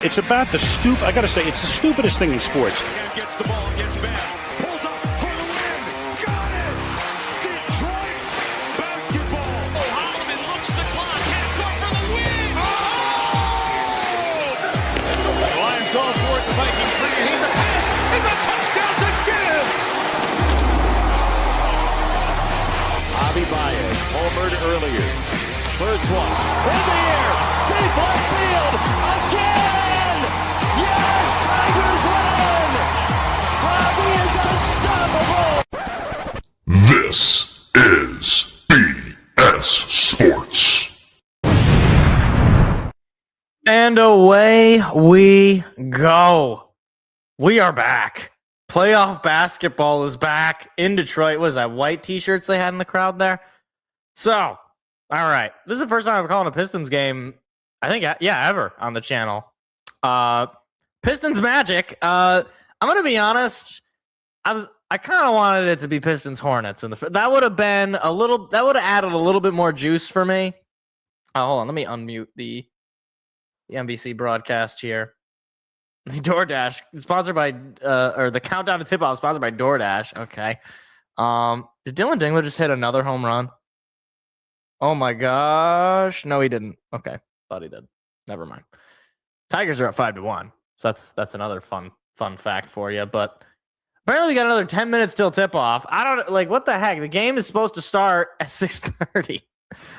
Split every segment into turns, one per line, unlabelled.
It's about the I got to say, it's the stupidest thing in sports.
Gets the ball, gets back, pulls up for the win. Got it! Detroit basketball. Oh, Holloman looks the clock. Half court for the win. Oh! The Lions go for it. The Vikings bring it. He's a pass. It's a touchdown to give. Javi Baez, homered earlier. First one. In the air. Deep left field. Again! Yes, Tigers win! Javi is unstoppable!
This is BS Sports.
And away we go. We are back. Playoff basketball is back in Detroit. What is that, white t-shirts they had in the crowd there? So, all right. This is the first time I'm calling a Pistons game, I think, ever on the channel. Pistons Magic. I'm gonna be honest. I kind of wanted it to be Pistons Hornets, and that would have been a little. That would have added a little bit more juice for me. Hold on, let me unmute the NBC broadcast here. The DoorDash sponsored by, or the countdown to tip off sponsored by DoorDash. Okay. Did Dylan Dingler just hit another home run? Oh my gosh! No, he didn't. Okay, thought he did. Never mind. Tigers are up 5-1. So that's another fun fact for you. But apparently we got another 10 minutes till tip off. I don't what the heck? The game is supposed to start at 6:30.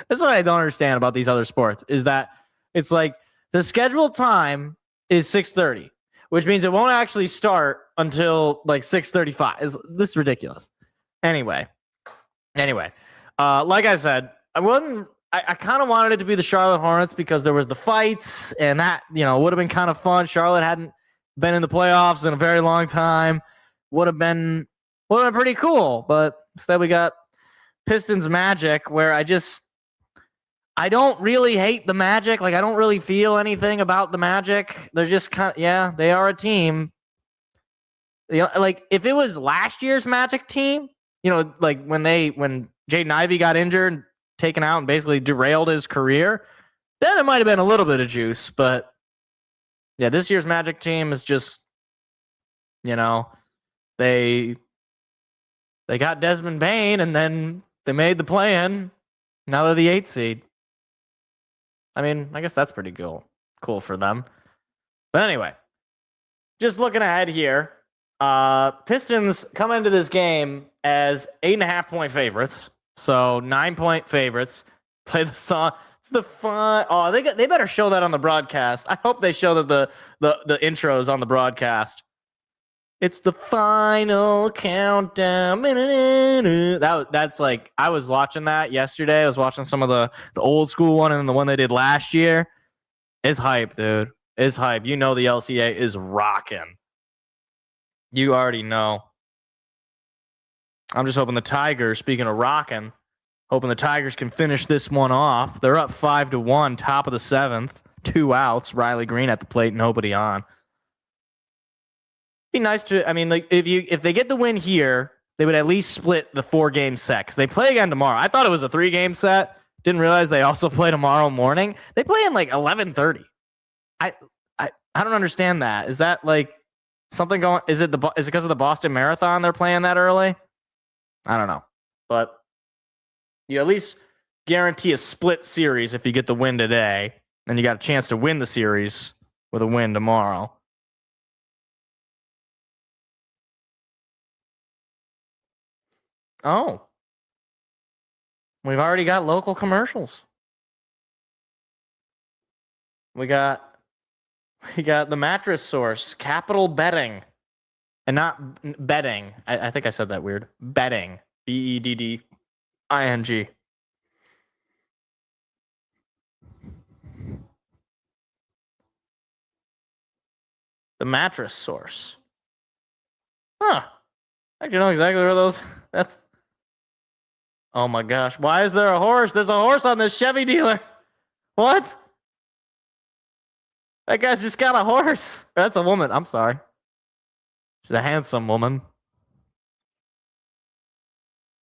That's what I don't understand about these other sports is that it's like the scheduled time is 6:30, which means it won't actually start until like 6:35. This is ridiculous. Anyway, like I said, I kind of wanted it to be the Charlotte Hornets because there was the fights and that, would have been kind of fun. Charlotte hadn't been in the playoffs in a very long time. Would have been pretty cool. But instead we got Pistons Magic, where I don't really hate the Magic. Like, I don't really feel anything about the Magic. They're just they are a team. Like, if it was last year's Magic team, like when Jaden Ivey got injured, taken out, and basically derailed his career, then there might have been a little bit of juice. But yeah, this year's Magic team is just, they got Desmond Bane, and then they made the play-in. Now they're the 8th seed. I mean, I guess that's pretty cool for them. But anyway, just looking ahead here, Pistons come into this game as 8.5-point favorites. So 9-point favorites. Play the song. It's the fun. Oh, they better show that on the broadcast. I hope they show that the intros on the broadcast. It's the final countdown. That's like, I was watching that yesterday. I was watching some of the old school one and the one they did last year. It's hype, dude. It's hype. The LCA is rocking. You already know. I'm just hoping the Tigers, speaking of rocking, hoping the Tigers can finish this one off. They're up 5-1, top of the 7th, 2 outs. Riley Green at the plate, nobody on. Be nice to, if they get the win here, they would at least split the 4-game set because they play again tomorrow. I thought it was a 3-game set. Didn't realize they also play tomorrow morning. They play in like 11:30. I don't understand that. Is that like something going? Is it because of the Boston Marathon they're playing that early? I don't know, but you at least guarantee a split series if you get the win today, and you got a chance to win the series with a win tomorrow. Oh, we've already got local commercials. We got the mattress source, Capital Betting. And not betting. I think I said that weird. Betting. Bedding. The mattress source. Huh. I know exactly where that's. Oh my gosh. Why is there a horse? There's a horse on this Chevy dealer. What? That guy's just got a horse. That's a woman. I'm sorry. She's a handsome woman.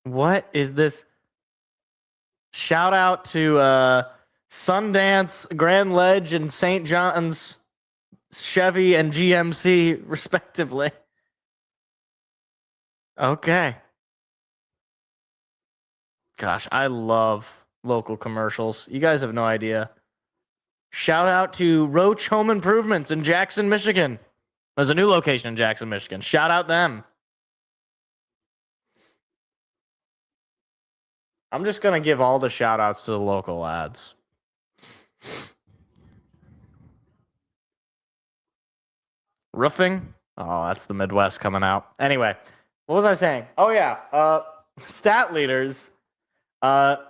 What is this? Shout out to Sundance, Grand Ledge, and St. John's Chevy and GMC, respectively. Okay. Gosh, I love local commercials. You guys have no idea. Shout out to Roach Home Improvements in Jackson, Michigan. There's a new location in Jackson, Michigan. Shout out them. I'm just going to give all the shout outs to the local ads. Roofing? Oh, that's the Midwest coming out. Anyway, what was I saying? Oh, yeah. Stat leaders. Paolo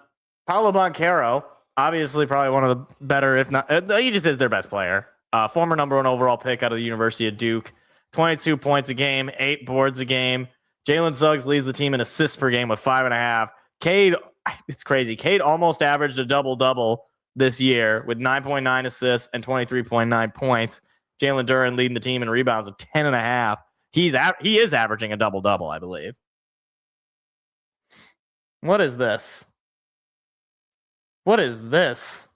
Banchero, obviously probably one of the better, if not, he just is their best player. Former number 1 overall pick out of the University of Duke. 22 points a game, 8 boards a game. Jalen Suggs leads the team in assists per game with 5.5. Cade, it's crazy. Cade almost averaged a double-double this year with 9.9 assists and 23.9 points. Jalen Duren leading the team in rebounds with 10.5. He is averaging a double-double, I believe. What is this? What is this?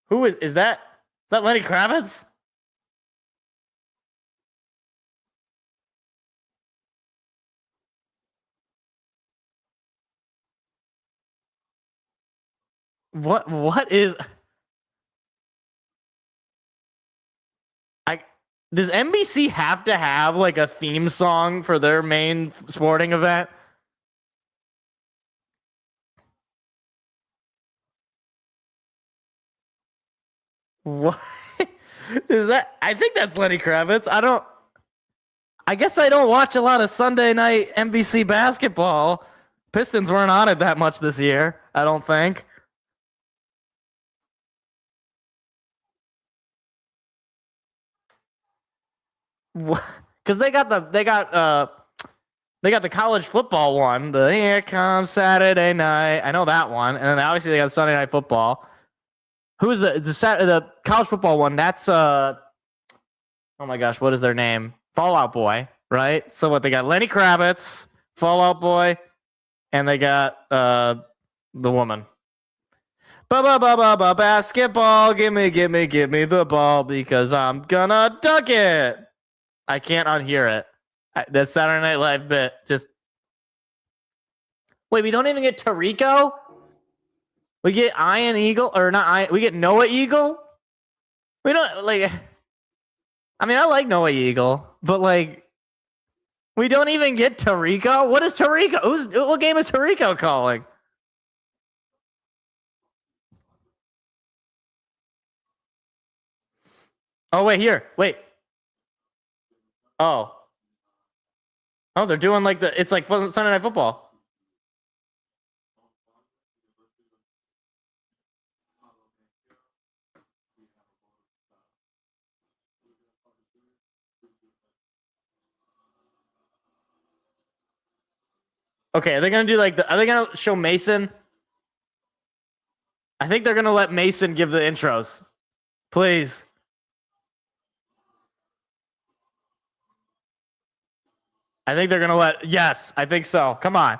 Who is that? Is that Lenny Kravitz? What is does NBC have to have like a theme song for their main sporting event? What is that? I think that's Lenny Kravitz. I guess I don't watch a lot of Sunday night NBC basketball. Pistons weren't on it that much this year, I don't think. Because they got the college football one. The Here Comes Saturday Night. I know that one, and then obviously they got Sunday Night Football. Who's the college football one? That's oh my gosh, what is their name? Fall Out Boy, right? So what they got? Lenny Kravitz, Fall Out Boy, and they got the woman. Basketball, give me the ball because I'm gonna dunk it. I can't unhear it. That Saturday Night Live bit just. Wait, we don't even get Tarico? We get Ian Eagle, or not Ian, we get Noah Eagle? We don't, like, I mean, I like Noah Eagle, but, like, we don't even get Tarico? What is Tarico? What game is Tarico calling? Oh, wait, here. Wait. Oh. Oh, they're doing, like, it's like Sunday Night Football. Okay, are they gonna do are they gonna show Mason? I think they're gonna let Mason give the intros. Please. I think they're gonna yes, I think so. Come on.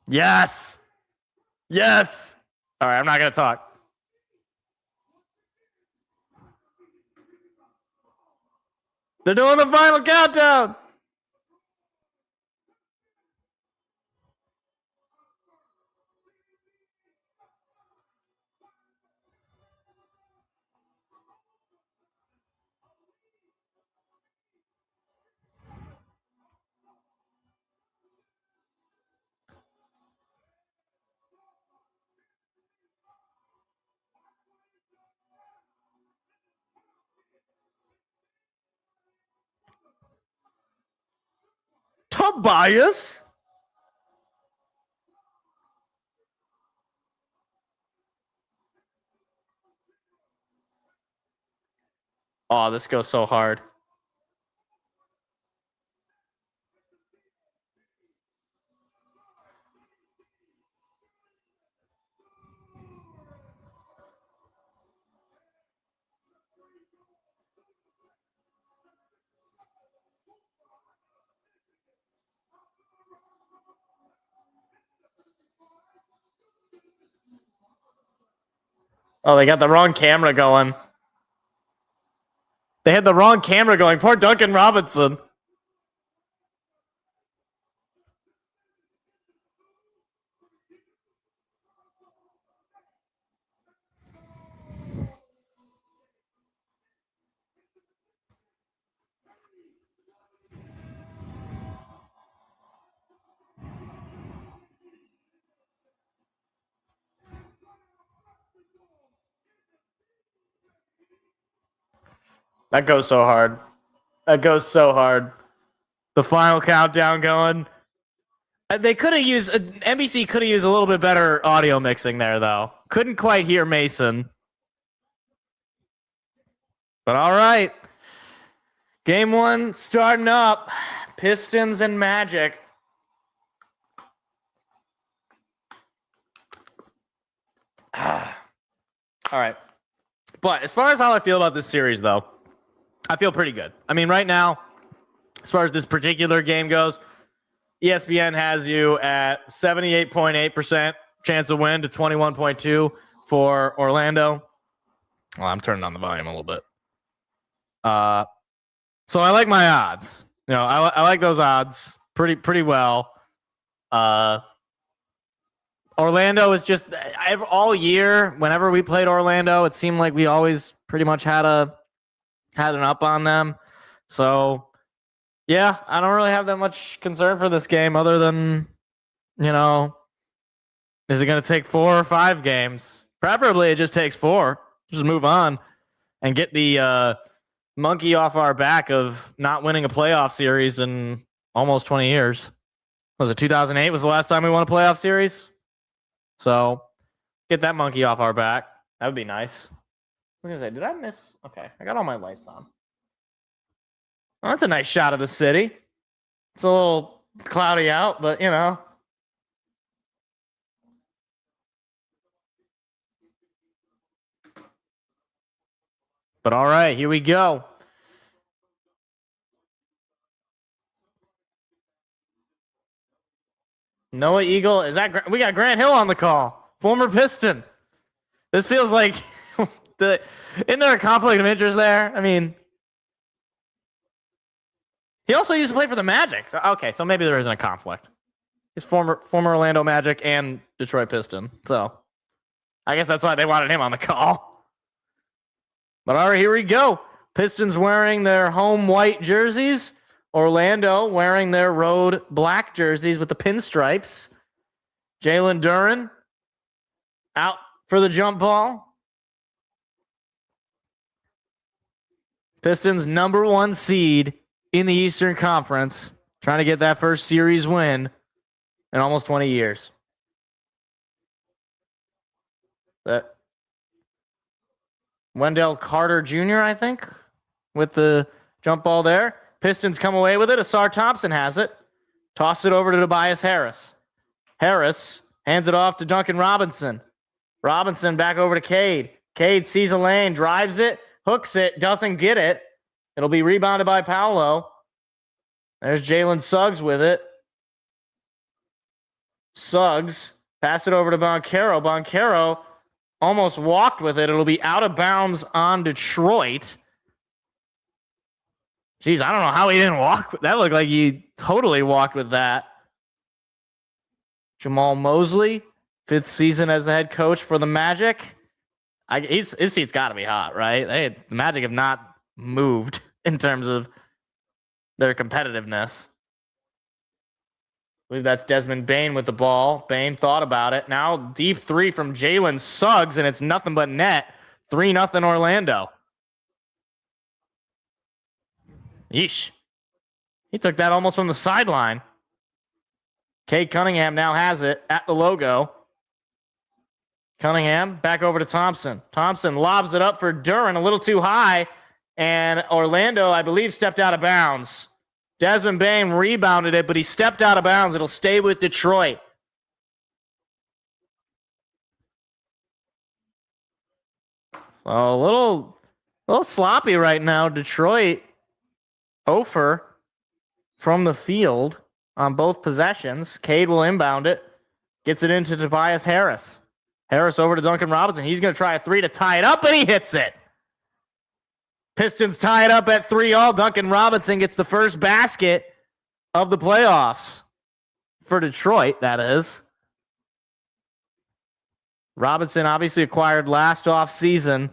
Yes. Yes. All right, I'm not gonna talk. They're doing the final countdown. Tobias? Oh, this goes so hard. Oh, they got the wrong camera going. They had the wrong camera going. Poor Duncan Robinson. That goes so hard. That goes so hard. The final countdown going. They could have used NBC could have used a little bit better audio mixing there though. Couldn't quite hear Mason. But all right. Game 1 starting up. Pistons and Magic. All right. But as far as how I feel about this series though, I feel pretty good. I mean, right now, as far as this particular game goes, ESPN has you at 78.8% chance of win to 21.2 for Orlando. Well, I'm turning on the volume a little bit. So I like my odds. You know, I like those odds pretty well. Orlando is just all year. Whenever we played Orlando, it seemed like we always pretty much had an up on them. So yeah, I don't really have that much concern for this game other than, you know, is it going to take 4 or 5 games? Preferably it just takes 4. Just move on and get the monkey off our back of not winning a playoff series in almost 20 years. Was it 2008 was the last time we won a playoff series? So get that monkey off our back. That would be nice. I was going to say, did I miss? Okay, I got all my lights on. Well, that's a nice shot of the city. It's a little cloudy out, but you know. But all right, here we go. Noah Eagle, is that we got Grant Hill on the call, former Piston. This feels like isn't there a conflict of interest there? I mean, he also used to play for the Magic. So, okay, so maybe there isn't a conflict. He's former Orlando Magic and Detroit Piston. So I guess that's why they wanted him on the call. But all right, here we go. Pistons wearing their home white jerseys. Orlando wearing their road black jerseys with the pinstripes. Jalen Duren out for the jump ball. Pistons #1 seed in the Eastern Conference, trying to get that first series win in almost 20 years. That Wendell Carter Jr., I think, with the jump ball there. Pistons come away with it. Asar Thompson has it. Toss it over to Tobias Harris. Harris hands it off to Duncan Robinson. Robinson back over to Cade. Cade sees a lane, drives it, hooks it, doesn't get it. It'll be rebounded by Paolo. There's Jalen Suggs with it. Suggs pass it over to Boncaro. Boncaro almost walked with it. It'll be out of bounds on Detroit. Jeez, I don't know how he didn't walk. That looked like he totally walked with that. Jamal Mosley, 5th season as the head coach for the Magic. His seat's got to be hot, right? The Magic have not moved in terms of their competitiveness. I believe that's Desmond Bane with the ball. Bane thought about it. Now deep 3 from Jalen Suggs, and it's nothing but net. 3-0 Orlando. Yeesh. He took that almost from the sideline. Cade Cunningham now has it at the logo. Cunningham back over to Thompson. Thompson lobs it up for Duren a little too high, and Orlando, I believe, stepped out of bounds. Desmond Bane rebounded it, but he stepped out of bounds. It'll stay with Detroit. So a little sloppy right now. Detroit, Ofer from the field on both possessions. Cade will inbound it. Gets it into Tobias Harris. Harris over to Duncan Robinson. He's going to try a three to tie it up, and he hits it. Pistons tie it up at 3-all. Duncan Robinson gets the first basket of the playoffs for Detroit, that is. Robinson obviously acquired last offseason.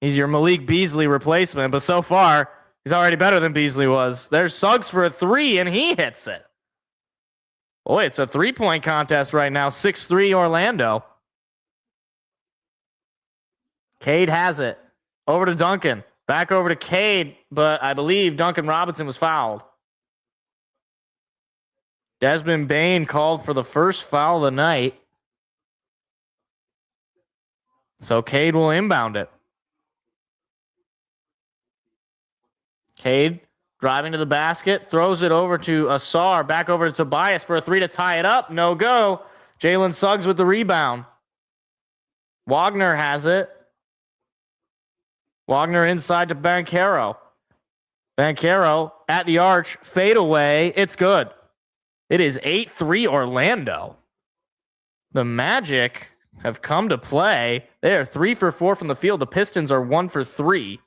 He's your Malik Beasley replacement, but so far, he's already better than Beasley was. There's Suggs for a three, and he hits it. Boy, it's a three-point contest right now. 6-3 Orlando. Cade has it. Over to Duncan. Back over to Cade, but I believe Duncan Robinson was fouled. Desmond Bane called for the first foul of the night. So Cade will inbound it. Cade driving to the basket, throws it over to Asar, back over to Tobias for a three to tie it up. No go. Jalen Suggs with the rebound. Wagner has it. Wagner inside to Banchero. Banchero at the arch, fade away. It's good. It is 8-3 Orlando. The Magic have come to play. They are 3 for 4 from the field. The Pistons are 1 for 3.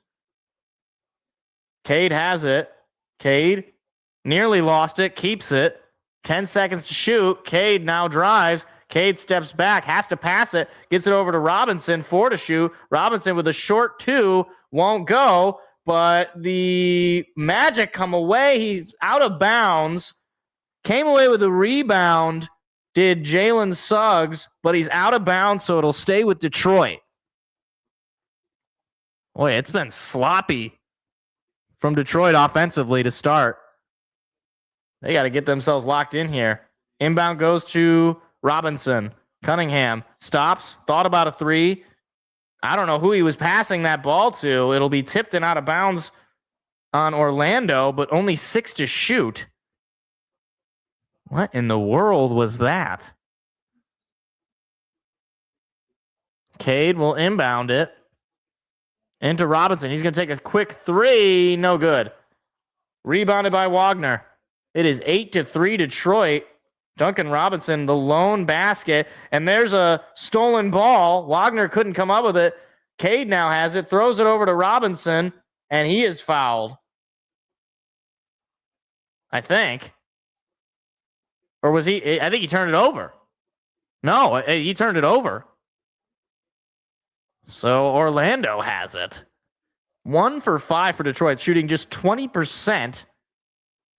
Cade has it. Cade nearly lost it, keeps it. 10 seconds to shoot. Cade now drives. Cade steps back, has to pass it, gets it over to Robinson, 4 to shoot. Robinson with a short 2, won't go, but the Magic come away. He's out of bounds. Came away with a rebound, did Jalen Suggs, but he's out of bounds, so it'll stay with Detroit. Boy, it's been sloppy from Detroit offensively to start. They got to get themselves locked in here. Inbound goes to Robinson. Cunningham stops, thought about a three. I don't know who he was passing that ball to. It'll be tipped and out of bounds on Orlando, but only 6 to shoot. What in the world was that? Cade will inbound it into Robinson. He's going to take a quick three. No good. Rebounded by Wagner. It is 8-3 Detroit. Duncan Robinson, the lone basket. And there's a stolen ball. Wagner couldn't come up with it. Cade now has it, throws it over to Robinson, and he is fouled. I think. Or was he? I think he turned it over. No, he turned it over. So Orlando has it. 1 for 5 for Detroit, shooting just 20%.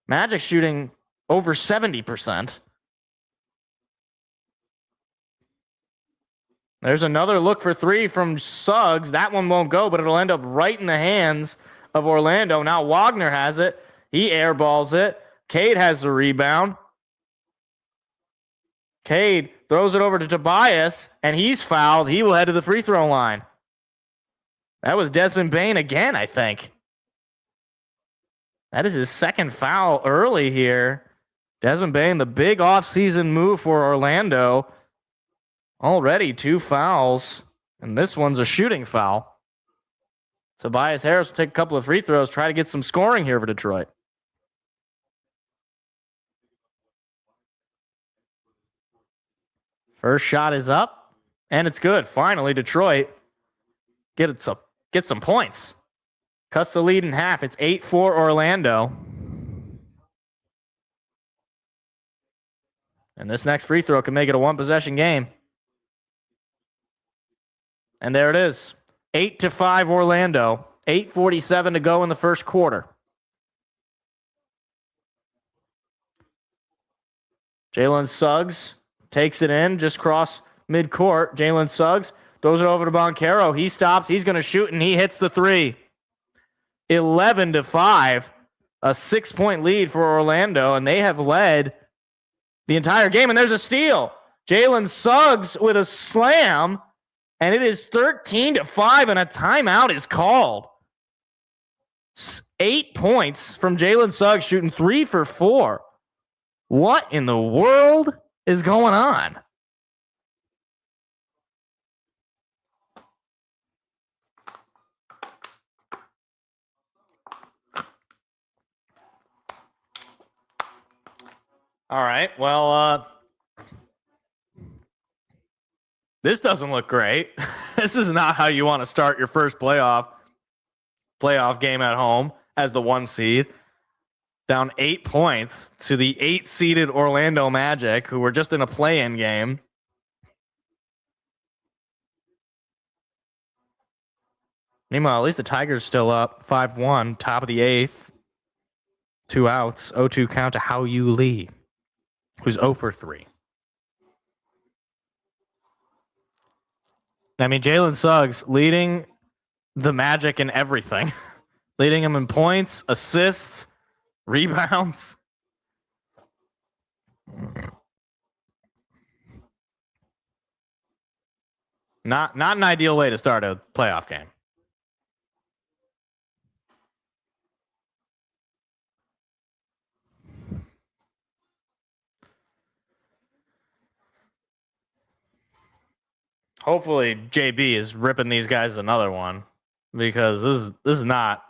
Magic shooting over 70%. There's another look for three from Suggs. That one won't go, but it'll end up right in the hands of Orlando. Now Wagner has it. He airballs it. Cade has the rebound. Cade throws it over to Tobias, and he's fouled. He will head to the free throw line. That was Desmond Bane again, I think. That is his second foul early here. Desmond Bane, the big offseason move for Orlando. Already 2 fouls, and this one's a shooting foul. Tobias Harris will take a couple of free throws, try to get some scoring here for Detroit. First shot is up, and it's good. Finally, Detroit get some points. Cuts the lead in half. It's 8-4 Orlando. And this next free throw can make it a one-possession game. And there it is. 8-5 Orlando. 8:47 to go in the first quarter. Jalen Suggs takes it in, just cross midcourt. Jalen Suggs throws it over to Banchero. He stops. He's going to shoot, and he hits the three. 11-5. A 6-point lead for Orlando, and they have led the entire game. And there's a steal. Jalen Suggs with a slam. And it is 13-5, and a timeout is called. 8 points from Jalen Suggs, shooting 3 for 4. What in the world is going on? All right, well, This doesn't look great. This is not how you want to start your first playoff game at home as the 1 seed. Down 8 points to the 8-seeded Orlando Magic, who were just in a play-in game. Meanwhile, at least the Tigers still up 5-1, top of the 8th. 2 outs, 0-2 count to Hao Yu Lee, who's 0 for 3. I mean, Jalen Suggs leading the Magic in everything. Leading them in points, assists, rebounds. Not an ideal way to start a playoff game. Hopefully JB is ripping these guys another one, because this is not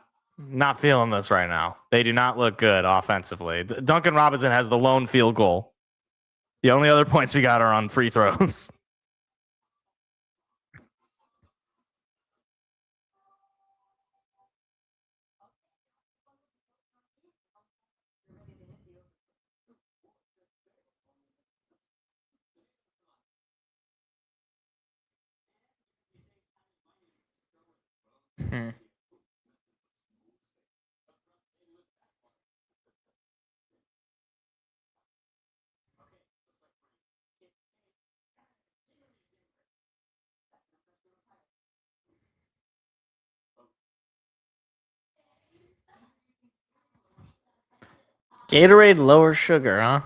feeling this right now. They do not look good offensively. Duncan Robinson has the lone field goal. The only other points we got are on free throws. Gatorade lower sugar, huh?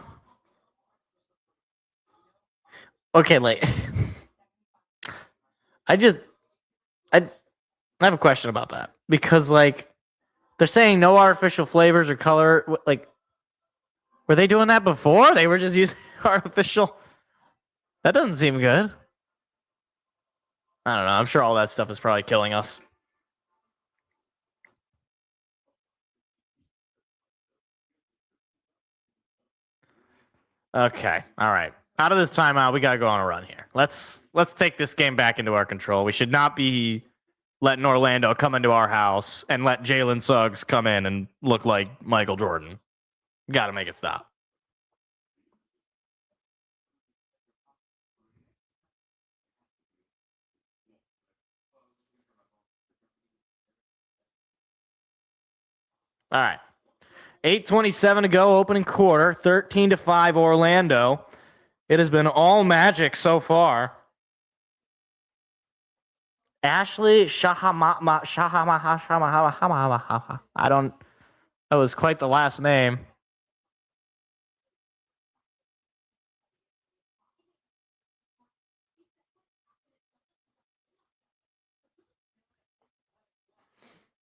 Okay, like I have a question about that, because like they're saying no artificial flavors or color. Like, were they doing that before? They were just using artificial. That doesn't seem good. I don't know. I'm sure all that stuff is probably killing us. Okay. All right. Out of this timeout, we gotta go on a run here. Let's take this game back into our control. We should not be letting Orlando come into our house and let Jalen Suggs come in and look like Michael Jordan. Got to make it stop. All right. 8:27 to go, opening quarter, 13-5 Orlando. It has been all Magic so far. Ashley Shahama. That was quite the last name.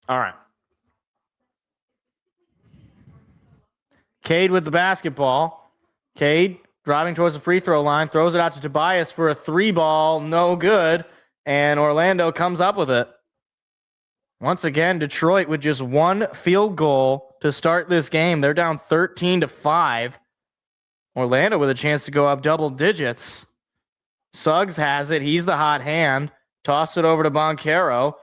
All right. Cade with the basketball. Cade driving towards the free throw line, throws it out to Tobias for a 3-ball, no good, and Orlando comes up with it. Once again, Detroit with just one field goal to start this game. They're down 13-5. Orlando with a chance to go up double digits. Suggs has it. He's the hot hand. Toss it over to Boncaro.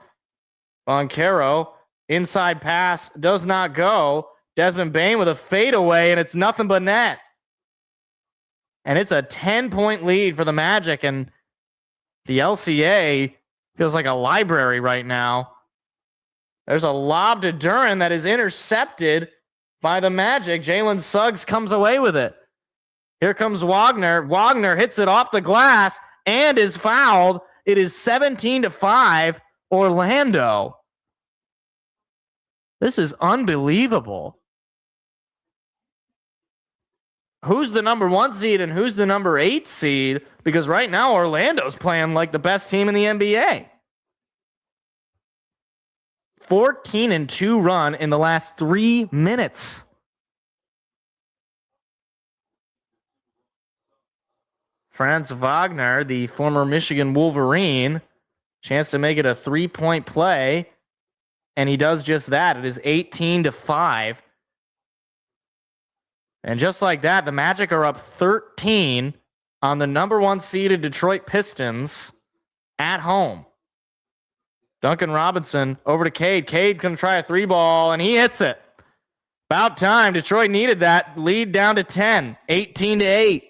Boncaro, inside pass, does not go. Desmond Bane with a fadeaway, and it's nothing but net. And it's a 10-point lead for the Magic, and the LCA feels like a library right now. There's a lob to Duren that is intercepted by the Magic. Jalen Suggs comes away with it. Here comes Wagner. Wagner hits it off the glass and is fouled. It is 17-5 Orlando. This is unbelievable. Who's the number 1 seed and who's the number 8 seed? Because right now Orlando's playing like the best team in the NBA. 14-2 run in the last 3 minutes. Franz Wagner, the former Michigan Wolverine, chance to make it a 3-point play, and he does just that. It is 18-5. And just like that, the Magic are up 13 on the number 1 seeded Detroit Pistons at home. Duncan Robinson over to Cade. Cade going to try a 3-ball, and he hits it. About time. Detroit needed that. Lead down to 10, 18-8.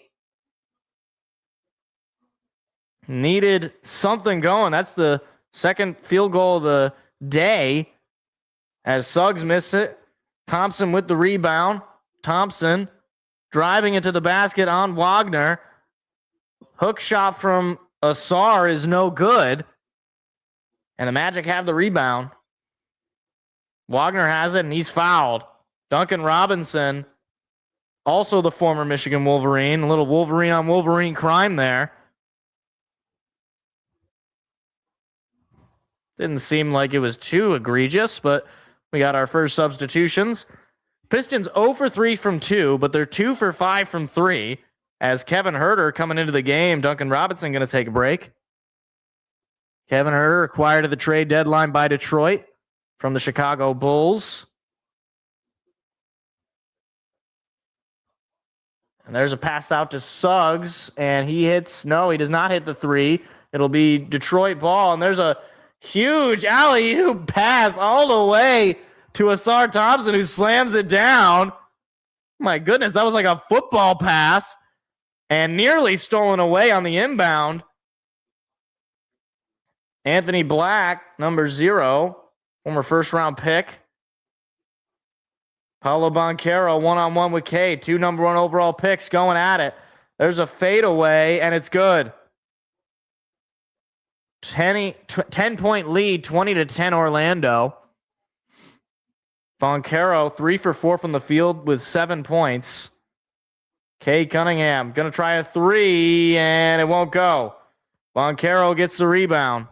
Needed something going. That's the second field goal of the day as Suggs missed it. Thompson with the rebound. Thompson driving into the basket on Wagner. Hook shot from Asar is no good. And the Magic have the rebound. Wagner has it, and he's fouled. Duncan Robinson, also the former Michigan Wolverine. A little Wolverine on Wolverine crime there. Didn't seem like it was too egregious, but we got our first substitutions. Pistons 0 for 3 from 2, but they're 2 for 5 from 3. As Kevin Huerter coming into the game, Duncan Robinson going to take a break. Kevin Huerter acquired at the trade deadline by Detroit from the Chicago Bulls. And there's a pass out to Suggs, and he does not hit the 3. It'll be Detroit ball, and there's a huge alley-oop pass all the way to Asar Thompson, who slams it down. My goodness, that was like a football pass, and nearly stolen away on the inbound. Anthony Black, number 0, former first-round pick. Paolo Banchero, one-on-one with K. 2 number 1 overall picks going at it. There's a fadeaway, and it's good. 10-point lead, 20-10 Orlando. Banchero, 3 for 4 from the field with 7 points. K. Cunningham, going to try a 3, and it won't go. Banchero gets the rebound.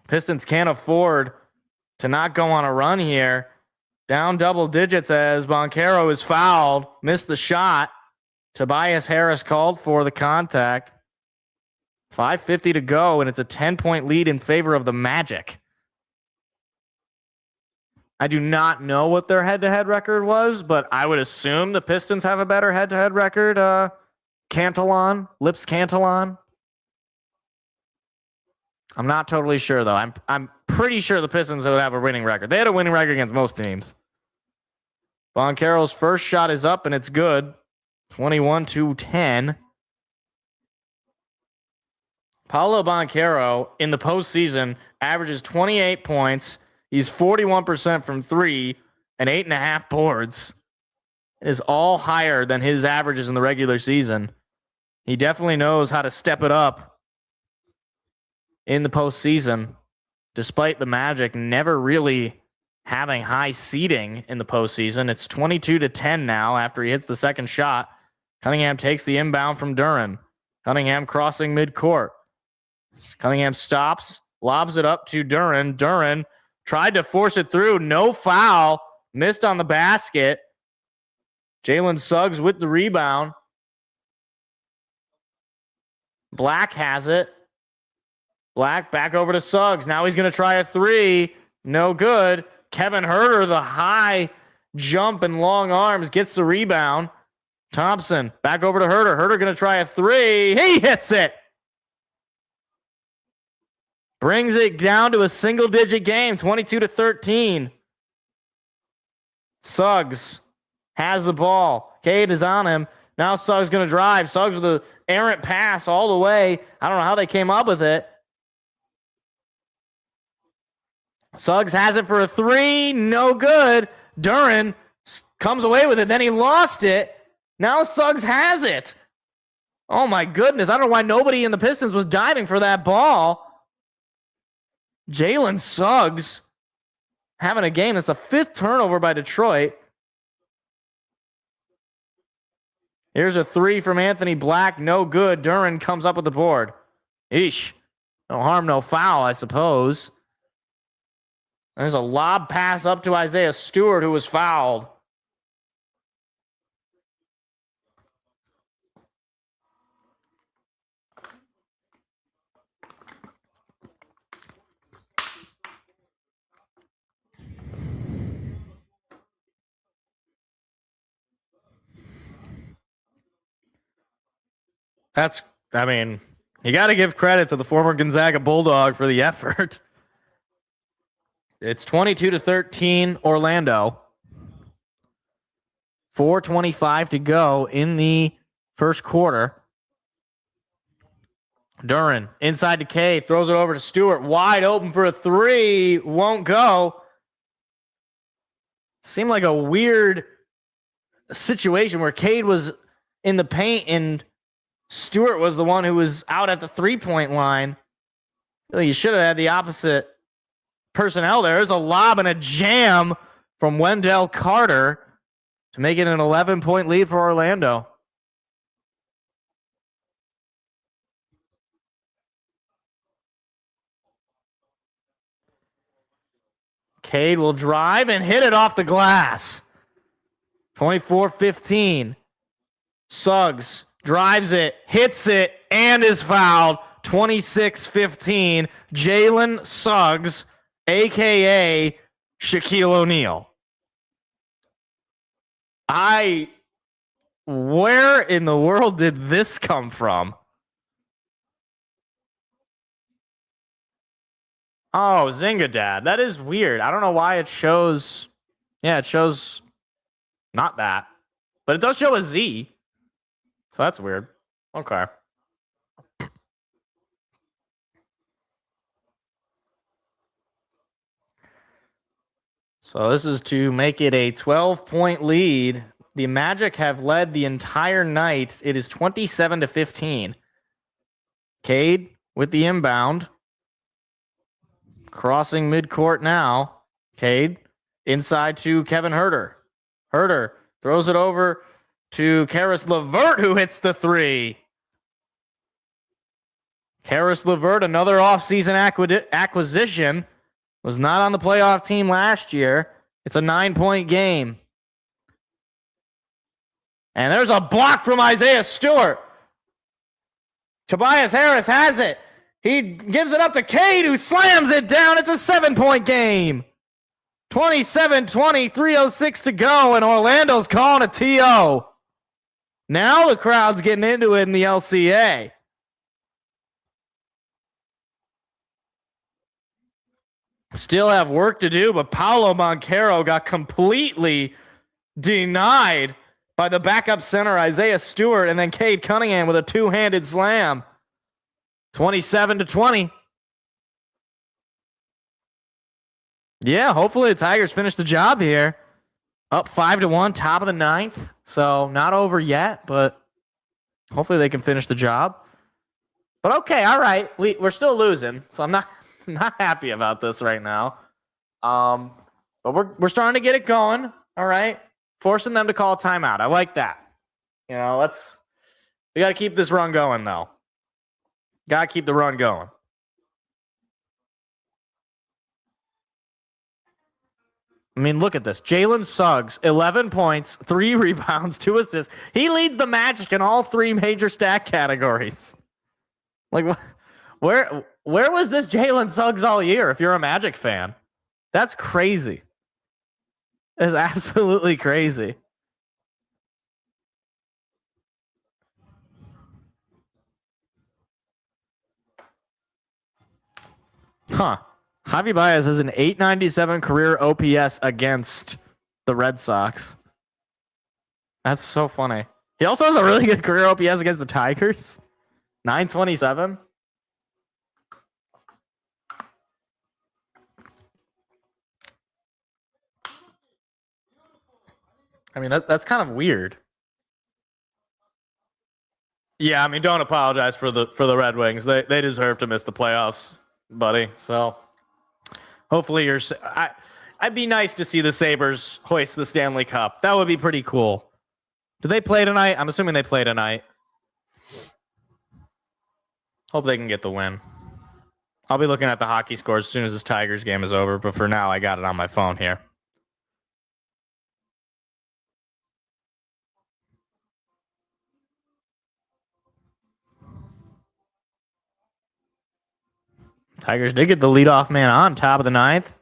Pistons can't afford to not go on a run here. Down double digits as Banchero is fouled. Missed the shot. Tobias Harris called for the contact. 5:50 to go, and it's a 10-point lead in favor of the Magic. I do not know what their head-to-head record was, but I would assume the Pistons have a better head-to-head record. Lips Cantillon. I'm not totally sure, though. I'm pretty sure the Pistons would have a winning record. They had a winning record against most teams. Banchero's first shot is up, and it's good. 21-10. Paolo Banchero in the postseason averages 28 points. He's 41% from 3 and 8.5 boards. It is all higher than his averages in the regular season. He definitely knows how to step it up in the postseason, despite the Magic never really having high seeding in the postseason. It's 22-10 now after he hits the second shot. Cunningham takes the inbound from Duren. Cunningham crossing midcourt. Cunningham stops, lobs it up to Duren. Duren tried to force it through. No foul. Missed on the basket. Jalen Suggs with the rebound. Black has it. Black back over to Suggs. Now he's going to try a 3. No good. Kevin Huerter, the high jump and long arms, gets the rebound. Thompson back over to Huerter. Huerter going to try a 3. He hits it. Brings it down to a single-digit game, 22-13. Suggs has the ball. Cade is on him. Now Suggs going to drive. Suggs with an errant pass all the way. I don't know how they came up with it. Suggs has it for a 3. No good. Duren comes away with it. Then he lost it. Now Suggs has it. Oh, my goodness. I don't know why nobody in the Pistons was diving for that ball. Jalen Suggs having a game. That's a 5th turnover by Detroit. Here's a 3 from Anthony Black. No good. Duren comes up with the board. Eesh. No harm, no foul, I suppose. There's a lob pass up to Isaiah Stewart, who was fouled. You got to give credit to the former Gonzaga Bulldog for the effort. It's 22-13 Orlando. 4:25 to go in the first quarter. Duran inside to Cade, throws it over to Stewart, wide open for a three, won't go. Seemed like a weird situation where Cade was in the paint and Stewart was the one who was out at the three-point line. You should have had the opposite personnel there. There's a lob and a jam from Wendell Carter to make it an 11-point lead for Orlando. Cade will drive and hit it off the glass. 24-15. Suggs drives it, hits it, and is fouled. 26-15. Jalen Suggs, a.k.a. Shaquille O'Neal. Where in the world did this come from? Oh, Zingadad. That is weird. I don't know why it shows. Yeah, it shows not that. But it does show a Z. So that's weird. Okay. So this is to make it a 12-point lead. The Magic have led the entire night. It is 27-15. Cade with the inbound. Crossing midcourt now. Cade inside to Kevin Huerter. Huerter throws it over to Karis LeVert, who hits the three. Karis LeVert, another offseason acquisition, was not on the playoff team last year. It's a 9-point game. And there's a block from Isaiah Stewart. Tobias Harris has it. He gives it up to Cade, who slams it down. It's a 7-point game. 27-20, 3:06 to go, and Orlando's calling a TO. Now the crowd's getting into it in the LCA. Still have work to do, but Paolo Banchero got completely denied by the backup center, Isaiah Stewart, and then Cade Cunningham with a two-handed slam. 27-20. Yeah, hopefully the Tigers finish the job here. Up 5-1, top of the ninth. So not over yet, but hopefully they can finish the job. But okay, all right. We're still losing, so I'm not happy about this right now. But we're starting to get it going. All right, forcing them to call a timeout. I like that. We got to keep this run going though. Got to keep the run going. I mean, look at this. Jalen Suggs, 11 points, 3 rebounds, 2 assists. He leads the Magic in all 3 major stat categories. Like, where was this Jalen Suggs all year if you're a Magic fan? That's crazy. It's absolutely crazy. Huh. Javi Baez has an 897 career OPS against the Red Sox. That's so funny. He also has a really good career OPS against the Tigers. 927. I mean, that's kind of weird. Yeah, I mean, don't apologize for the Red Wings. They deserve to miss the playoffs, buddy. So hopefully I'd be nice to see the Sabres hoist the Stanley Cup. That would be pretty cool. Do they play tonight? I'm assuming they play tonight. Hope they can get the win. I'll be looking at the hockey scores as soon as this Tigers game is over, but for now, I got it on my phone here. Tigers did get the leadoff man on top of the ninth.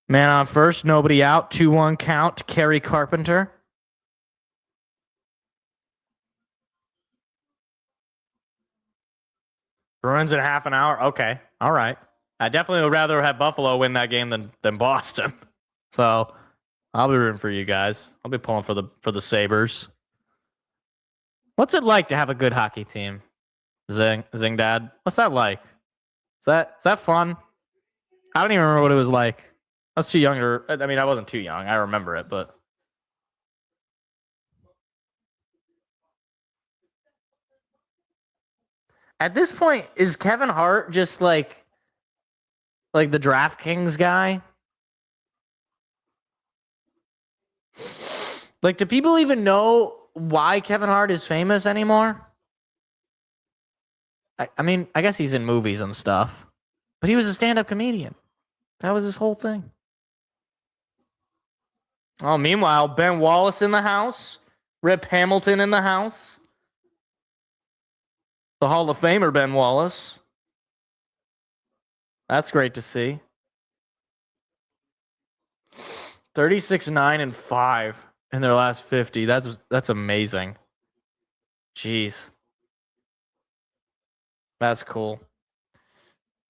Man on first, nobody out. 2-1 count. Kerry Carpenter. Bruins in half an hour. Okay. All right. I definitely would rather have Buffalo win that game than Boston. So I'll be rooting for you guys. I'll be pulling for the Sabres. What's it like to have a good hockey team? Zing Dad? What's that like? Is that fun? I don't even remember what it was like. I was too young I mean, I wasn't too young. I remember it, but at this point, is Kevin Hart just like the DraftKings guy? Like, do people even know why Kevin Hart is famous anymore? I mean, I guess he's in movies and stuff, but he was a stand-up comedian. That was his whole thing. Oh, meanwhile, Ben Wallace in the house. Rip Hamilton in the house. The Hall of Famer, Ben Wallace. That's great to see. 36-9-5 in their last 50. That's amazing. Jeez. That's cool.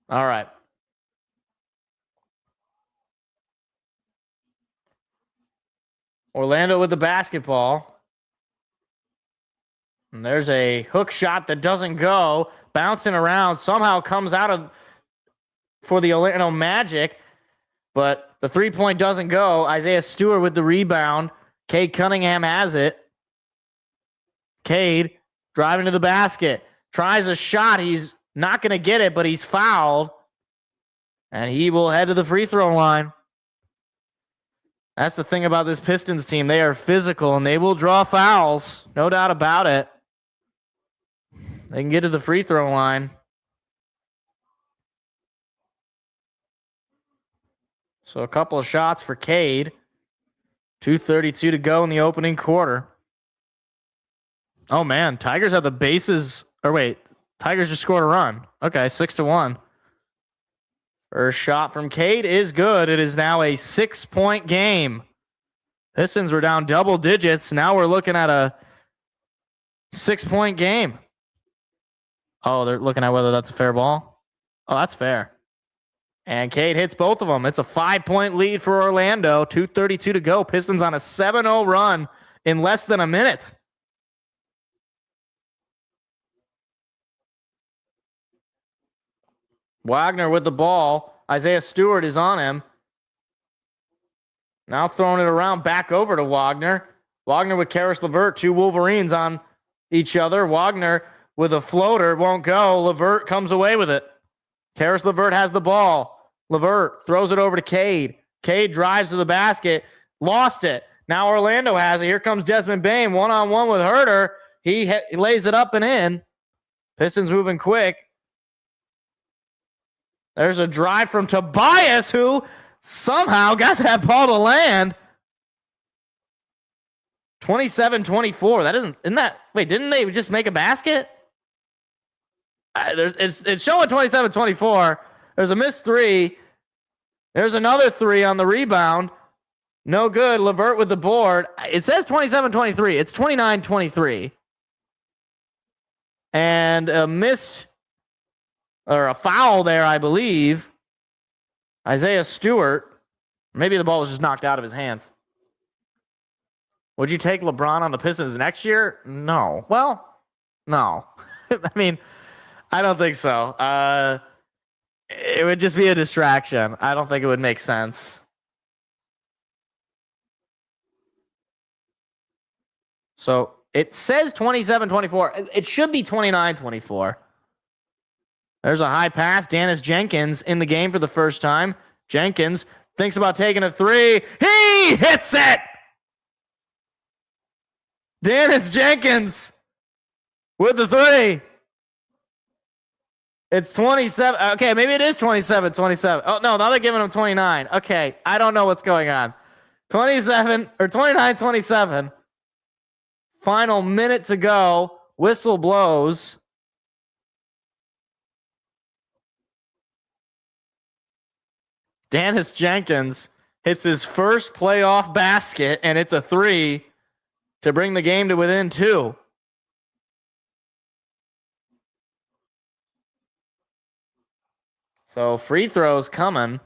All right. Orlando with the basketball. And there's a hook shot that doesn't go. Bouncing around. Somehow comes out for the Orlando Magic. But the three-point doesn't go. Isaiah Stewart with the rebound. Cade Cunningham has it. Cade driving to the basket. Tries a shot. He's not going to get it, but he's fouled. And he will head to the free throw line. That's the thing about this Pistons team. They are physical, and they will draw fouls. No doubt about it. They can get to the free throw line. So a couple of shots for Cade. 2:32 to go in the opening quarter. Oh, man. Tigers have the bases. Or wait. Tigers just scored a run. Okay, 6-1. First shot from Cade is good. It is now a 6-point game. Pistons were down double digits. Now we're looking at a 6-point game. Oh, they're looking at whether that's a fair ball. Oh, that's fair. And Cade hits both of them. It's a 5-point lead for Orlando. 2:32 to go. Pistons on a 7-0 run in less than a minute. Wagner with the ball. Isaiah Stewart is on him. Now throwing it around back over to Wagner. Wagner with Karis LeVert. Two Wolverines on each other. Wagner with a floater. Won't go. LeVert comes away with it. Karis LeVert has the ball. LeVert throws it over to Cade. Cade drives to the basket. Lost it. Now Orlando has it. Here comes Desmond Bane. One-on-one with Herter. He lays it up and in. Pistons moving quick. There's a drive from Tobias, who somehow got that ball to land. 27-24. Didn't they just make a basket? It's showing 27-24. There's a missed three. There's another three on the rebound. No good. LeVert with the board. It says 27-23. It's 29-23. And a missed or a foul there, I believe. Isaiah Stewart. Maybe the ball was just knocked out of his hands. Would you take LeBron on the Pistons next year? No. Well, no. I mean, I don't think so. It would just be a distraction. I don't think it would make sense. So it says 27-24. It should be 29-24. There's a high pass. Dennis Jenkins in the game for the first time. Jenkins thinks about taking a three. He hits it! Dennis Jenkins with the three. It's 27. Okay, maybe it is 27-27. Oh, no, now they're giving him 29. Okay, I don't know what's going on. 29-27. Final minute to go. Whistle blows. Dennis Jenkins hits his first playoff basket, and it's a three to bring the game to within two. So free throws coming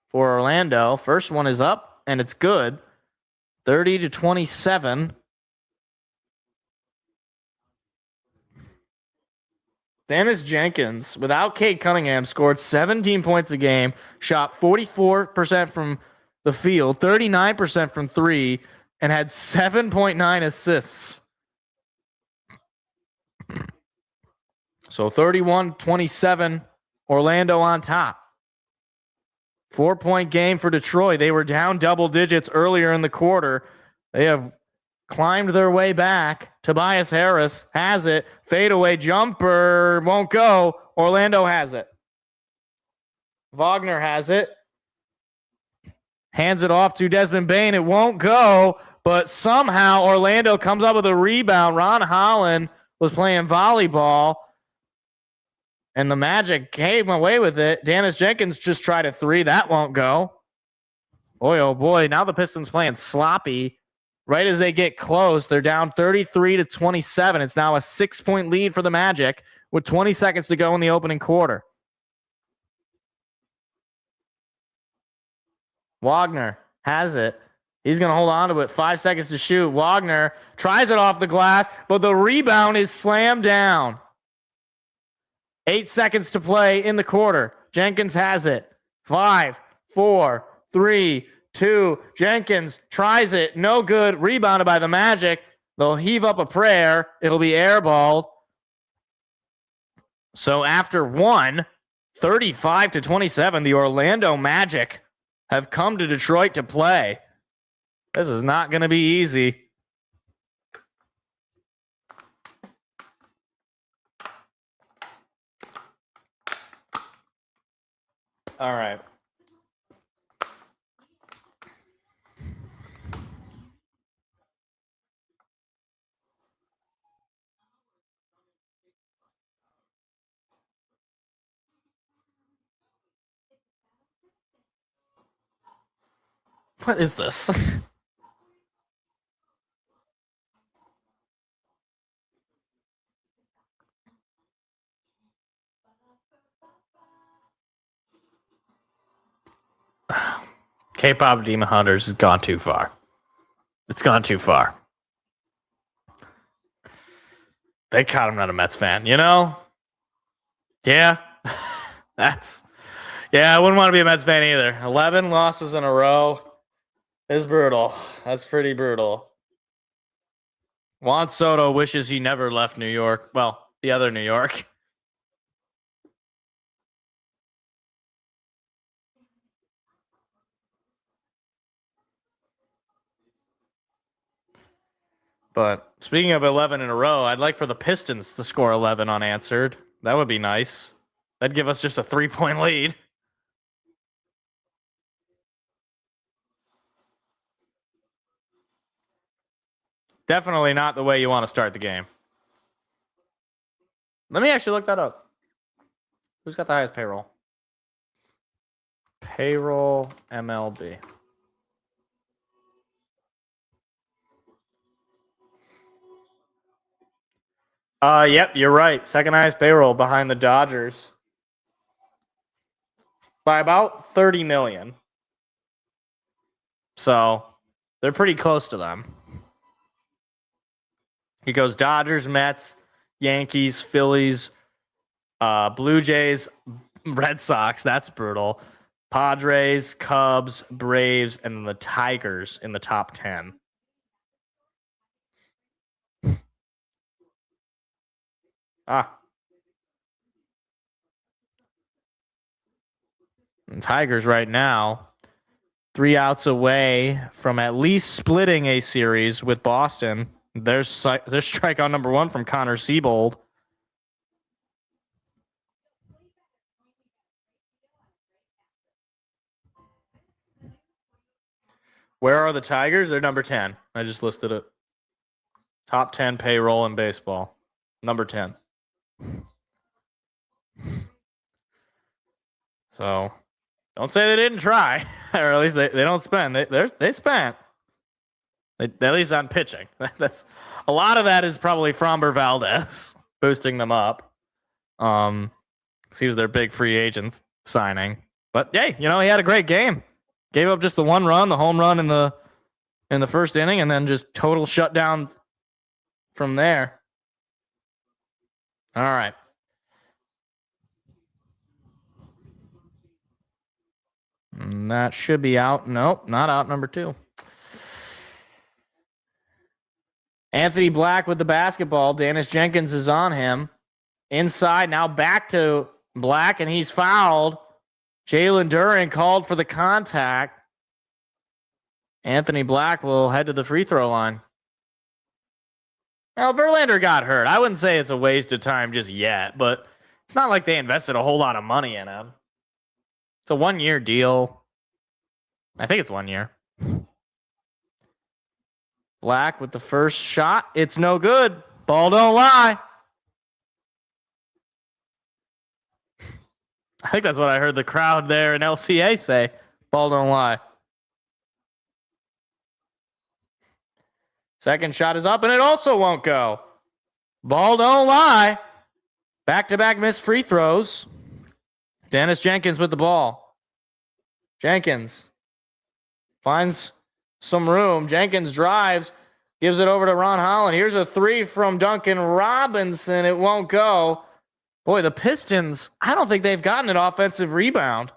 for Orlando. First one is up, and it's good. 30-27. Dennis Jenkins, without Cade Cunningham, scored 17 points a game, shot 44% from the field, 39% from three, and had 7.9 assists. So 31-27, Orlando on top. 4-point game for Detroit. They were down double digits earlier in the quarter. They have climbed their way back. Tobias Harris has it. Fadeaway jumper won't go. Orlando has it. Wagner has it. Hands it off to Desmond Bane. It won't go, but somehow Orlando comes up with a rebound. Ron Holland was playing volleyball, and the Magic came away with it. Dennis Jenkins just tried a three. That won't go. Boy, oh boy. Now the Pistons playing sloppy. Right as they get close, they're down 33-27. It's now a 6-point lead for the Magic with 20 seconds to go in the opening quarter. Wagner has it. He's going to hold on to it. 5 seconds to shoot. Wagner tries it off the glass, but the rebound is slammed down. 8 seconds to play in the quarter. Jenkins has it. 5, 4, 3, 2. Jenkins tries it. No good. Rebounded by the Magic. They'll heave up a prayer. It'll be airballed. So after 35-27, the Orlando Magic have come to Detroit to play. This is not going to be easy. All right. What is this? K-pop Demon Hunters has gone too far. It's gone too far. They caught him not a Mets fan, you know? Yeah. I wouldn't want to be a Mets fan either. 11 losses in a row is brutal. That's pretty brutal. Juan Soto wishes he never left New York. Well, the other New York. But speaking of 11 in a row, I'd like for the Pistons to score 11 unanswered. That would be nice. That'd give us just a 3-point lead. Definitely not the way you want to start the game. Let me actually look that up. Who's got the highest payroll? Payroll MLB. Yep, you're right. Second highest payroll behind the Dodgers by about 30 million. So they're pretty close to them. He goes Dodgers, Mets, Yankees, Phillies, Blue Jays, Red Sox. That's brutal. Padres, Cubs, Braves, and then the Tigers in the top 10. And Tigers right now, 3 outs away from at least splitting a series with Boston. There's strikeout number 1 from Connor Siebold. Where are the Tigers? They're number 10. I just listed it. Top 10 payroll in baseball. Number 10. So, don't say they didn't try. Or at least they don't spend. They spent. At least on pitching. That's a lot of that is probably Framber Valdez boosting them up. He was their big free agent signing. But hey, he had a great game. Gave up just the one run, the home run in the first inning, and then just total shutdown from there. All right. And that should be out. Nope, not out. Number 2. Anthony Black with the basketball. Dennis Jenkins is on him. Inside, now back to Black, and he's fouled. Jalen Duren called for the contact. Anthony Black will head to the free throw line. Well, Verlander got hurt. I wouldn't say it's a waste of time just yet, but it's not like they invested a whole lot of money in him. It's a 1-year deal. I think it's 1 year. Black with the first shot. It's no good. Ball don't lie. I think that's what I heard the crowd there in LCA say. Ball don't lie. Second shot is up, and it also won't go. Ball don't lie. Back-to-back missed free throws. Dennis Jenkins with the ball. Jenkins finds some room. Jenkins drives, gives it over to Ron Holland. Here's a 3 from Duncan Robinson. It won't go. Boy, the Pistons, I don't think they've gotten an offensive rebound.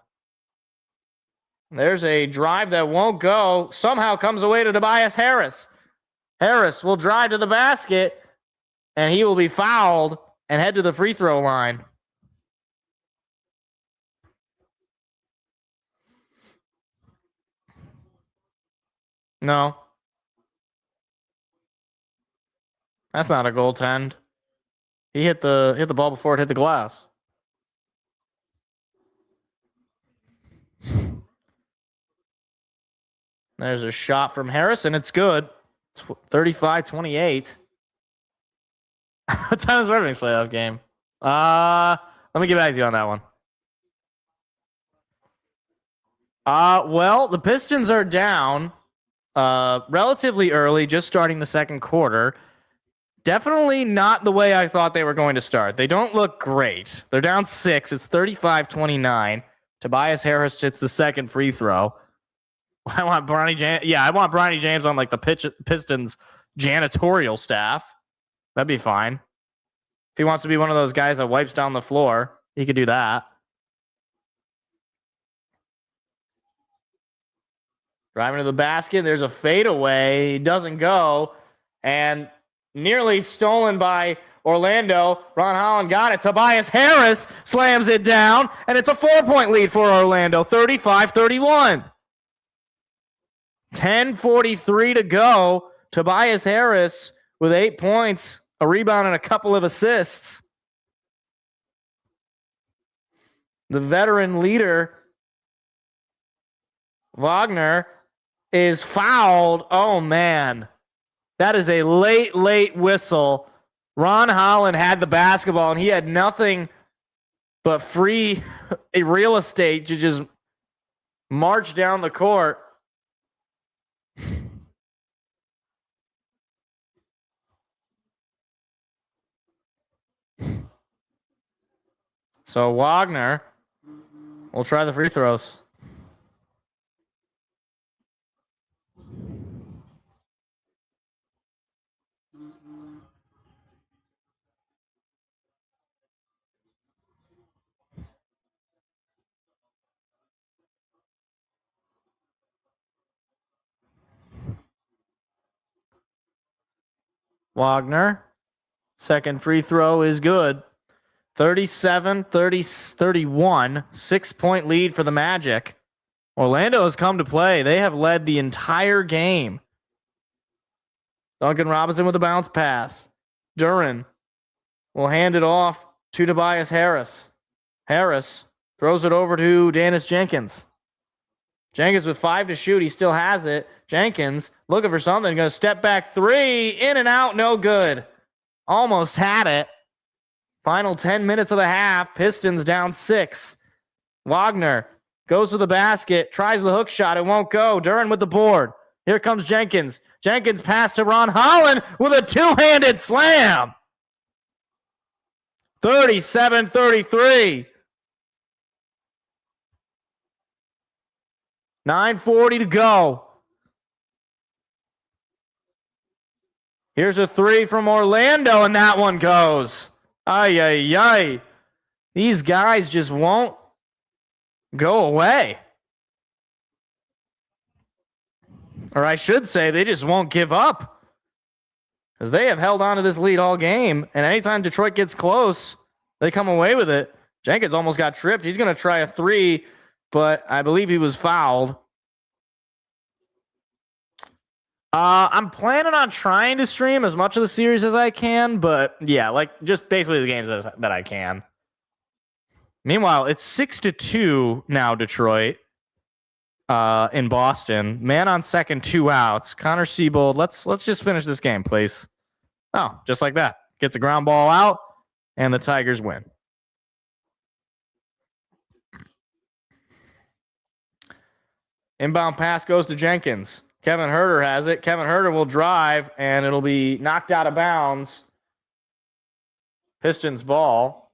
There's a drive that won't go. Somehow comes away to Tobias Harris. Harris will drive to the basket, and he will be fouled and head to the free throw line. No. That's not a goaltend. He hit the ball before it hit the glass. There's a shot from Harris, and it's good. 35-28. What time is Red Wings playoff game? Let me get back to you on that one. Well, the Pistons are down relatively early, just starting the second quarter. Definitely not the way I thought they were going to start. They don't look great. They're down 6. It's 35-29. Tobias Harris hits the second free throw. I want Bronny James. Yeah, I want Bronny James on like the Pistons janitorial staff. That'd be fine. If he wants to be one of those guys that wipes down the floor, he could do that. Driving to the basket. There's a fadeaway. He doesn't go. And nearly stolen by Orlando. Ron Holland got it. Tobias Harris slams it down. And it's a 4-point lead for Orlando. 35-31. 10:43 to go. Tobias Harris with 8 points, a rebound, and a couple of assists. The veteran leader, Wagner, is fouled. Oh, man. That is a late whistle. Ron Holland had the basketball, and he had nothing but free real estate to just march down the court. So Wagner will try the free throws. Wagner, second free throw is good. 37-31, 6-point lead for the Magic. Orlando has come to play. They have led the entire game. Duncan Robinson with a bounce pass. Duren will hand it off to Tobias Harris. Harris throws it over to Dennis Jenkins. Jenkins with 5 to shoot. He still has it. Jenkins looking for something. Going to step back 3. In and out. No good. Almost had it. Final 10 minutes of the half. Pistons down 6. Wagner goes to the basket. Tries the hook shot. It won't go. Duren with the board. Here comes Jenkins. Jenkins pass to Ron Holland with a two-handed slam. 37-33. 9:40 to go. Here's a three from Orlando, and that one goes. Ay, ay, ay. These guys just won't go away. Or I should say, they just won't give up. Because they have held on to this lead all game, and anytime Detroit gets close, they come away with it. Jenkins almost got tripped. He's going to try a three, but I believe he was fouled. I'm planning on trying to stream as much of the series as I can, but yeah, like just basically the games that I can. Meanwhile, it's 6-2 now, Detroit, in Boston. Man on second, 2 outs. Connor Siebold, let's just finish this game, please. Oh, just like that. Gets a ground ball out, and the Tigers win. Inbound pass goes to Jenkins. Kevin Herter has it. Kevin Herter will drive, and it'll be knocked out of bounds. Pistons ball.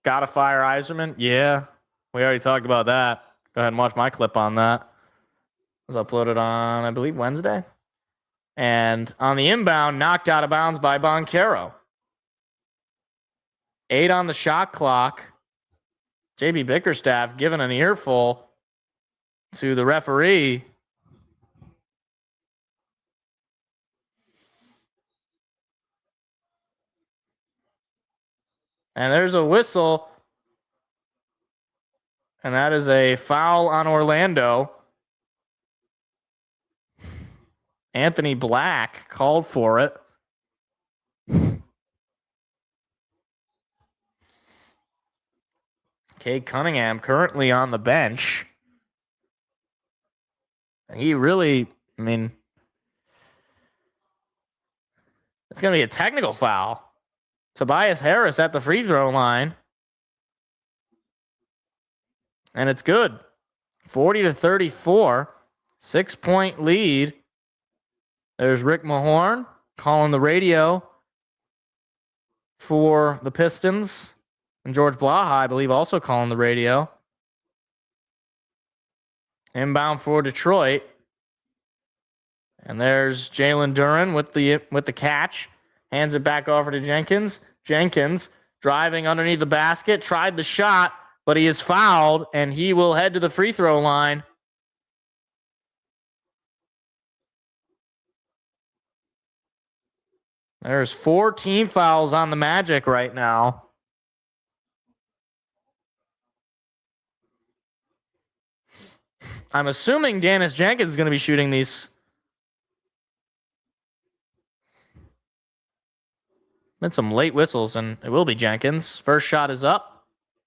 Gotta fire Yzerman? Yeah, we already talked about that. Go ahead and watch my clip on that. It was uploaded on, I believe, Wednesday. And on the inbound, knocked out of bounds by Boncaro. 8 on the shot clock. JB Bickerstaff giving an earful to the referee. And there's a whistle. And that is a foul on Orlando. Anthony Black called for it. Cade Cunningham currently on the bench. He really, I mean, it's going to be a technical foul. Tobias Harris at the free throw line. And it's good. 40-34. 6-point lead. There's Rick Mahorn calling the radio for the Pistons. And George Blaha, I believe, also calling the radio. Inbound for Detroit. And there's Jalen Duren with the catch. Hands it back over to Jenkins. Jenkins driving underneath the basket. Tried the shot, but he is fouled, and he will head to the free throw line. There's 14 fouls on the Magic right now. I'm assuming Dennis Jenkins is going to be shooting these. Been some late whistles, and it will be Jenkins. First shot is up,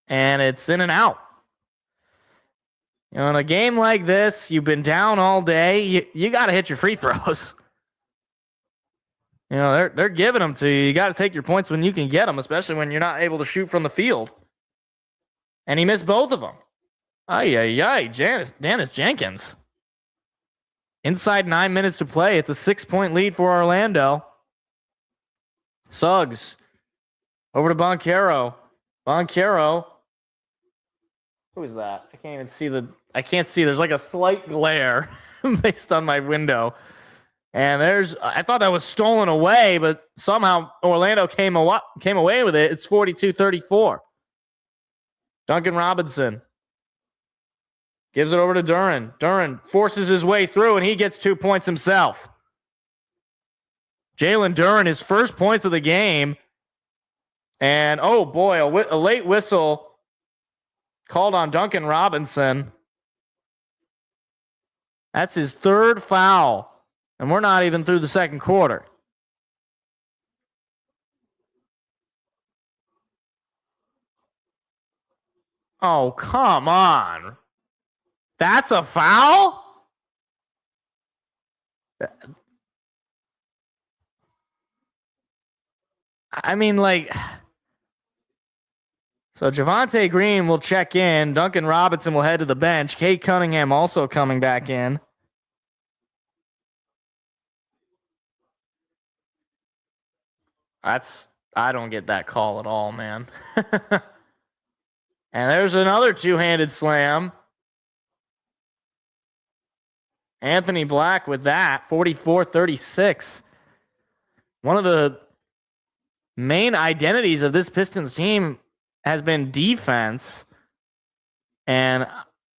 and it's in and out. You know, in a game like this, you've been down all day. You got to hit your free throws. You know, they're giving them to you. You got to take your points when you can get them, especially when you're not able to shoot from the field. And he missed both of them. Ay, Dennis Jenkins. Inside 9 minutes to play. It's a 6-point lead for Orlando. Suggs. Over to Boncaro. Boncaro. Who is that? I can't even see I can't see. There's like a slight glare based on my window. And I thought that was stolen away, but somehow Orlando came away with it. It's 42-34. Duncan Robinson gives it over to Duren. Duren forces his way through, and he gets 2 points himself. Jalen Duren, his first points of the game. And, oh boy, a late whistle called on Duncan Robinson. That's his third foul. And we're not even through the second quarter. Oh, come on. That's a foul? I mean, like... So Javonte Green will check in. Duncan Robinson will head to the bench. Cade Cunningham also coming back in. That's I don't get that call at all, man. And there's another two-handed slam. Anthony Black with that, 44-36. One of the main identities of this Pistons team has been defense. And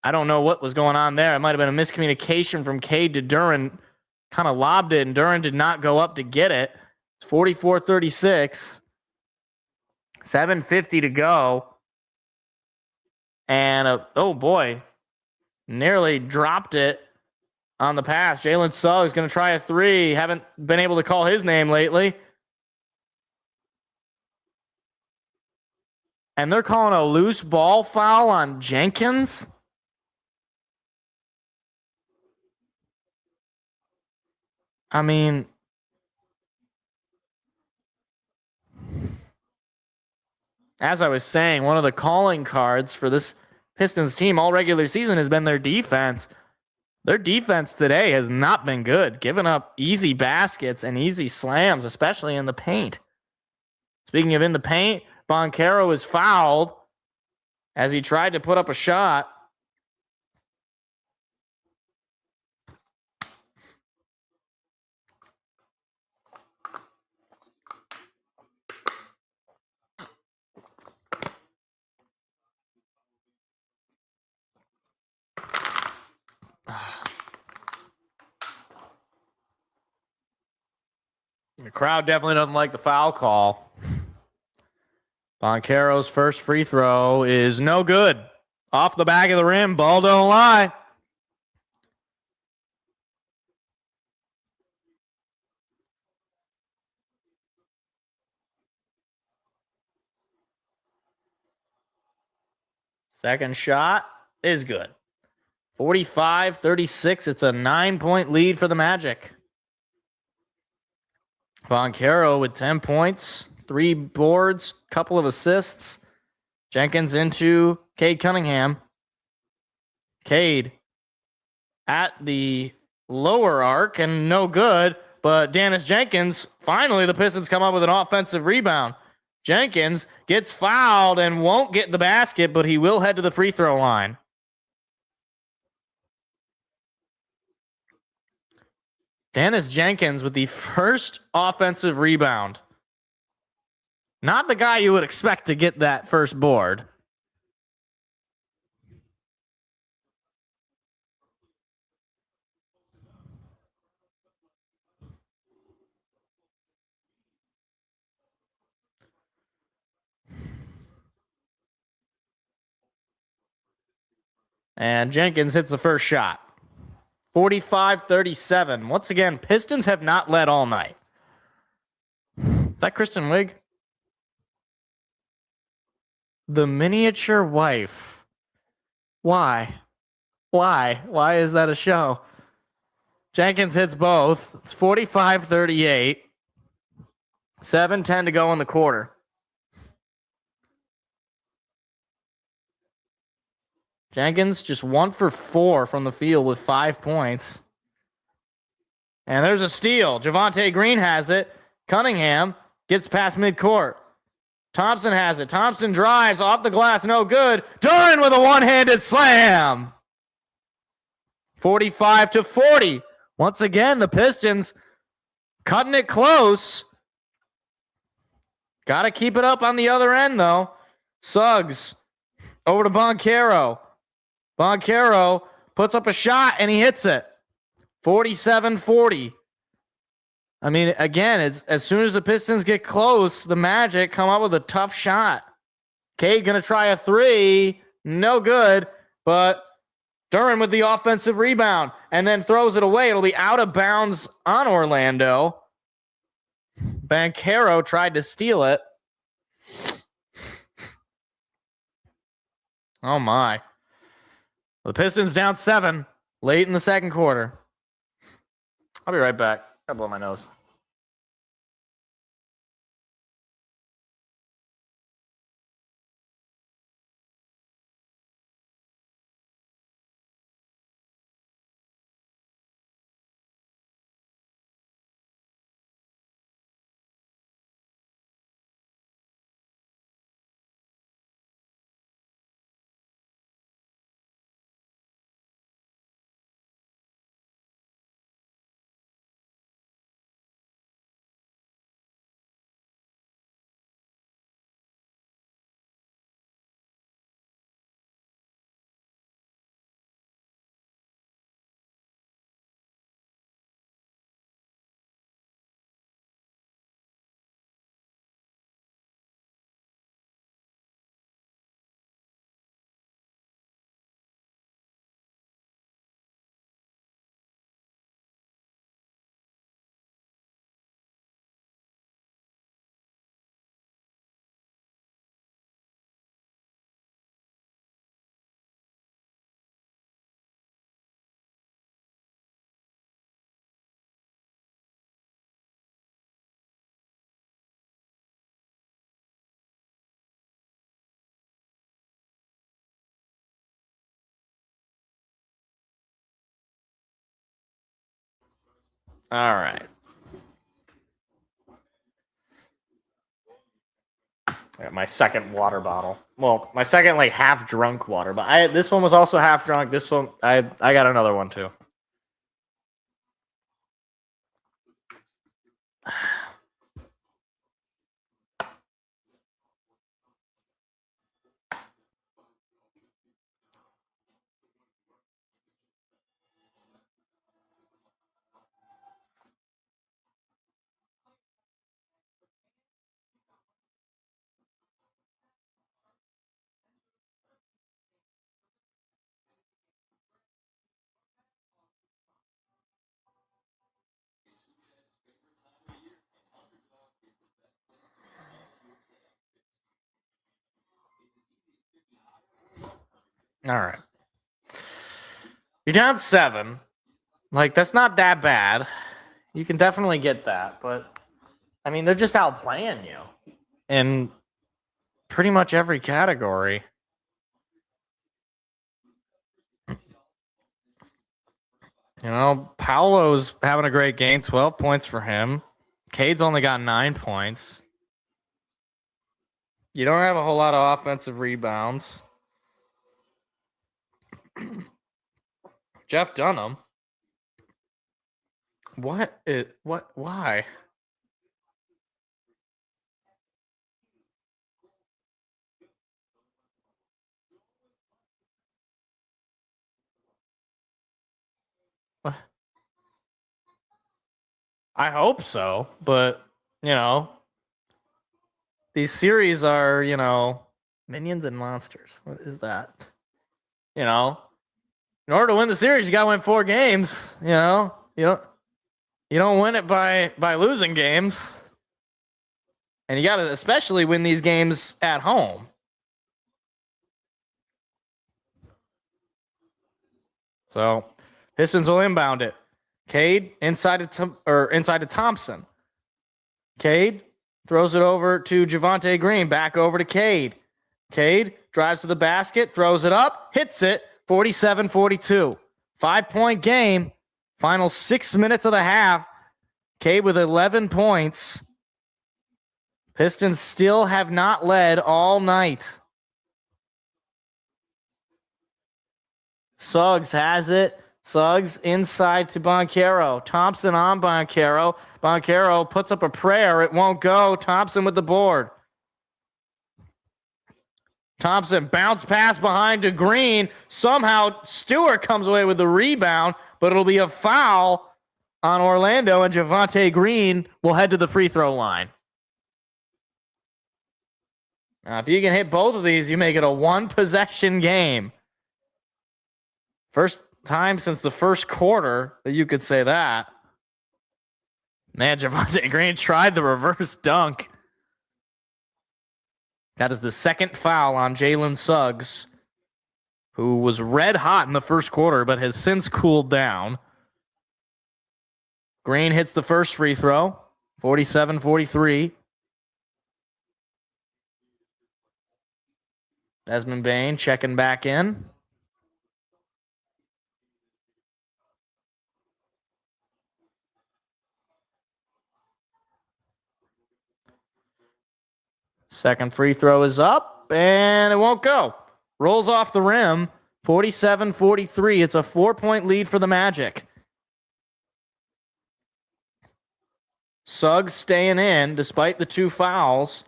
I don't know what was going on there. It might have been a miscommunication from Cade to Duran. Kind of lobbed it, and Duran did not go up to get it. It's 44-36. 7:50 to go. And, oh boy, nearly dropped it on the pass. Jalen Suggs going to try a three. Haven't been able to call his name lately. And they're calling a loose ball foul on Jenkins. I mean, as I was saying, one of the calling cards for this Pistons team all regular season has been their defense. Their defense today has not been good, giving up easy baskets and easy slams, especially in the paint. Speaking of in the paint, Boncaro was fouled as he tried to put up a shot. The crowd definitely doesn't like the foul call. Boncaro's first free throw is no good. Off the back of the rim, ball don't lie. Second shot is good. 45-36. It's a 9-point lead for the Magic. Boncaro with 10 points, 3 boards, couple of assists. Jenkins into Cade Cunningham. Cade at the lower arc and no good, but Dennis Jenkins, finally the Pistons come up with an offensive rebound. Jenkins gets fouled and won't get the basket, but he will head to the free throw line. Dennis Jenkins with the first offensive rebound. Not the guy you would expect to get that first board. And Jenkins hits the first shot. 45-37. Once again, Pistons have not led all night. Is that Kristen Wiig? The miniature wife. Why? Why is that a show? Jenkins hits both. It's 45-38. 7:10 to go in the quarter. Jenkins just 1 for 4 from the field with 5 points. And there's a steal. Javonte Green has it. Cunningham gets past midcourt. Thompson has it. Thompson drives off the glass. No good. Duran with a one-handed slam. 45-40. Once again, the Pistons cutting it close. Got to keep it up on the other end, though. Suggs over to Boncaro. Boncaro puts up a shot, and he hits it. 47-40. I mean, again, it's as soon as the Pistons get close, the Magic come up with a tough shot. Cade going to try a three. No good, but Duran with the offensive rebound and then throws it away. It'll be out of bounds on Orlando. Boncaro tried to steal it. Oh, my. The Pistons down 7 late in the second quarter. I'll be right back. I blow my nose. All right. I got my second water bottle. Well, my second half drunk water, but this one was also half drunk. This one I got another one too. All right. You're down 7. That's not that bad. You can definitely get that, but I mean, they're just outplaying you in pretty much every category. Paolo's having a great game, 12 points for him. Cade's only got 9 points. You don't have a whole lot of offensive rebounds. Jeff Dunham. Why? What? I hope so, but these series are, minions and monsters. What is that? In order to win the series, you got to win 4 games. You don't win it by losing games, and you got to especially win these games at home. So, Pistons will inbound it. Cade inside to Thompson. Cade throws it over to Javonte Green. Back over to Cade. Cade drives to the basket, throws it up, hits it. 47-42. 5-point game. Final 6 minutes of the half. Cade with 11 points. Pistons still have not led all night. Suggs has it. Suggs inside to Banchero. Thompson on Banchero. Banchero puts up a prayer. It won't go. Thompson with the board. Thompson bounce pass behind to Green. Somehow Stewart comes away with the rebound, but it'll be a foul on Orlando, and Javonte Green will head to the free throw line. Now, if you can hit both of these, you make it a 1-possession game. First time since the first quarter that you could say that. Man, Javonte Green tried the reverse dunk. That is the second foul on Jalen Suggs, who was red hot in the first quarter, but has since cooled down. Green hits the first free throw, 47-43. Desmond Bane checking back in. Second free throw is up, and it won't go. Rolls off the rim, 47-43. It's a 4-point lead for the Magic. Suggs staying in despite the 2 fouls.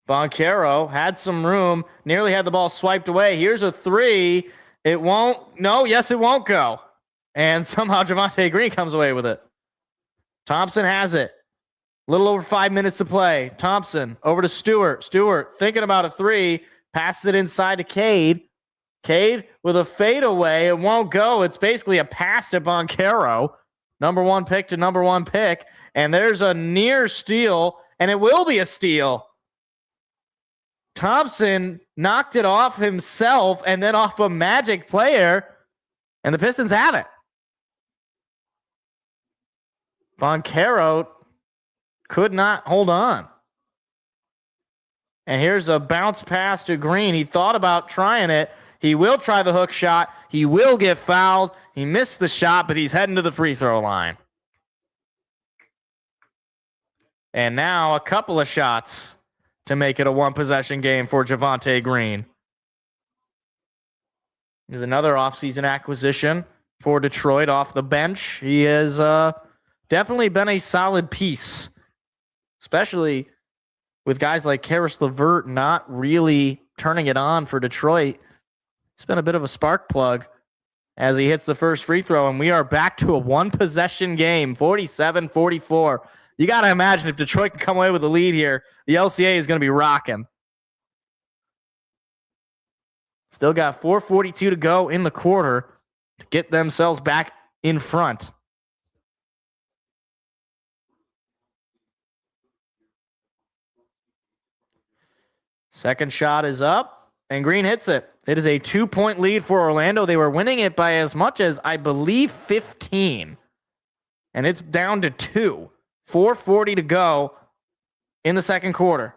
Banchero had some room, nearly had the ball swiped away. Here's a 3. It won't. No, yes, it won't go. And somehow Javonte Green comes away with it. Thompson has it. A little over 5 minutes to play. Thompson over to Stewart. Stewart thinking about a 3. Passes it inside to Cade. Cade with a fadeaway. It won't go. It's basically a pass to Banchero. Number 1 pick to number 1 pick. And there's a near steal. And it will be a steal. Thompson knocked it off himself and then off a Magic player. And the Pistons have it. Banchero could not hold on. And here's a bounce pass to Green. He thought about trying it. He will try the hook shot. He will get fouled. He missed the shot, but he's heading to the free throw line. And now a couple of shots to make it a one-possession game for Javonte Green. There's another offseason acquisition for Detroit off the bench. He has definitely been a solid piece, especially with guys like Karis LeVert not really turning it on for Detroit. It's been a bit of a spark plug as he hits the first free throw, and we are back to a one-possession game, 47-44. You got to imagine if Detroit can come away with a lead here, the LCA is going to be rocking. Still got 4:42 to go in the quarter to get themselves back in front. Second shot is up, and Green hits it. It is a 2-point lead for Orlando. They were winning it by as much as, I believe, 15. And it's down to 2. 4:40 to go in the second quarter.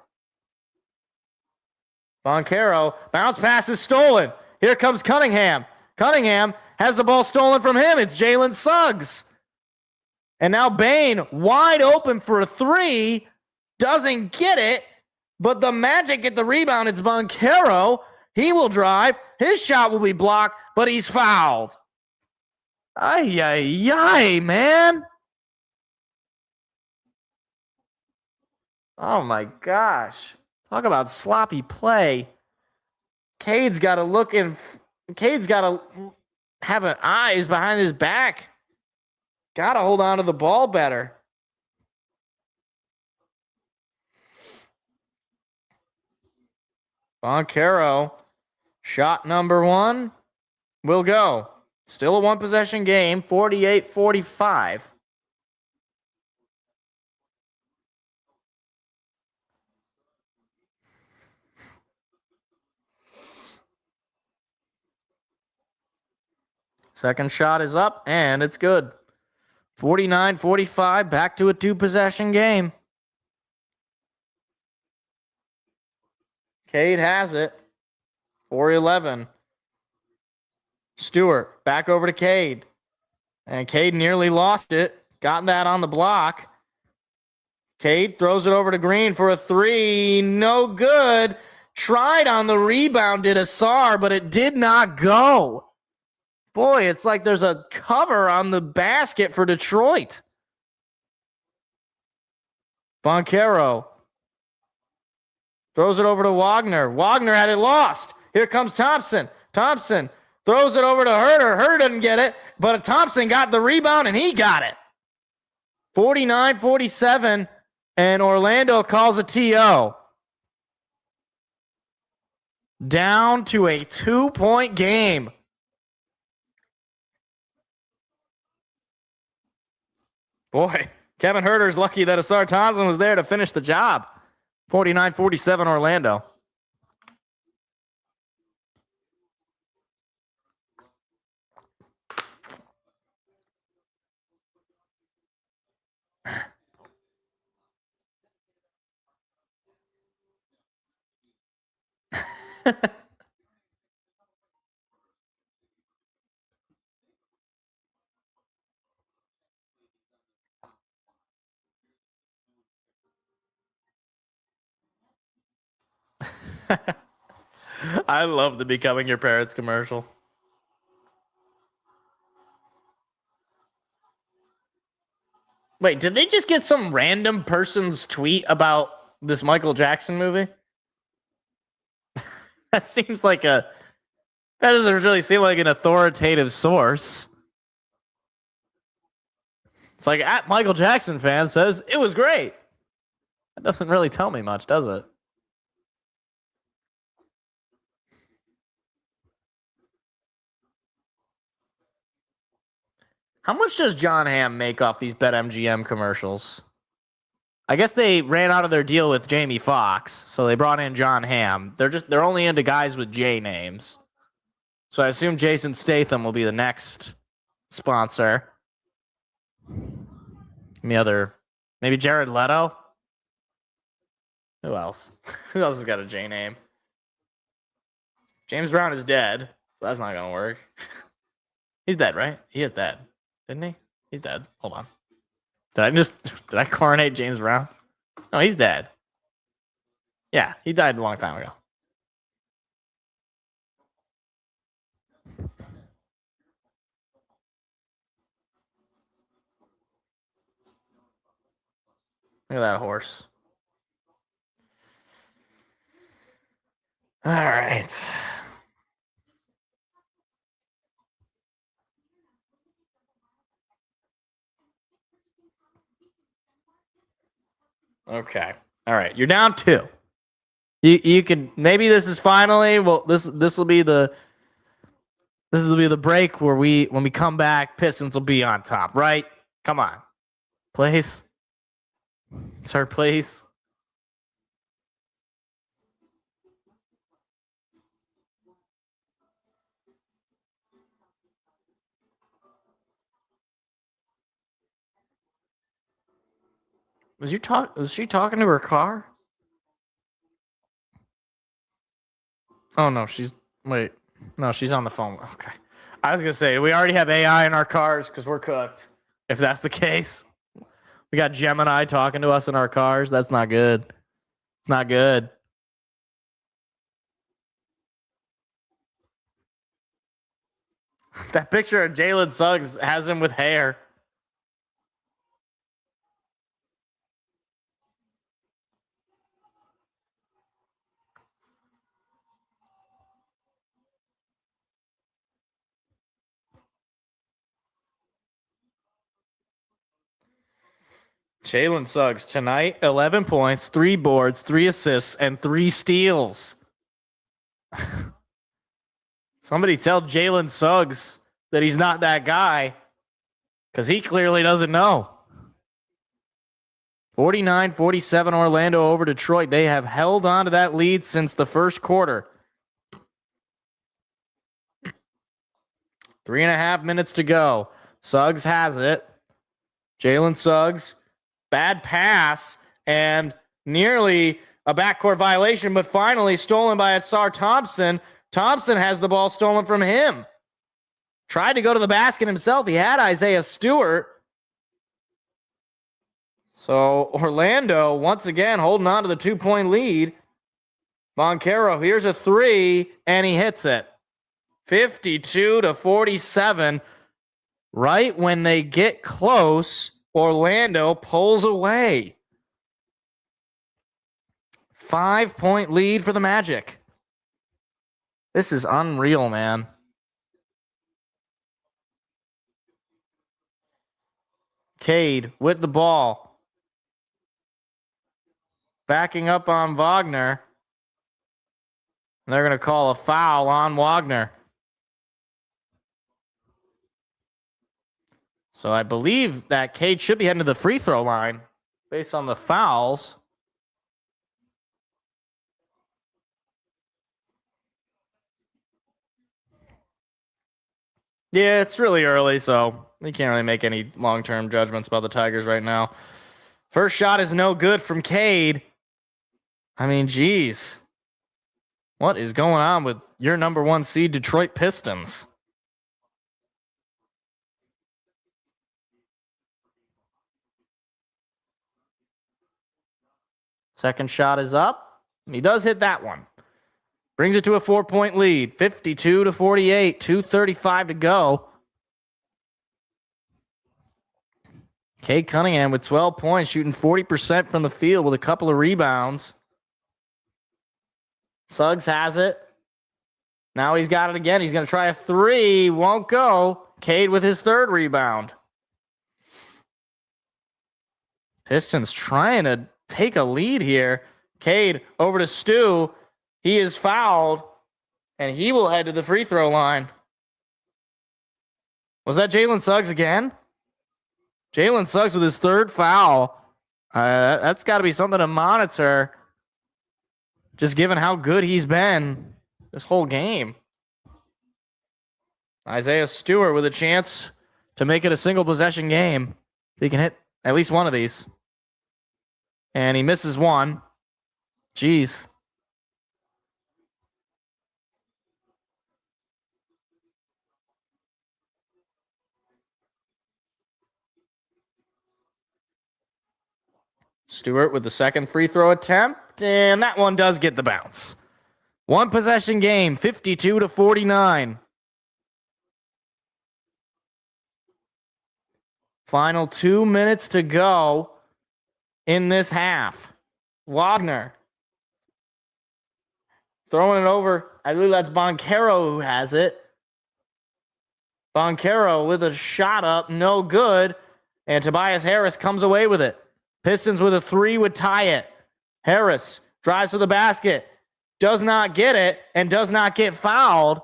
Boncaro, bounce pass is stolen. Here comes Cunningham. Cunningham has the ball stolen from him. It's Jalen Suggs. And now Bane, wide open for a three, doesn't get it, but the Magic get the rebound. It's Boncaro. He will drive. His shot will be blocked, but he's fouled. Ay, ay, ay, man. Oh, my gosh. Talk about sloppy play. Cade's got to look in. Cade's got to have an eyes behind his back. Got to hold on to the ball better. Boncaro, shot number 1 will go. Still a one-possession game, 48-45. Second shot is up, and it's good. 49-45, back to a two-possession game. Cade has it. 4-11. Stewart back over to Cade. And Cade nearly lost it. Got that on the block. Cade throws it over to Green for a three. No good. Tried on the rebound, did Asar, but it did not go. Boy, it's like there's a cover on the basket for Detroit. Boncaro throws it over to Wagner. Wagner had it lost. Here comes Thompson. Thompson throws it over to Herter. Herter doesn't get it, but Thompson got the rebound, and he got it. 49-47, and Orlando calls a TO. Down to a 2-point game. Boy, Kevin Herter's lucky that Asar Thompson was there to finish the job. 49-47 Orlando. I love the Becoming Your Parents commercial. Wait, did they just get some random person's tweet about this Michael Jackson movie? That seems like that doesn't really seem like an authoritative source. It's like, at Michael Jackson fan says it was great. That doesn't really tell me much, does it? How much does John Hamm make off these BetMGM commercials? I guess they ran out of their deal with Jamie Foxx, so they brought in John Hamm. They're only into guys with J names. So I assume Jason Statham will be the next sponsor. Maybe Jared Leto? Who else? Who else has got a J name? James Brown is dead, so that's not going to work. He's dead, right? He is dead. Didn't he? He's dead. Hold on. Did I coronate James Brown? No, he's dead. Yeah, he died a long time ago. Look at that horse. All right. Okay. All right. You're down 2. You can maybe this is finally this will be the break where when we come back, Pistons will be on top, right? Come on. Please. Sir, please. Was she talking to her car? Oh no, she's on the phone. Okay. I was gonna say we already have AI in our cars because we're cooked. If that's the case. We got Gemini talking to us in our cars. That's not good. It's not good. That picture of Jalen Suggs has him with hair. Jalen Suggs tonight, 11 points, 3 boards, 3 assists, and 3 steals. Somebody tell Jalen Suggs that he's not that guy because he clearly doesn't know. 49-47 Orlando over Detroit. They have held on to that lead since the first quarter. 3.5 minutes to go. Suggs has it. Jalen Suggs, bad pass and nearly a backcourt violation, but finally stolen by Atsar Thompson. Thompson has the ball stolen from him. Tried to go to the basket himself. He had Isaiah Stewart. So Orlando, once again, holding on to the 2-point lead. Boncaro, here's a 3, and he hits it. 52-47. Right when they get close, Orlando pulls away. 5-point lead for the Magic. This is unreal, man. Cade with the ball. Backing up on Wagner. And they're going to call a foul on Wagner. So I believe that Cade should be heading to the free throw line based on the fouls. Yeah, it's really early, so you can't really make any long-term judgments about the Tigers right now. First shot is no good from Cade. I mean, geez. What is going on with your number 1 seed Detroit Pistons? Second shot is up. He does hit that one. Brings it to a 4-point lead. 52-48. 2:35 to go. Cade Cunningham with 12 points, shooting 40% from the field with a couple of rebounds. Suggs has it. Now he's got it again. He's going to try a 3. Won't go. Cade with his 3rd rebound. Pistons trying to take a lead here. Cade over to Stu. He is fouled, and he will head to the free throw line. Was that Jalen Suggs again? Jalen Suggs with his 3rd foul. That's got to be something to monitor, just given how good he's been this whole game. Isaiah Stewart with a chance to make it a single possession game. He can hit at least one of these. And he misses one. Jeez. Stewart with the second free throw attempt, and that one does get the bounce. One possession game, 52-49. Final 2 minutes to go in this half. Wagner throwing it over. I believe that's Boncaro who has it. Boncaro with a shot up, no good. And Tobias Harris comes away with it. Pistons with a 3 would tie it. Harris drives to the basket, does not get it, and does not get fouled.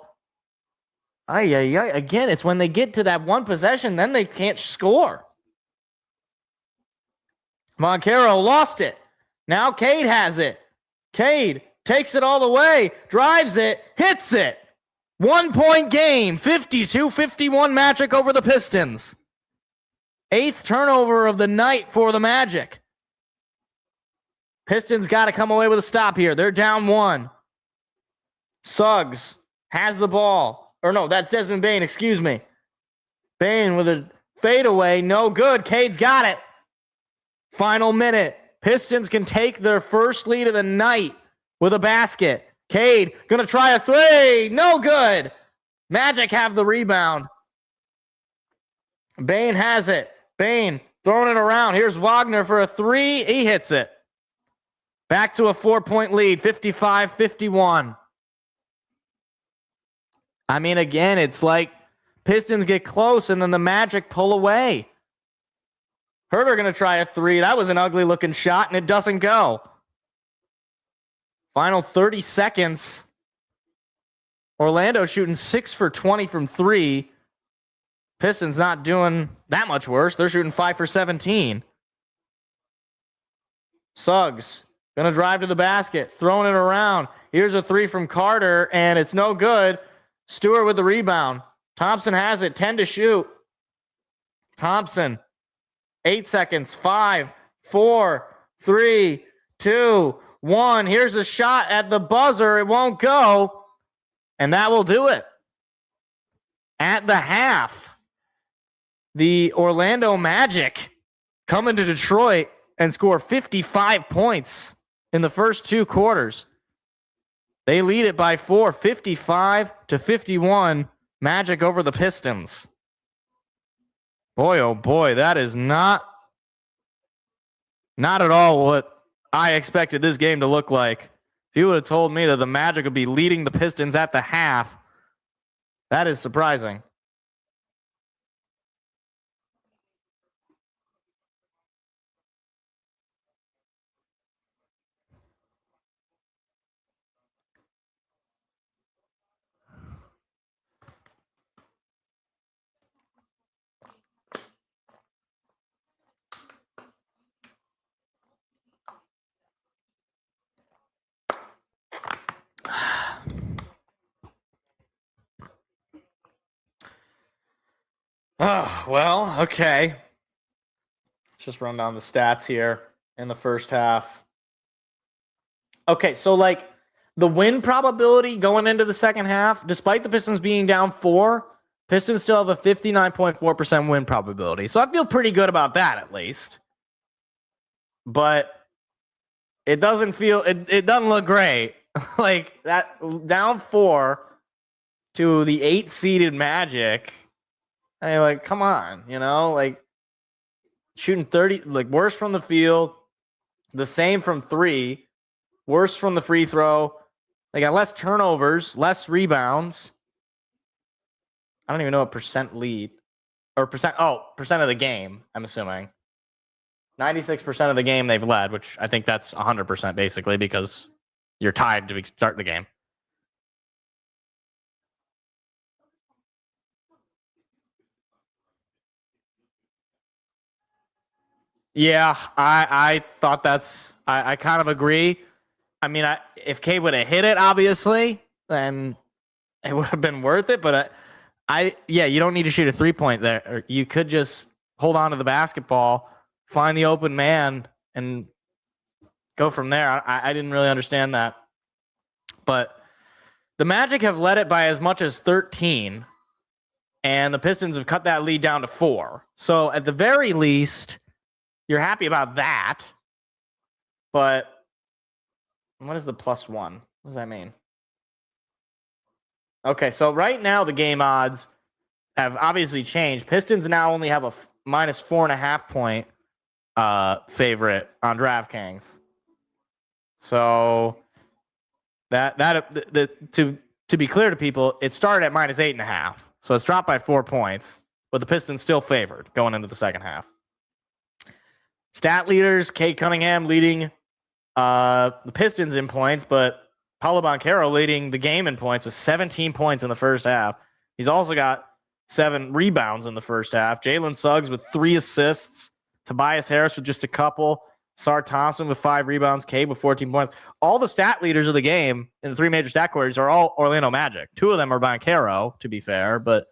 Again, it's when they get to that one possession, then they can't score. Boncaro lost it. Now Cade has it. Cade takes it all the way, drives it, hits it. 1 point game, 52-51 Magic over the Pistons. 8th turnover of the night for the Magic. Pistons got to come away with a stop here. They're down 1. Suggs has the ball. Or no, that's Desmond Bane, excuse me. Bane with a fadeaway, no good. Cade's got it. Final minute. Pistons can take their first lead of the night with a basket. Cade gonna try a 3. No good. Magic have the rebound. Bane has it. Bane throwing it around. Here's Wagner for a 3. He hits it. Back to a 4-point lead, 55-51. I mean, again, it's like Pistons get close and then the Magic pull away. Herter going to try a 3. That was an ugly looking shot and it doesn't go. Final 30 seconds. Orlando shooting 6 for 20 from 3. Pistons not doing that much worse. They're shooting 5 for 17. Suggs going to drive to the basket, throwing it around. Here's a 3 from Carter, and it's no good. Stewart with the rebound. Thompson has it, 10 to shoot. Thompson, 8 seconds, 5, 4, 3, 2, 1. Here's a shot at the buzzer. It won't go, and that will do it. At the half, the Orlando Magic come into Detroit and score 55 points in the first 2 quarters. They lead it by 4, 55-51. Magic over the Pistons. Boy, oh boy, that is not at all what I expected this game to look like. If you would have told me that the Magic would be leading the Pistons at the half, that is surprising. Oh, well, okay. Let's just run down the stats here in the first half. Okay, so like the win probability going into the second half, despite the Pistons being down 4, Pistons still have a 59.4% win probability. So I feel pretty good about that at least. But it doesn't feel, it doesn't look great. Like that down 4 to the 8-seeded Magic. I mean, like, come on, you know, like shooting 30, like worse from the field, the same from 3, worse from the free throw. They got less turnovers, less rebounds. I don't even know what percent lead or percent of the game, I'm assuming. 96% of the game they've led, which I think that's 100% basically because you're tied to start the game. Yeah, I thought I kind of agree. I mean, if K would have hit it, obviously, then it would have been worth it. But you don't need to shoot a 3-point there. Or you could just hold on to the basketball, find the open man, and go from there. I didn't really understand that. But the Magic have led it by as much as 13, and the Pistons have cut that lead down to 4. So at the very least, you're happy about that. But what is the +1? What does that mean? Okay, so right now the game odds have obviously changed. Pistons now only have a -4.5 point favorite on DraftKings. So to be clear to people, it started at -8.5. So it's dropped by 4 points, but the Pistons still favored going into the second half. Stat leaders, Kate Cunningham leading the Pistons in points, but Paolo Banchero leading the game in points with 17 points in the first half. He's also got 7 rebounds in the first half. Jalen Suggs with 3 assists. Tobias Harris with just a couple. Sar Thompson with 5 rebounds. Cade with 14 points. All the stat leaders of the game in the 3 major stat categories are all Orlando Magic. 2 of them are Banchero, to be fair, but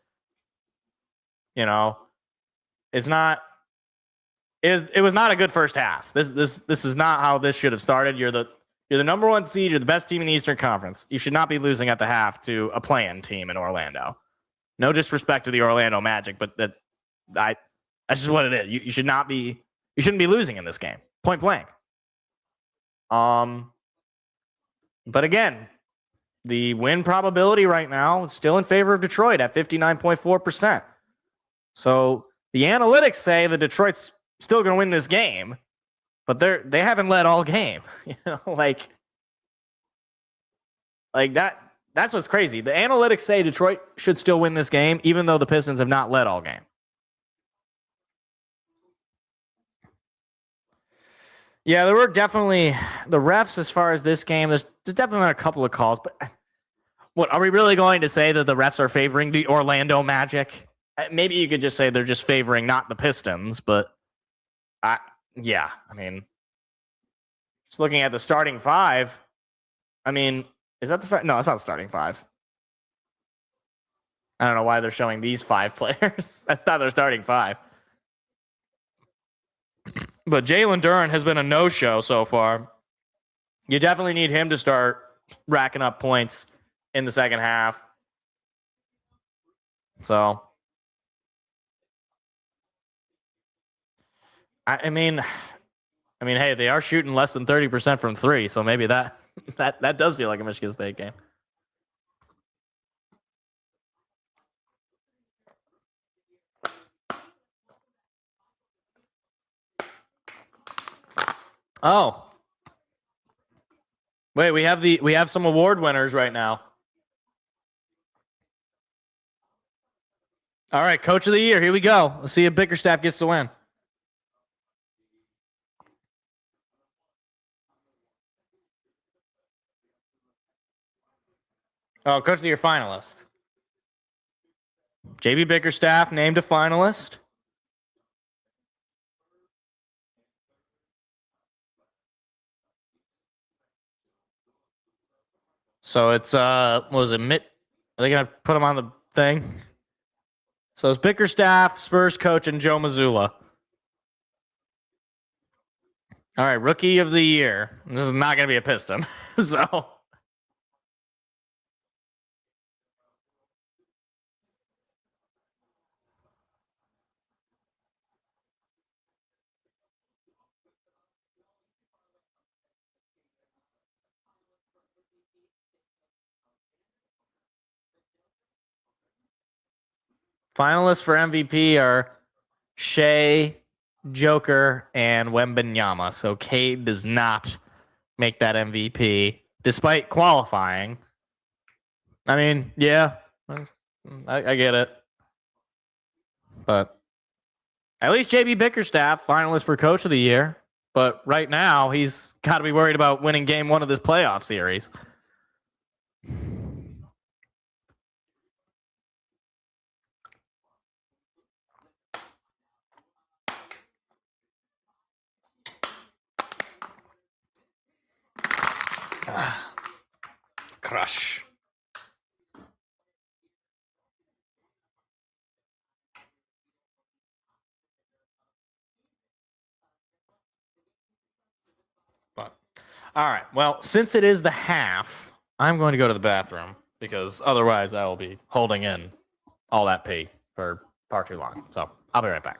you know, it was not a good first half. This is not how this should have started. You're the number 1 seed. You're the best team in the Eastern Conference. You should not be losing at the half to a play-in team in Orlando. No disrespect to the Orlando Magic, but that's just what it is. You shouldn't be losing in this game. Point blank. But again, the win probability right now is still in favor of Detroit at 59.4%. So the analytics say that Detroit's still going to win this game, but they haven't led all game. Like that. That's what's crazy. The analytics say Detroit should still win this game, even though the Pistons have not led all game. Yeah, there were definitely the refs as far as this game. There's definitely been a couple of calls, but what are we really going to say that the refs are favoring the Orlando Magic? Maybe you could just say they're just favoring not the Pistons, but I mean, just looking at the starting 5, I mean, is that the start? No, it's not the starting 5. I don't know why they're showing these 5 players. That's not their starting 5. But Jalen Duren has been a no-show so far. You definitely need him to start racking up points in the second half. So, I mean, hey, they are shooting less than 30% from 3, so maybe that does feel like a Michigan State game. Oh. Wait, we have some award winners right now. All right, Coach of the Year. Here we go. Let's see if Bickerstaff gets the win. Oh, Coach of the Year finalist. JB Bickerstaff named a finalist. So it's what was it? Are they gonna put him on the thing? So it's Bickerstaff, Spurs coach, and Joe Mazzulla. All right, Rookie of the Year. This is not gonna be a Piston. So finalists for MVP are Shea, Joker, and Wembanyama. So Cade does not make that MVP despite qualifying. I mean, yeah, I get it. But at least JB Bickerstaff, finalist for Coach of the Year. But right now, he's got to be worried about winning game 1 of this playoff series. Crush. But all right. Well, since it is the half, I'm going to go to the bathroom because otherwise I will be holding in all that pee for far too long. So I'll be right back.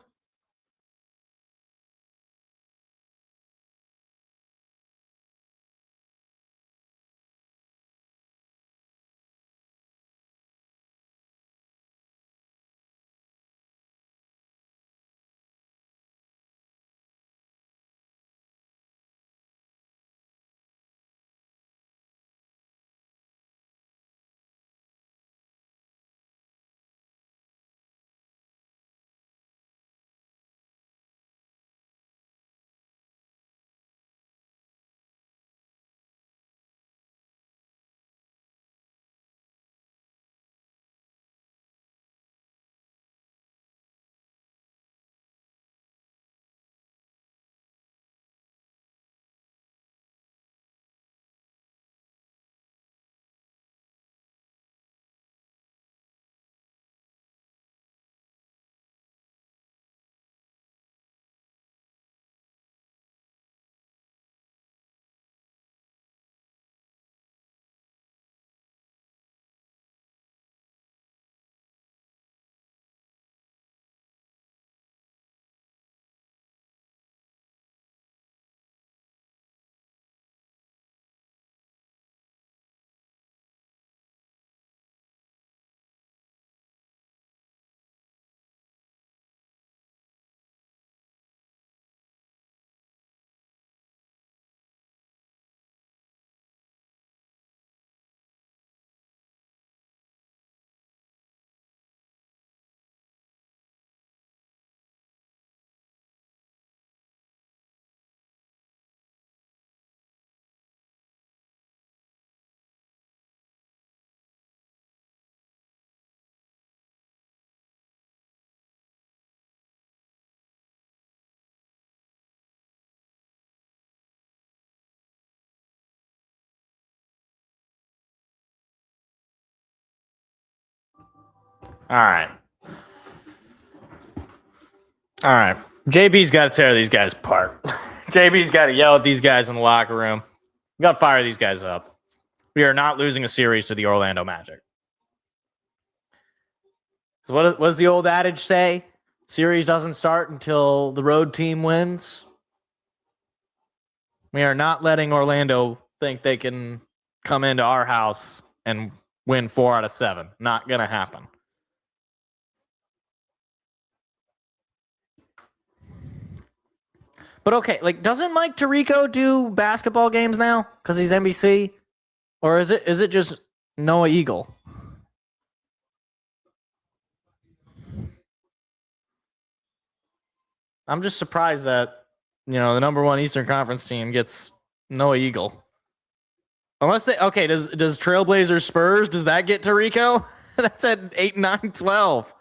All right. All right. JB's got to tear these guys apart. JB's got to yell at these guys in the locker room. We got to fire these guys up. We are not losing a series to the Orlando Magic. What does the old adage say? Series doesn't start until the road team wins. We are not letting Orlando think they can come into our house and win 4 out of 7. Not going to happen. But okay, like, doesn't Mike Tirico do basketball games now because he's NBC? Or is it just Noah Eagle? I'm just surprised that, the number 1 Eastern Conference team gets Noah Eagle. Unless does Trailblazers Spurs, does that get Tirico? That's at 8, 9, 12.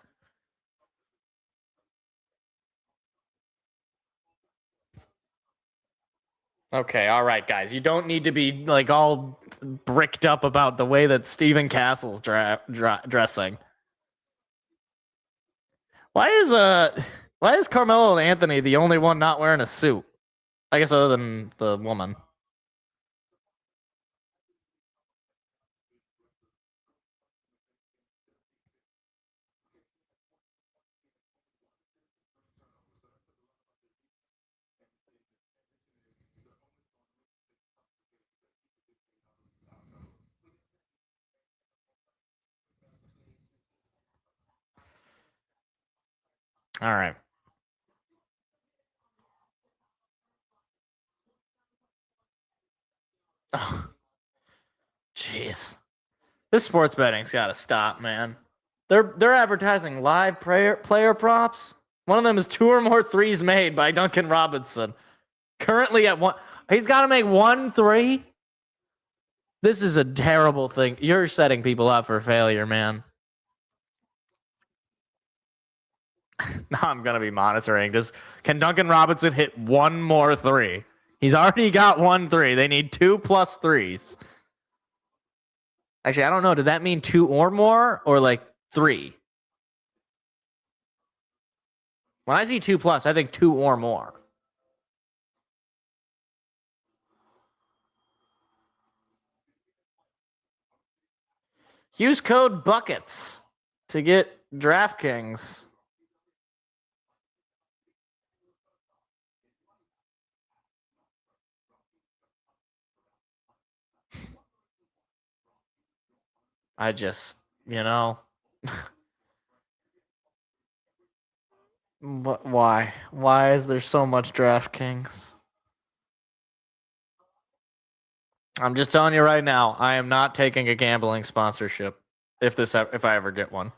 Okay, all right, guys. You don't need to be like all bricked up about the way that Stephen Castle's dressing. Why is Carmelo Anthony the only one not wearing a suit? I guess other than the woman. All right. Oh, jeez. This sports betting's got to stop, man. They're advertising live player props. One of them is 2 or more threes made by Duncan Robinson. Currently at 1. He's got to make 1 3. This is a terrible thing. You're setting people up for failure, man. Now I'm going to be monitoring. Can Duncan Robinson hit 1 more 3? He's already got 1 3. They need 2 plus 3s. Actually, I don't know. Did that mean 2 or more or like 3? When I see 2 plus, I think 2 or more. Use code BUCKETS to get DraftKings. I just, why? Why is there so much DraftKings? I'm just telling you right now, I am not taking a gambling sponsorship if I ever get one.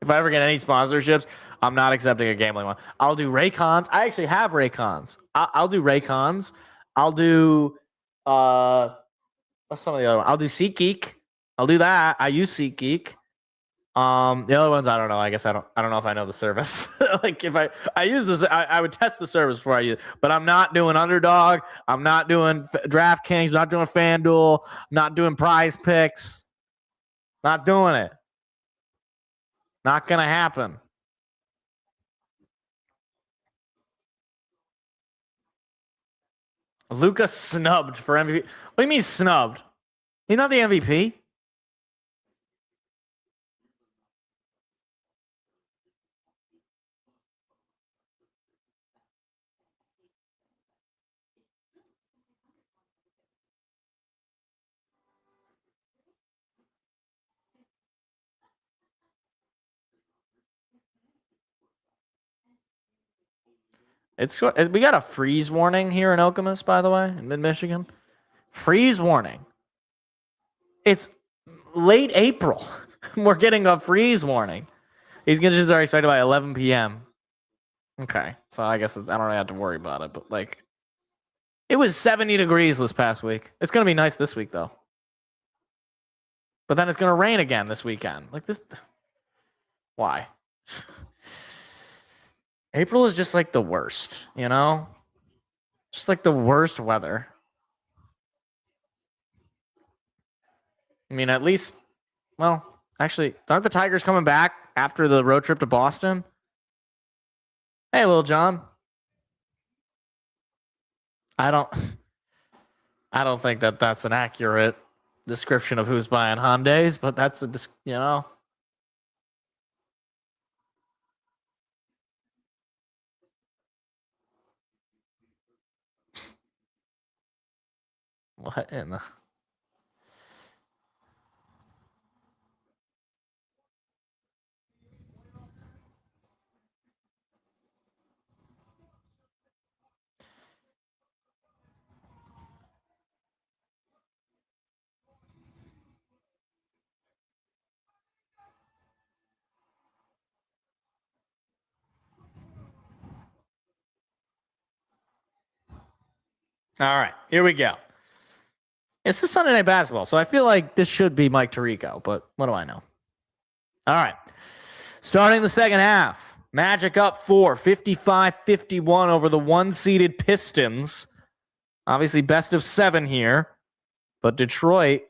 If I ever get any sponsorships, I'm not accepting a gambling one. I'll do Raycons. I actually have Raycons. I'll do Raycons. I'll do what's some of the other ones? I'll do SeatGeek. I'll do that. I use SeatGeek. The other ones I don't know. I guess I don't know if I know the service. Like if I use this, I would test the service before I use it. But I'm not doing Underdog. I'm not doing DraftKings. Not doing FanDuel. Not doing Prize Picks. Not doing it. Not gonna happen. Luka snubbed for MVP. What do you mean snubbed? He's not the MVP. We got a freeze warning here in Okemos, by the way, in mid-Michigan. Freeze warning. It's late April. We're getting a freeze warning. These conditions are expected by 11 p.m. Okay, so I guess I don't really have to worry about it, but like, it was 70 degrees this past week. It's gonna be nice this week though. But then it's gonna rain again this weekend. Like this, why? April is just like the worst, Just like the worst weather. I mean, at least, well, Actually, aren't the Tigers coming back after the road trip to Boston? Hey, Lil John. I don't think that that's an accurate description of who's buying Hyundais, but that's what in the. All right, here we go. It's just Sunday Night Basketball, so I feel like this should be Mike Tirico, but what do I know? All right. Starting the second half, Magic up 4, 55-51 over the one-seeded Pistons. Obviously, best of 7 here, but Detroit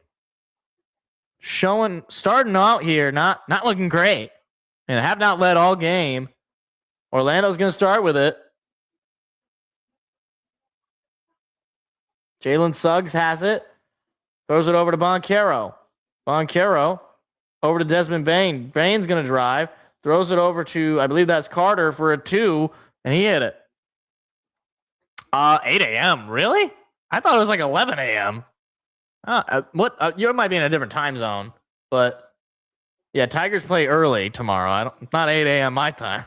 starting out here, not looking great, and have not led all game. Orlando's going to start with it. Jalen Suggs has it. Throws it over to Boncaro. Boncaro over to Desmond Bain. Bain's going to drive. Throws it over to, I believe that's Carter for a 2, and he hit it. 8 a.m. Really? I thought it was like 11 a.m. What? You might be in a different time zone, but yeah, Tigers play early tomorrow. Not 8 a.m. my time.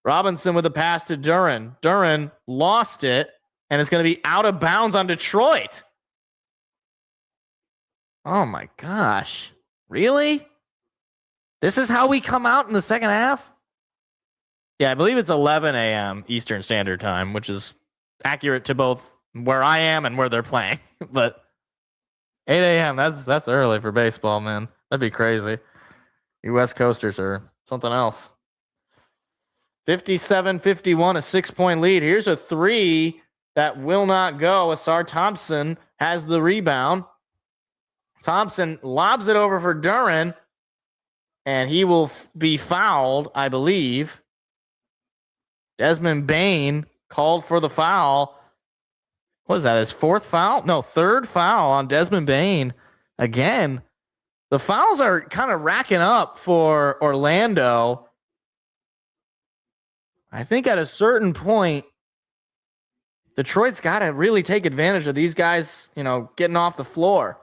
Robinson with a pass to Duran. Duran lost it, and it's going to be out of bounds on Detroit. Oh my gosh. Really? This is how we come out in the second half? Yeah, I believe it's 11 a.m. Eastern Standard Time, which is accurate to both where I am and where they're playing. But 8 a.m., that's early for baseball, man. That'd be crazy. You West Coasters are something else. 57-51, a 6-point lead. Here's a 3 that will not go. Asar Thompson has the rebound. Thompson lobs it over for Duran, and he will be fouled, I believe. Desmond Bain called for the foul. What is that, his 4th foul? No, 3rd foul on Desmond Bain. Again, the fouls are kind of racking up for Orlando. I think at a certain point, Detroit's got to really take advantage of these guys, getting off the floor.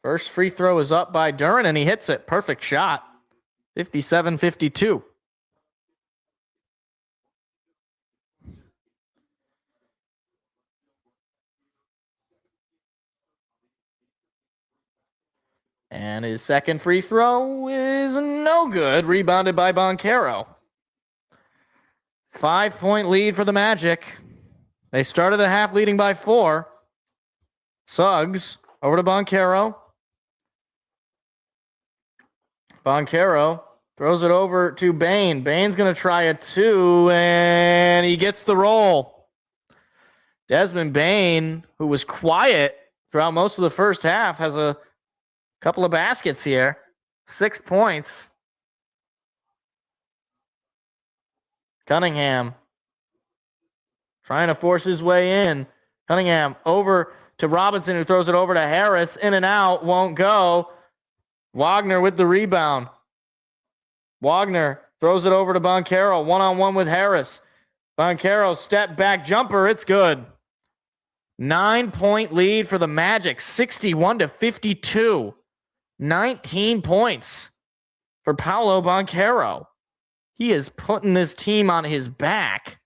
First free throw is up by Duran, and he hits it. Perfect shot. 57-52. And his second free throw is no good. Rebounded by Boncaro. 5-point lead for the Magic. They started the half leading by 4. Suggs over to Boncaro. Boncaro throws it over to Bain. Bain's going to try a 2, and he gets the roll. Desmond Bain, who was quiet throughout most of the first half, has a couple of baskets here. 6 points. Cunningham trying to force his way in. Cunningham over to Robinson, who throws it over to Harris. In and out, won't go. Wagner with the rebound. Wagner throws it over to Boncaro. One-on-one with Harris. Boncaro step back jumper. It's good. 9-point lead for the Magic. 61-52. 19 points for Paolo Boncaro. He is putting this team on his back.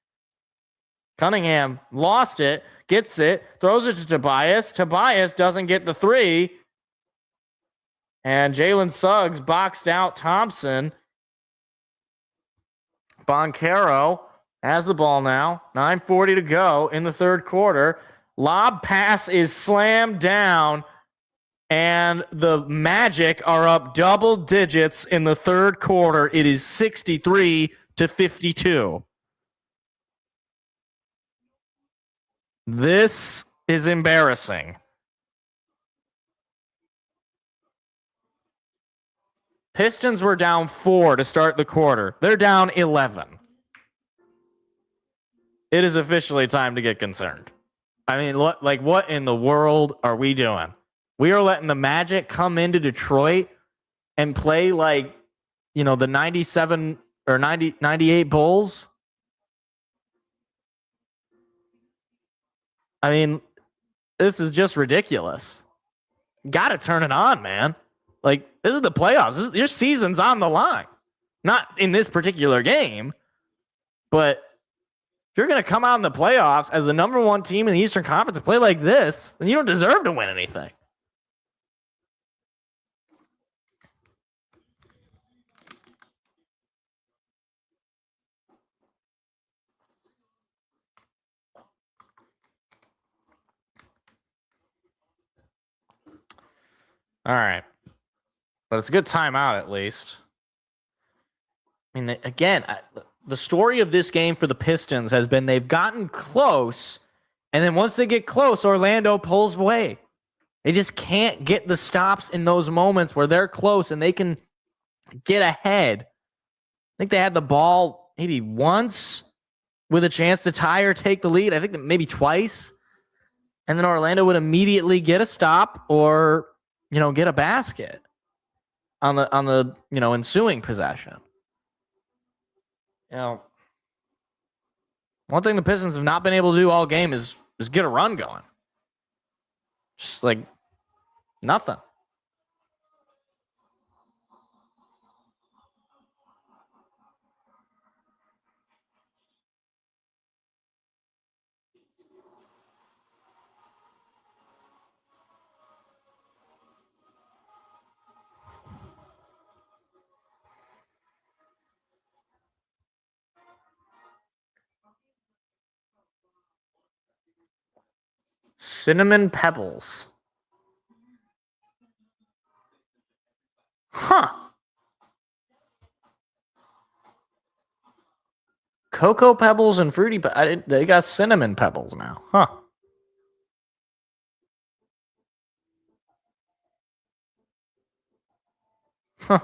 Cunningham lost it, gets it, throws it to Tobias. Tobias doesn't get the 3. And Jalen Suggs boxed out Thompson. Boncaro has the ball now. 9:40 to go in the third quarter. Lob pass is slammed down. And the Magic are up double digits in the third quarter. It is 63-52. This is embarrassing. Pistons were down 4 to start the quarter. They're down 11. It is officially time to get concerned. I mean, what in the world are we doing? We are letting the Magic come into Detroit and play like, the 97 or 98 Bulls. I mean, this is just ridiculous. Got to turn it on, man. Like, this is the playoffs. Your season's on the line. Not in this particular game, but if you're going to come out in the playoffs as the number one team in the Eastern Conference and play like this, then you don't deserve to win anything. All right. But it's a good timeout at least. I mean, again, the story of this game for the Pistons has been they've gotten close, and then once they get close, Orlando pulls away. They just can't get the stops in those moments where they're close and they can get ahead. I think they had the ball maybe once with a chance to tie or take the lead. I think maybe twice. And then Orlando would immediately get a stop or, get a basket on the ensuing possession. One thing the Pistons have not been able to do all game is get a run going. Just like nothing. Cinnamon Pebbles. Huh. Cocoa Pebbles and Fruity they got Cinnamon Pebbles now. Huh. Huh.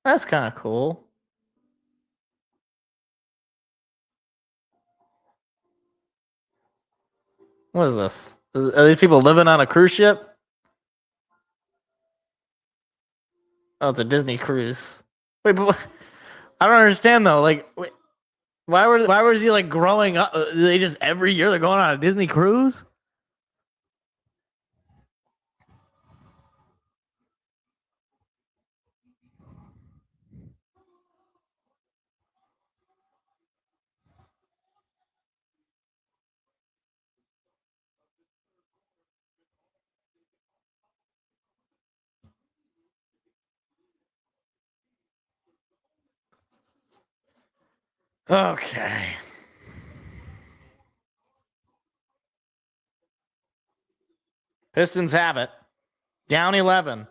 That's kind of cool. What is this? Are these people living on a cruise ship? Oh, it's a Disney cruise. Wait, but I don't understand though. Like, wait, why was he like growing up? They just every year they're going on a Disney cruise? Okay. Pistons have it. Down 11.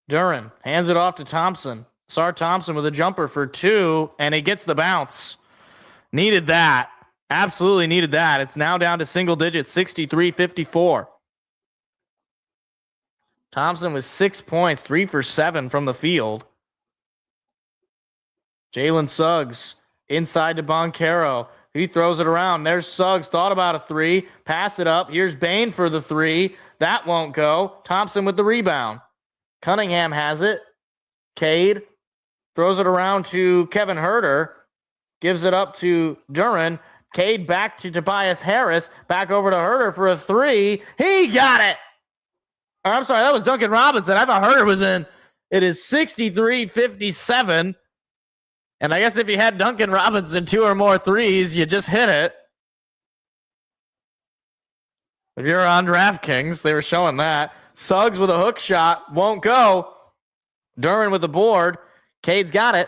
Duren hands it off to Thompson. Sar Thompson with a jumper for 2, and he gets the bounce. Needed that. Absolutely needed that. It's now down to single digits, 63-54. Thompson with 6 points, 3 for 7 from the field. Jalen Suggs inside to Boncaro. He throws it around. There's Suggs. Thought about a 3. Pass it up. Here's Bane for the 3. That won't go. Thompson with the rebound. Cunningham has it. Cade throws it around to Kevin Huerter. Gives it up to Duren. Cade back to Tobias Harris. Back over to Huerter for a 3. He got it. Or, I'm sorry, that was Duncan Robinson. I thought Huerter was in. It is 63-57. And I guess if you had Duncan Robinson 2 or more threes, you just hit it. If you're on DraftKings, they were showing that. Suggs with a hook shot. Won't go. Duren with the board. Cade's got it.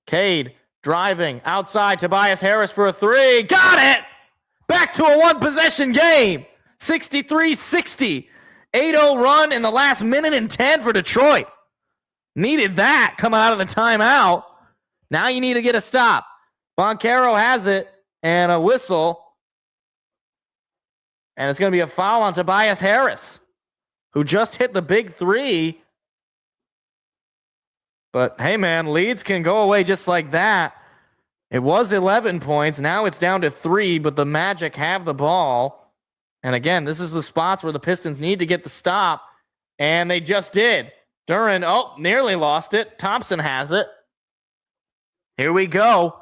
Cade driving outside. Tobias Harris for a 3. Got it! Back to a one-possession game. 63-60. 8-0 run in the last minute and 10 for Detroit. Needed that coming out of the timeout. Now you need to get a stop. Boncaro has it and a whistle. And it's going to be a foul on Tobias Harris, who just hit the big three. But hey, man, leads can go away just like that. It was 11 points. Now it's down to 3, but the Magic have the ball. And again, this is the spots where the Pistons need to get the stop. And they just did. Duran, nearly lost it. Thompson has it. Here we go.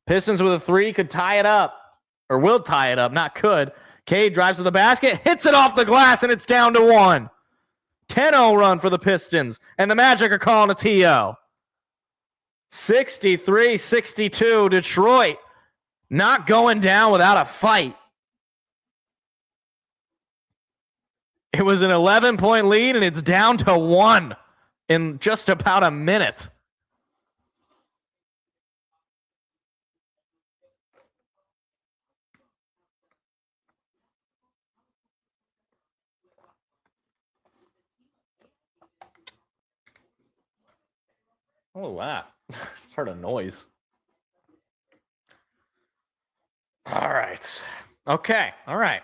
Pistons with a 3 could tie it up. Or will tie it up, not could. Cade drives to the basket, hits it off the glass, and it's down to 1. 10-0 run for the Pistons. And the Magic are calling a TO. 63-62, Detroit not going down without a fight. It was an 11-point lead, and it's down to 1 in just about a minute. Oh, wow. Just heard a noise. All right. Okay. All right.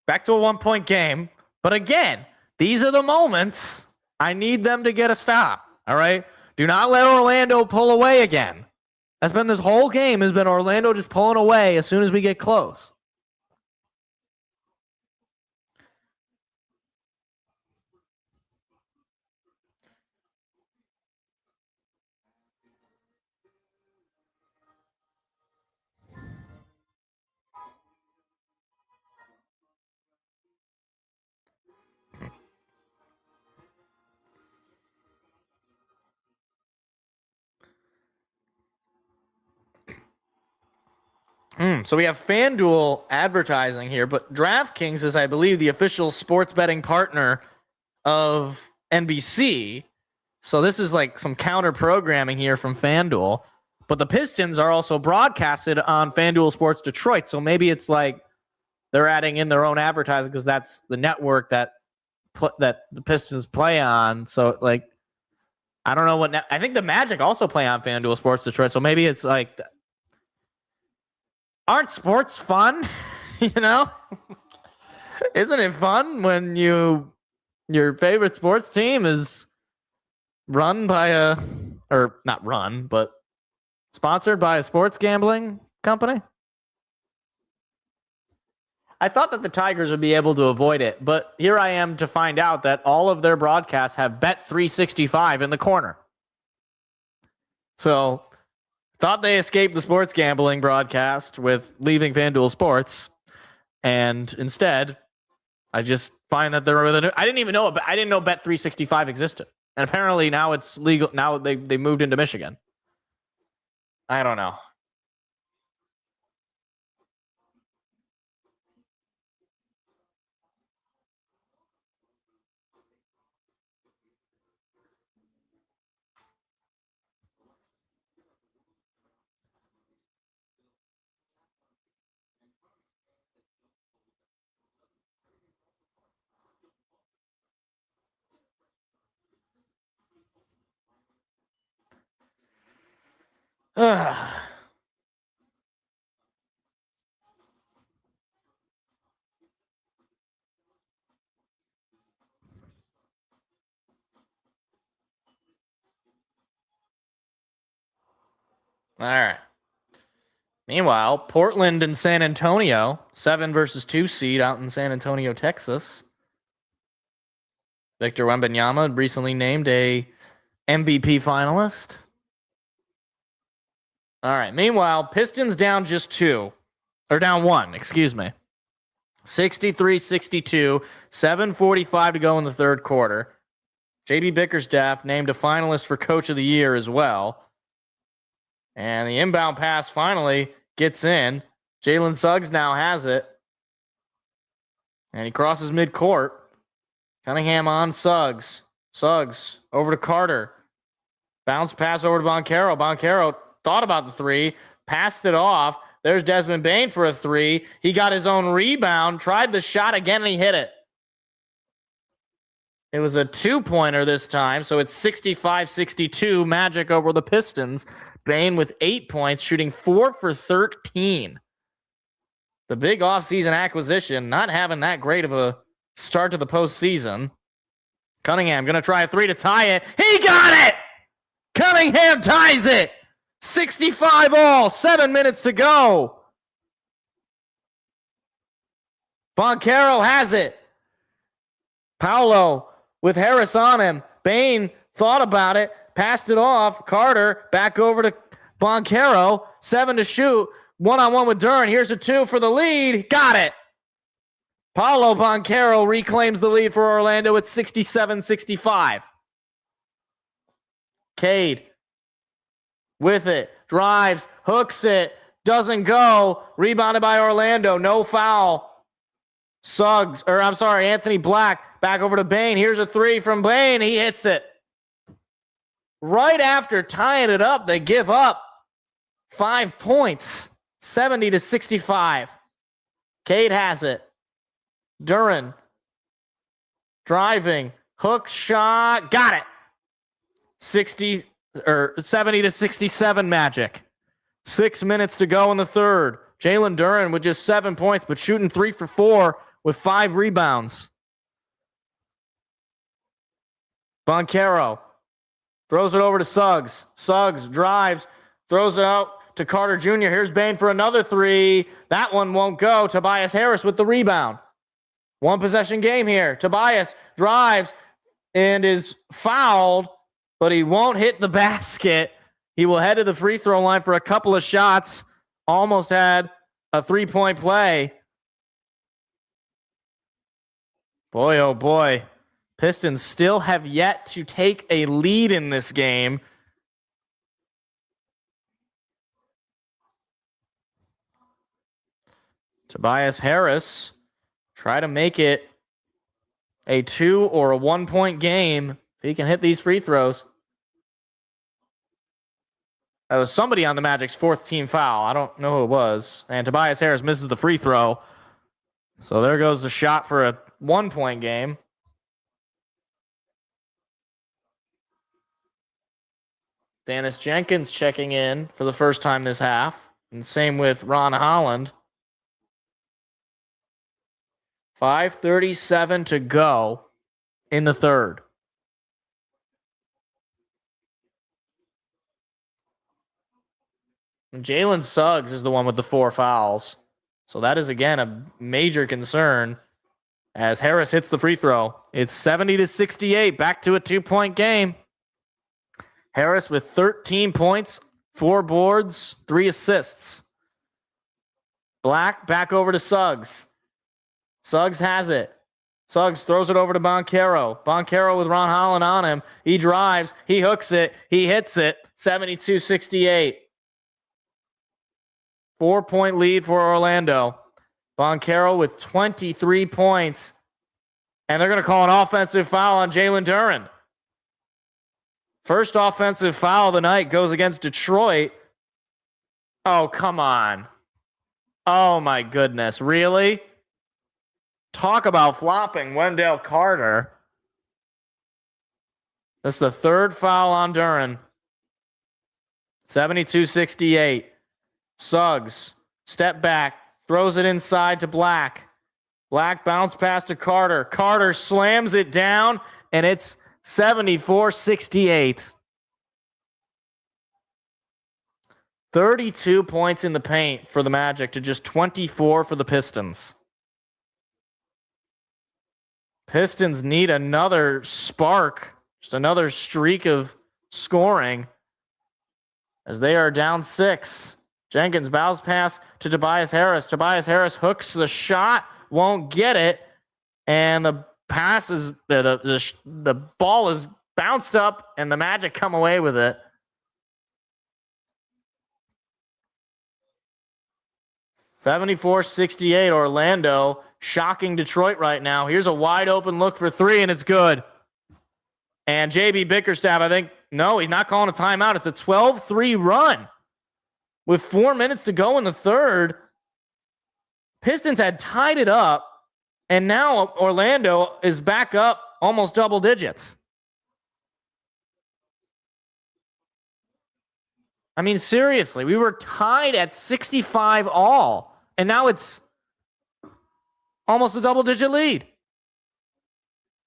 Back to a 1-point game. But again, these are the moments I need them to get a stop. All right. Do not let Orlando pull away again. That's been this whole game has been Orlando just pulling away as soon as we get close. So we have FanDuel advertising here, but DraftKings is, I believe, the official sports betting partner of NBC. So this is like some counter programming here from FanDuel. But the Pistons are also broadcasted on FanDuel Sports Detroit. So maybe it's like they're adding in their own advertising because that's the network that the Pistons play on. So like, I don't know what. I think the Magic also play on FanDuel Sports Detroit. So maybe it's like. Aren't sports fun? You know? Isn't it fun when your favorite sports team is run by but sponsored by a sports gambling company? I thought that the Tigers would be able to avoid it, but here I am to find out that all of their broadcasts have Bet365 in the corner. So thought they escaped the sports gambling broadcast with leaving FanDuel Sports, and instead, I just find that they're with I didn't know Bet365 existed, and apparently now it's legal. Now they moved into Michigan. I don't know. All right. Meanwhile, Portland and San Antonio, 7 versus 2 seed out in San Antonio, Texas. Victor Wembanyama recently named a MVP finalist. All right. Meanwhile, Pistons down just 2. Or down 1, excuse me. 63-62, 7:45 to go in the third quarter. J.B. Bickerstaff named a finalist for Coach of the Year as well. And the inbound pass finally gets in. Jalen Suggs now has it. And he crosses midcourt. Cunningham on Suggs. Suggs over to Carter. Bounce pass over to Boncaro. Boncaro thought about the 3. Passed it off. There's Desmond Bane for a 3. He got his own rebound. Tried the shot again and he hit it. It was a 2-pointer this time. So it's 65-62. Magic over the Pistons. Bane with 8 points, shooting 4 for 13. The big offseason acquisition, not having that great of a start to the postseason. Cunningham going to try a three to tie it. He got it! Cunningham ties it! 65 all, 7 minutes to go. Boncaro has it. Paolo with Harris on him. Bain thought about it, passed it off. Carter back over to Boncaro. 7 to shoot. 1-on-1 with Duren. Here's a 2 for the lead. Got it. Paolo Boncaro reclaims the lead for Orlando at 67-65. Cade with it. Drives. Hooks it. Doesn't go. Rebounded by Orlando. No foul. Anthony Black back over to Bain. Here's a 3 from Bain. He hits it. Right after tying it up, they give up 5 points. 70-65. Cade has it. Duren driving. Hook shot. Got it. 70-67 Magic. 6 minutes to go in the third. Jalen Duren with just 7 points, but shooting 3 for 4 with 5 rebounds. Boncaro throws it over to Suggs. Suggs drives, throws it out to Carter Jr. Here's Bain for another 3. That one won't go. Tobias Harris with the rebound. 1 possession game here. Tobias drives and is fouled, but he won't hit the basket. He will head to the free throw line for a couple of shots. Almost had a 3-point play. Boy, oh boy. Pistons still have yet to take a lead in this game. Tobias Harris try to make it a 2 or a 1-point game if he can hit these free throws. That was somebody on the Magic's 4th team foul. I don't know who it was. And Tobias Harris misses the free throw. So there goes the shot for a 1-point game. Dennis Jenkins checking in for the first time this half. And same with Ron Holland. 5:37 to go in the third. Jalen Suggs is the one with the 4 fouls. So that is, again, a major concern as Harris hits the free throw. It's 70-68, back to a 2-point game. Harris with 13 points, 4 boards, 3 assists. Black back over to Suggs. Suggs has it. Suggs throws it over to Boncaro. Boncaro with Ron Holland on him. He drives. He hooks it. He hits it. 72-68. 4-point lead for Orlando. Boncaro with 23 points. And they're going to call an offensive foul on Jalen Duren. First offensive foul of the night goes against Detroit. Oh, come on. Oh, my goodness. Really? Talk about flopping Wendell Carter. That's the 3rd foul on Duren. 72-68. Suggs, step back, throws it inside to Black. Black bounce pass to Carter. Carter slams it down, and it's 74-68. 32 points in the paint for the Magic to just 24 for the Pistons. Pistons need another spark, just another streak of scoring as they are down 6. Jenkins bounce pass to Tobias Harris. Tobias Harris hooks the shot, won't get it, and the pass is the ball is bounced up, and the Magic come away with it. (74-68) Orlando shocking Detroit right now. Here's a wide open look for 3, and it's good. And JB Bickerstaff, I think, no, he's not calling a timeout. It's a 12-3 run. With 4 minutes to go in the third, Pistons had tied it up, and now Orlando is back up almost double digits. I mean, seriously, we were tied at 65 all, and now it's Almost a double-digit lead.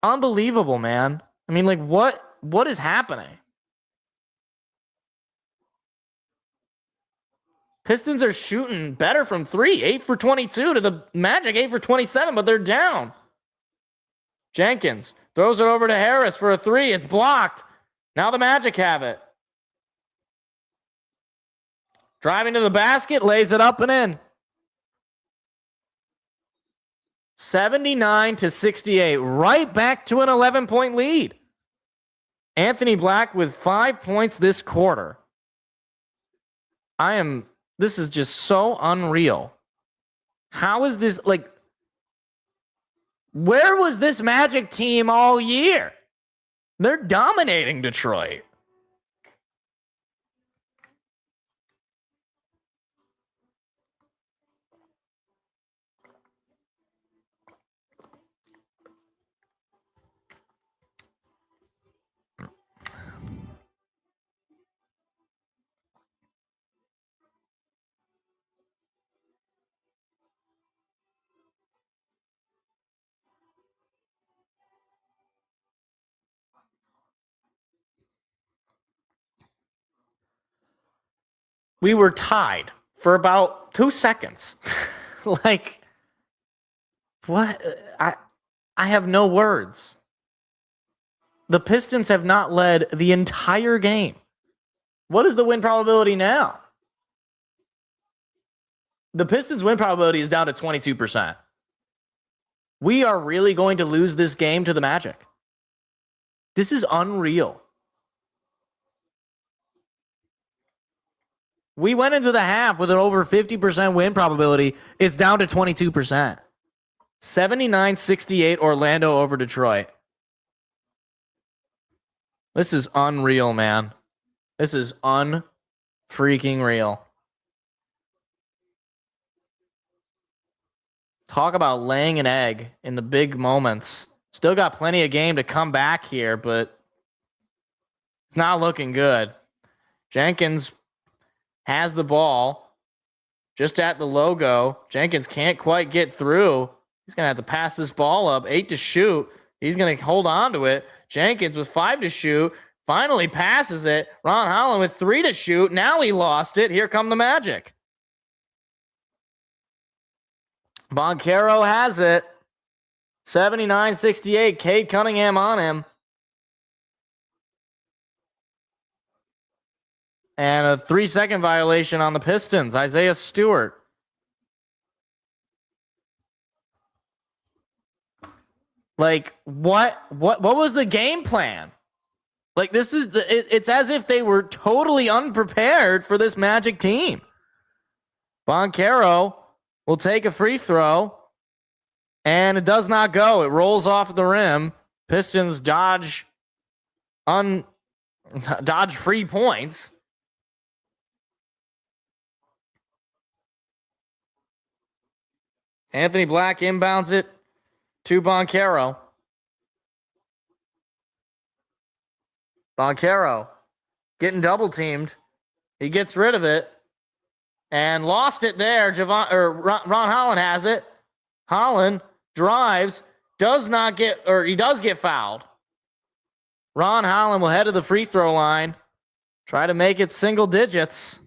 Unbelievable, man. I mean, like, what is happening? Pistons are shooting better from 3, 8 for 22 to the Magic, 8 for 27, but they're down. Jenkins throws it over to Harris for a 3. It's blocked. Now the Magic have it. Driving to the basket, lays it up and in. 79-68, right back to an 11-point lead. Anthony Black with 5 points this quarter. This is just so unreal. How is this, like, where was this Magic team all year? They're dominating Detroit. We were tied for about 2 seconds. Like, what? I have no words. The Pistons have not led the entire game. What is the win probability now? The Pistons' win probability is down to 22%. We are really going to lose this game to the Magic. This is unreal. We went into the half with an over 50% win probability. It's down to 22%. 79-68 Orlando over Detroit. This is unreal, man. This is unfreaking real. Talk about laying an egg in the big moments. Still got plenty of game to come back here, but it's not looking good. Jenkins has the ball just at the logo. Jenkins can't quite get through. He's going to have to pass this ball up. 8 to shoot. He's going to hold on to it. Jenkins with 5 to shoot. Finally passes it. Ron Holland with 3 to shoot. Now he lost it. Here come the Magic. Boncaro has it. 79-68. Cade Cunningham on him. And a 3-second violation on the Pistons. Isaiah Stewart. Like, what was the game plan? Like, it's as if they were totally unprepared for this Magic team. Boncaro will take a free throw, and it does not go. It rolls off the rim. Pistons dodge free points. Anthony Black inbounds it to Boncaro. Boncaro getting double teamed. He gets rid of it and lost it there. Ron Holland has it. Holland drives, he does get fouled. Ron Holland will head to the free throw line, try to make it single digits.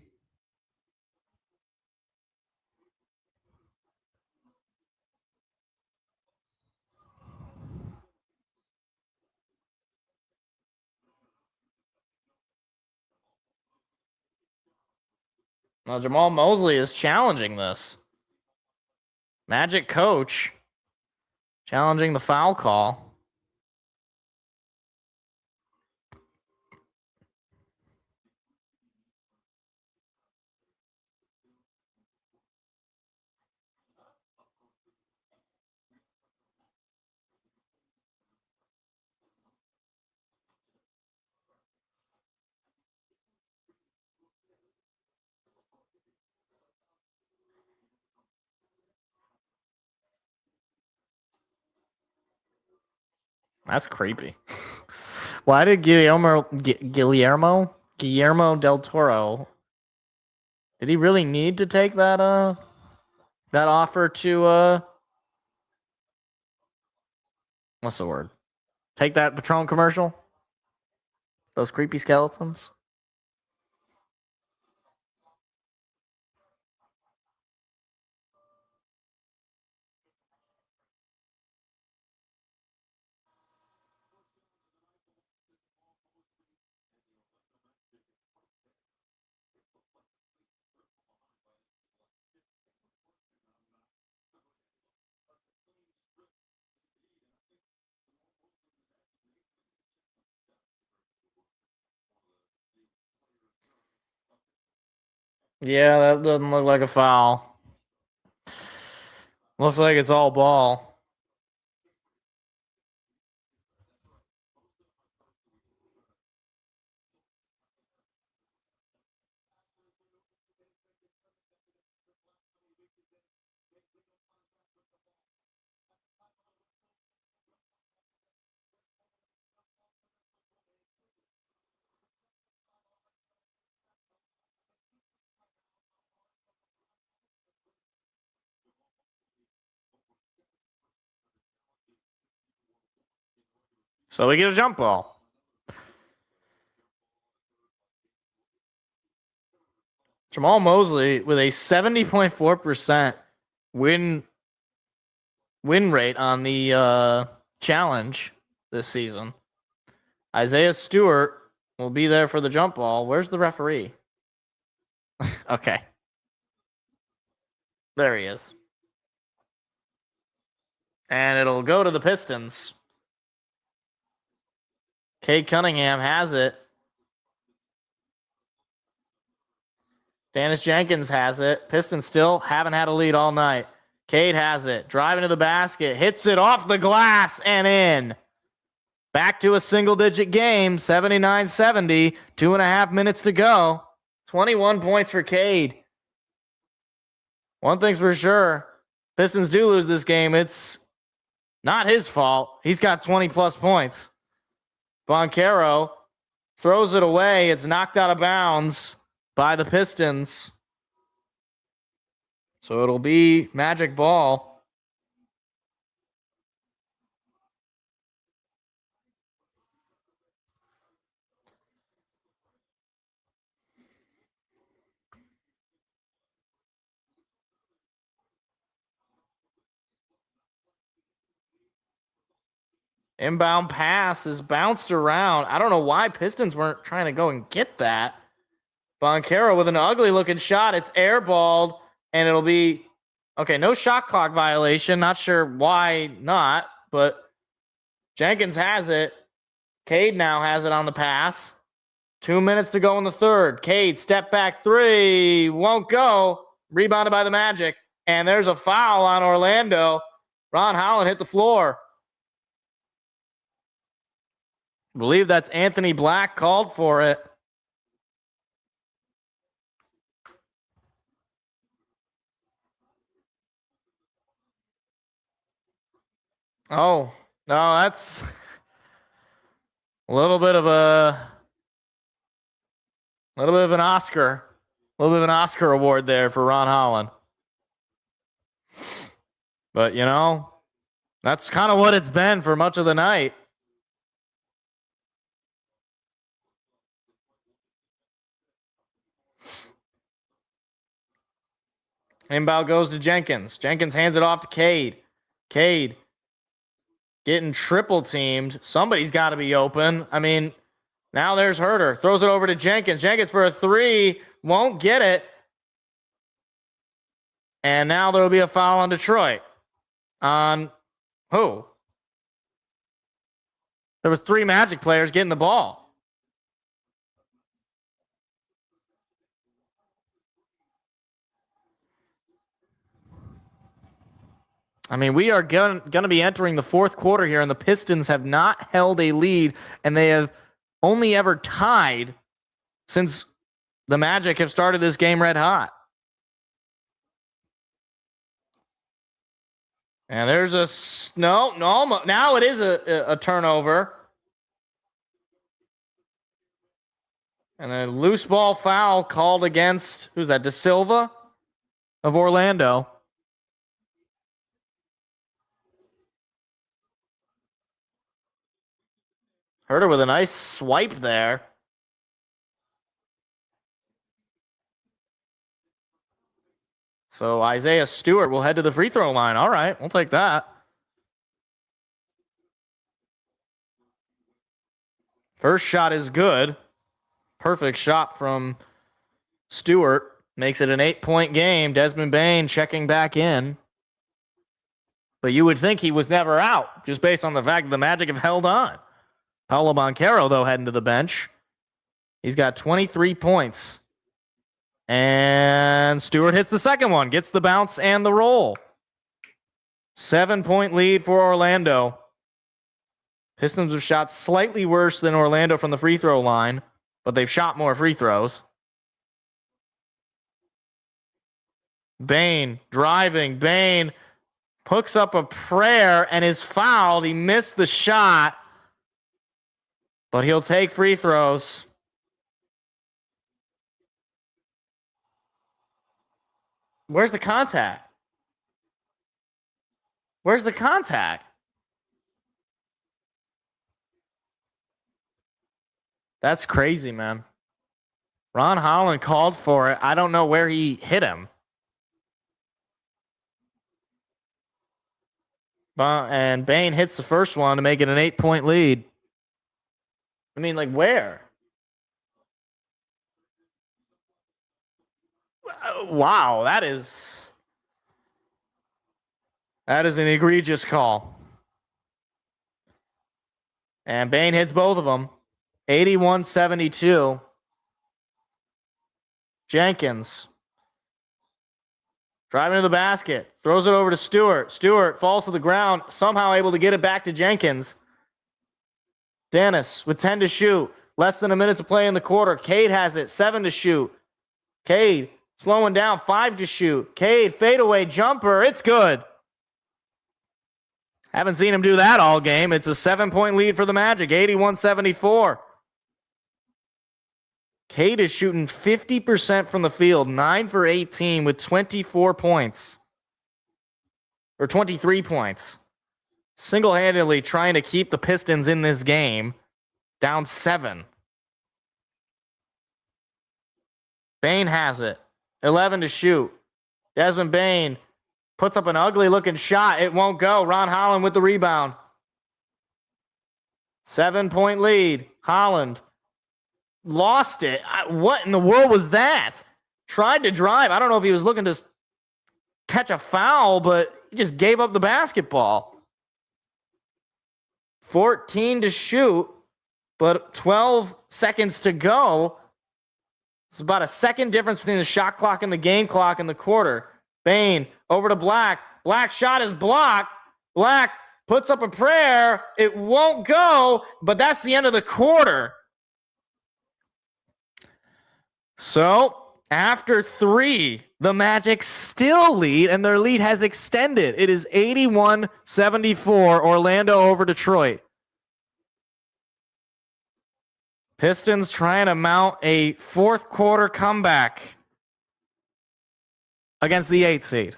Now, Jamal Mosley is challenging this. Magic coach challenging the foul call. That's creepy. Why did Guillermo del Toro, did he really need to take that offer to What's the word? Take that Patron commercial. Those creepy skeletons. Yeah, that doesn't look like a foul. Looks like it's all ball. So we get a jump ball. Jamal Mosley with a 70.4% win rate on the challenge this season. Isaiah Stewart will be there for the jump ball. Where's the referee? Okay. There he is. And it'll go to the Pistons. Cade Cunningham has it. Dennis Jenkins has it. Pistons still haven't had a lead all night. Cade has it. Driving to the basket. Hits it off the glass and in. Back to a single-digit game. 79-70. 2.5 minutes to go. 21 points for Cade. One thing's for sure. Pistons do lose this game. It's not his fault. He's got 20-plus points. Boncaro throws it away. It's knocked out of bounds by the Pistons. So it'll be magic ball. Inbound pass is bounced around. I don't know why Pistons weren't trying to go and get that. Boncaro with an ugly looking shot. It's airballed, and it'll be okay. No shot clock violation. Not sure why not, but Jenkins has it. Cade now has it on the pass. 2 minutes to go in the third. Cade, step back three. Won't go. Rebounded by the Magic. And there's a foul on Orlando. Ron Holland hit the floor. I believe that's Anthony Black called for it. Oh, no, that's a little bit of an Oscar. A little bit of an Oscar award there for Ron Holland. But, you know, that's kind of what it's been for much of the night. Inbound goes to Jenkins. Jenkins hands it off to Cade. Cade getting triple teamed. Somebody's got to be open. I mean, now there's Herter. Throws it over to Jenkins. Jenkins for a three. Won't get it. And now there will be a foul on Detroit. On who? There was 3 Magic players getting the ball. I mean, we are going to be entering the fourth quarter here, and the Pistons have not held a lead, and they have only ever tied since the Magic have started this game red hot. And there's no, now it is a turnover. And a loose ball foul called against, who's that, De Silva of Orlando. Herter with a nice swipe there. So Isaiah Stewart will head to the free throw line. All right, we'll take that. First shot is good. Perfect shot from Stewart. Makes it an 8-point game. Desmond Bane checking back in. But you would think he was never out, just based on the fact that the Magic have held on. Paolo Banchero, though, heading to the bench. He's got 23 points. And Stewart hits the second one, gets the bounce and the roll. 7-point lead for Orlando. Pistons have shot slightly worse than Orlando from the free throw line, but they've shot more free throws. Bane driving. Bane hooks up a prayer and is fouled. He missed the shot, but he'll take free throws. Where's the contact? Where's the contact? That's crazy, man. Ron Holland called for it. I don't know where he hit him. And Bane hits the first one to make it an 8-point lead. I mean, like, where? Wow, that is an egregious call. And Bane hits both of them. 81-72. Jenkins driving to the basket. Throws it over to Stewart. Stewart falls to the ground. Somehow able to get it back to Jenkins. Dennis with 10 to shoot. Less than a minute to play in the quarter. Cade has it. 7 to shoot. Cade slowing down. 5 to shoot. Cade fadeaway jumper. It's good. Haven't seen him do that all game. It's a 7-point lead for the Magic. 81-74. Cade is shooting 50% from the field. 9 for 18 with 24 points. Or 23 points. Single-handedly trying to keep the Pistons in this game. Down 7. Bane has it. 11 to shoot. Desmond Bane puts up an ugly-looking shot. It won't go. Ron Holland with the rebound. 7-point lead. Holland lost it. What in the world was that? Tried to drive. I don't know if he was looking to catch a foul, but he just gave up the basketball. 14 to shoot, but 12 seconds to go. It's about a second difference between the shot clock and the game clock in the quarter. Bane over to Black. Black shot is blocked. Black puts up a prayer. It won't go, but that's the end of the quarter. So, after 3, the Magic still lead, and their lead has extended. It is 81-74, Orlando over Detroit. Pistons trying to mount a fourth quarter comeback against the 8th seed.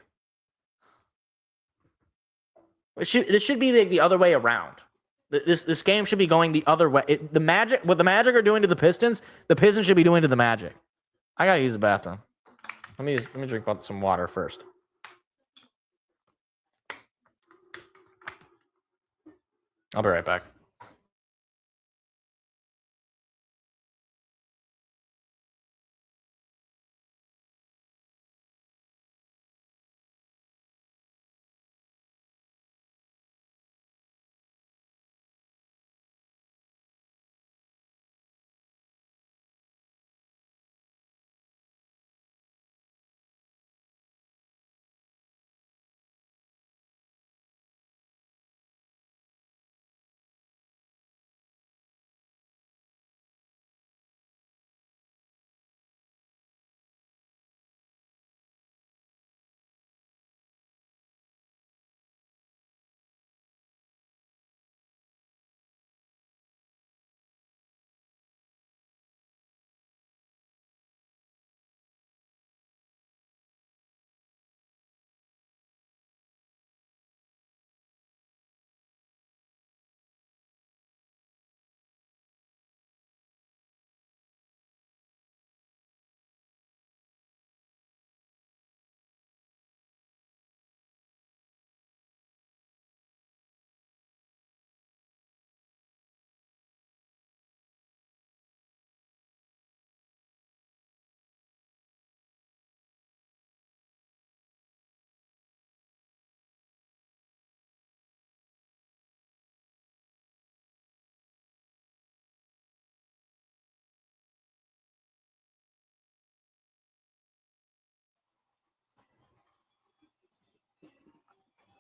This should be the other way around. This game should be going the other way. What the Magic are doing to the Pistons should be doing to the Magic. I gotta use the bathroom. Let me drink some water first. I'll be right back.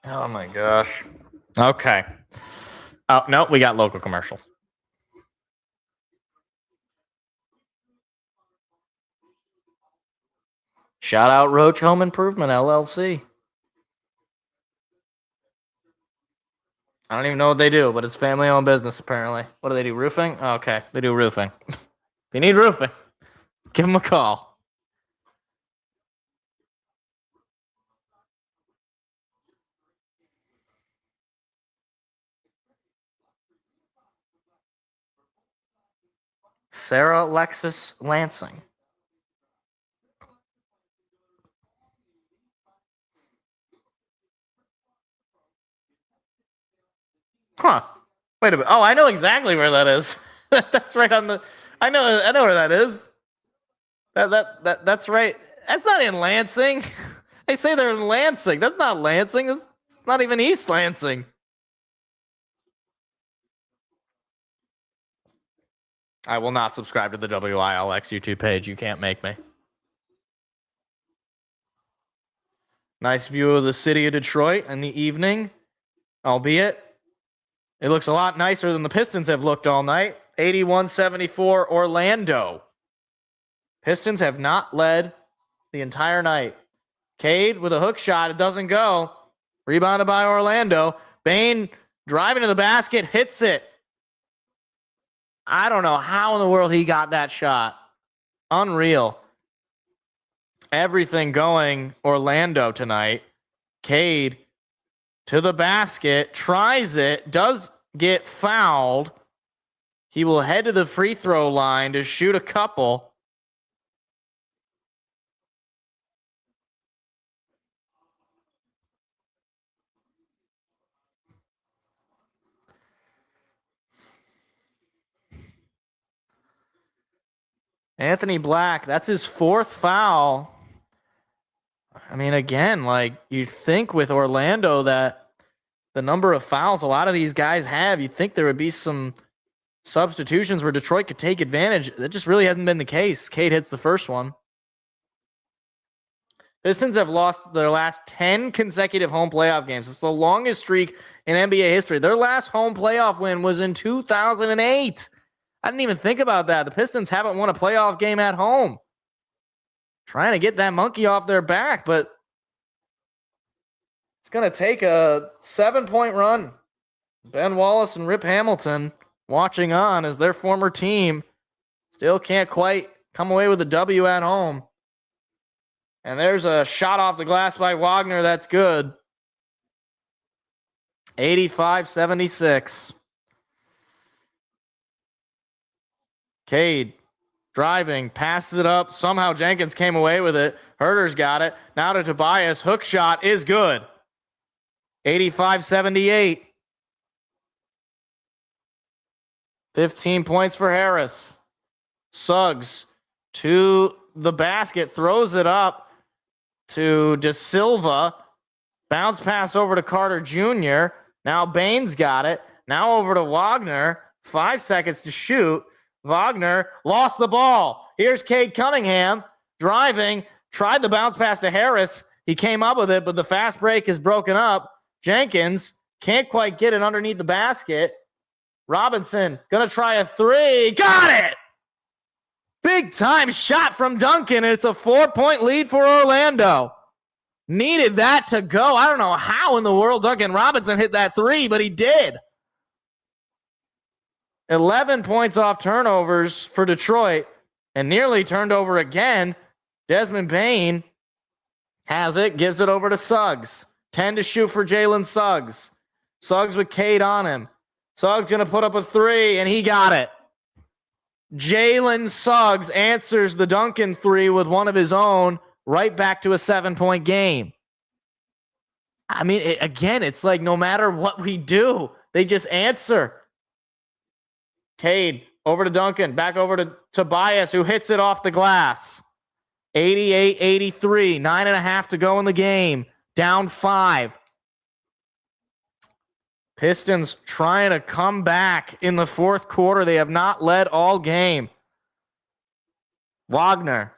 Oh my gosh. Okay. Oh, no, we got local commercials. Shout out Roach Home Improvement LLC. I don't even know what they do, but it's family owned business apparently. What do they do? Roofing? Oh, okay, they do roofing. If you need roofing, give them a call. Sarah Alexis Lansing. Huh. Wait a minute. Oh, I know exactly where that is. That's right on the. I know where that is. That's right. That's not in Lansing. They say they're in Lansing. That's not Lansing. It's not even East Lansing. I will not subscribe to the WILX YouTube page. You can't make me. Nice view of the city of Detroit in the evening, albeit it looks a lot nicer than the Pistons have looked all night. 81-74 Orlando. Pistons have not led the entire night. Cade with a hook shot. It doesn't go. Rebounded by Orlando. Bane driving to the basket, hits it. I don't know how in the world he got that shot. Unreal. Everything going Orlando tonight. Cade to the basket, tries it, does get fouled. He will head to the free throw line to shoot a couple. Anthony Black, that's his fourth foul. I mean, again, like you'd think with Orlando that the number of fouls a lot of these guys have, you'd think there would be some substitutions where Detroit could take advantage. That just really hasn't been the case. Cade hits the first one. Pistons have lost their last 10 consecutive home playoff games. It's the longest streak in NBA history. Their last home playoff win was in 2008. I didn't even think about that. The Pistons haven't won a playoff game at home. Trying to get that monkey off their back, but it's going to take a 7-point run. Ben Wallace and Rip Hamilton watching on as their former team still can't quite come away with a W at home. And there's a shot off the glass by Wagner. That's good. 85-76. Cade driving, passes it up. Somehow Jenkins came away with it. Herter's got it. Now to Tobias. Hook shot is good. 85-78. 15 points for Harris. Suggs to the basket, throws it up to De Silva. Bounce pass over to Carter Jr. Now Bane's got it. Now over to Wagner. 5 seconds to shoot. Wagner lost the ball. Here's Cade Cunningham driving. Tried the bounce pass to Harris. He came up with it, but the fast break is broken up. Jenkins can't quite get it underneath the basket. Robinson going to try a three. Got it! Big time shot from Duncan. It's a 4-point lead for Orlando. Needed that to go. I don't know how in the world Duncan Robinson hit that three, but he did. 11 points off turnovers for Detroit and nearly turned over again. Desmond Bane has it, gives it over to Suggs. 10 to shoot for Jalen Suggs. Suggs with Cade on him. Suggs going to put up a three, and he got it. Jalen Suggs answers the Duncan three with one of his own, right back to a 7-point game. I mean, it's like no matter what we do, they just answer. Cade over to Duncan, back over to Tobias, who hits it off the glass. 88-83, 9.5 to go in the game. Down 5. Pistons trying to come back in the fourth quarter. They have not led all game. Wagner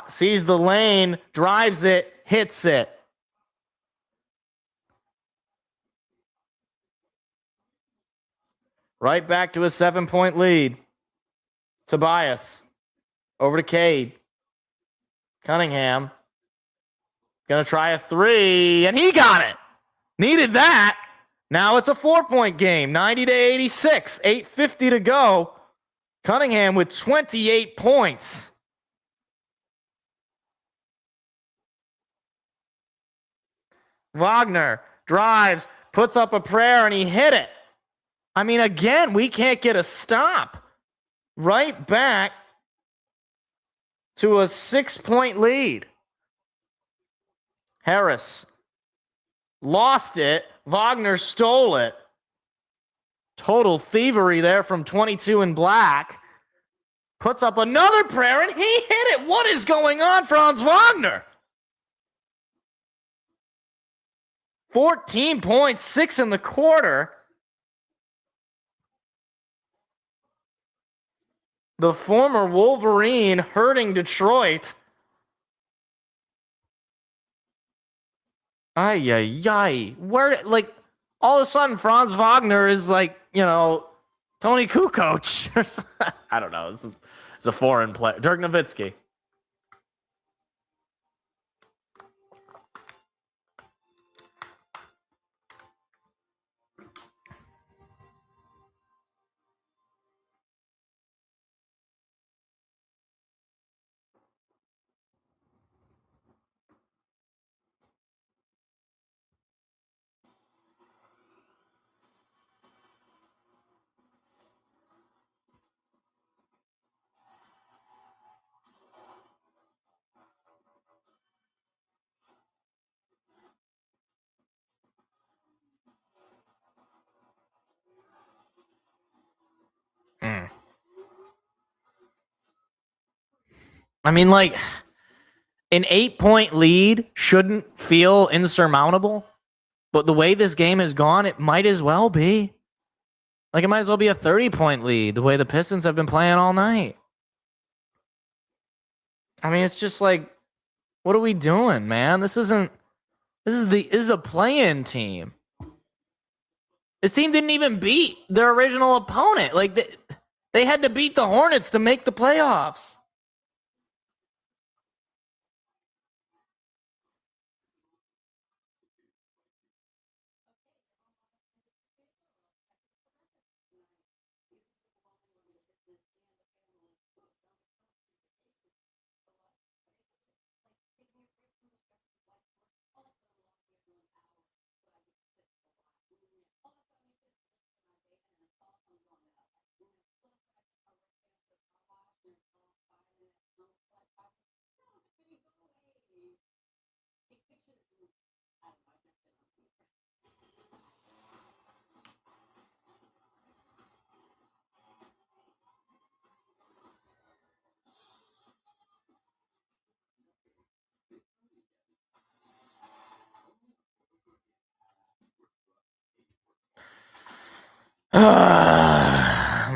sees the lane, drives it, hits it. Right back to a 7-point lead. Tobias. Over to Cade. Cunningham. Gonna try a 3, and he got it. Needed that. Now it's a 4-point game. 90-86. 8:50 to go. Cunningham with 28 points. Wagner drives, puts up a prayer, and he hit it. I mean, again, we can't get a stop. Right back to a 6-point lead. Harris lost it. Wagner stole it. Total thievery there from 22 in black. Puts up another prayer, and he hit it. What is going on, Franz Wagner? 14 points, 6 in the quarter. The former Wolverine hurting Detroit. Ay, ay, ay. Where, like, all of a sudden, Franz Wagner is like, Tony Kukoc. I don't know. It's a foreign player. Dirk Nowitzki. I mean, like, an 8-point lead shouldn't feel insurmountable, but the way this game has gone, it might as well be. Like, it might as well be a 30-point lead, the way the Pistons have been playing all night. I mean, it's just like, what are we doing, man? This is a play-in team. This team didn't even beat their original opponent. Like, they had to beat the Hornets to make the playoffs.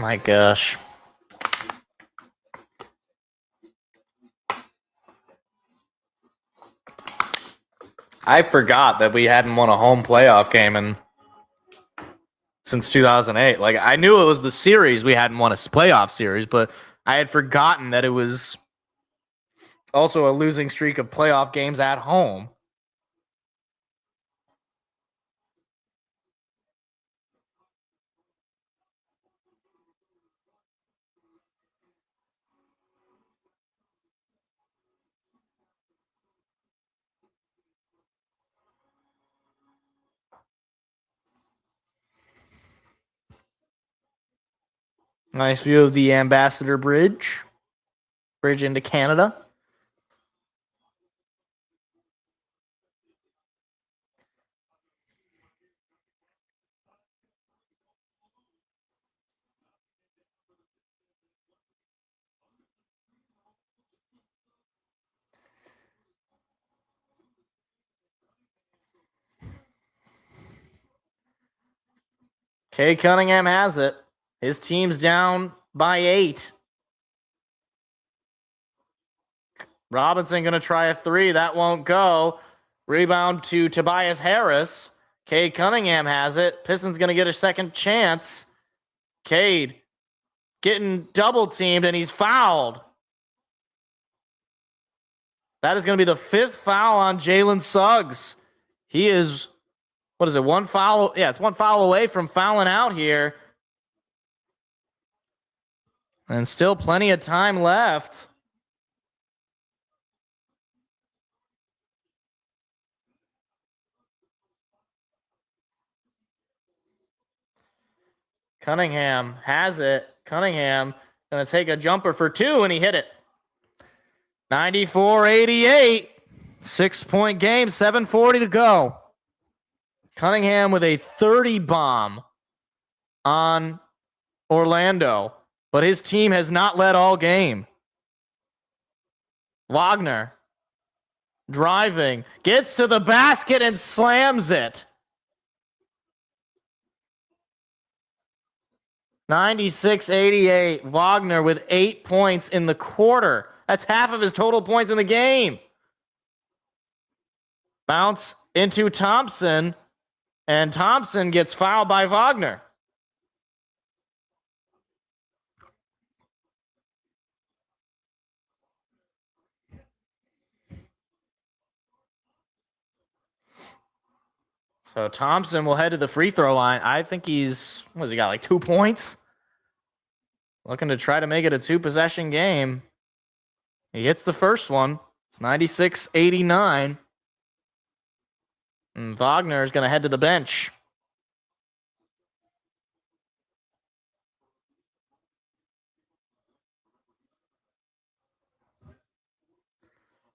My gosh. I forgot that we hadn't won a home playoff game since 2008. Like, I knew it was the series. We hadn't won a playoff series, but I had forgotten that it was also a losing streak of playoff games at home. Nice view of the Ambassador Bridge into Canada. Kay Cunningham has it. His team's down by 8. Robinson going to try a 3. That won't go. Rebound to Tobias Harris. Kay Cunningham has it. Pistons going to get a second chance. Cade getting double teamed, and he's fouled. That is going to be the 5th foul on Jalen Suggs. He is, what is it, one foul? Yeah, it's one foul away from fouling out here. And still plenty of time left. Cunningham has it. Cunningham going to take a jumper for 2, and he hit it. 94-88. 6-point game, 7:40 to go. Cunningham with a 30 bomb on Orlando, but his team has not led all game. Wagner driving, gets to the basket and slams it. 96-88. Wagner with 8 points in the quarter. That's half of his total points in the game. Bounce into Thompson, and Thompson gets fouled by Wagner. So Thompson will head to the free throw line. I think he's, what has he got, like 2 points? Looking to try to make it a 2-possession game. He hits the first one. It's 96-89. And Wagner is going to head to the bench.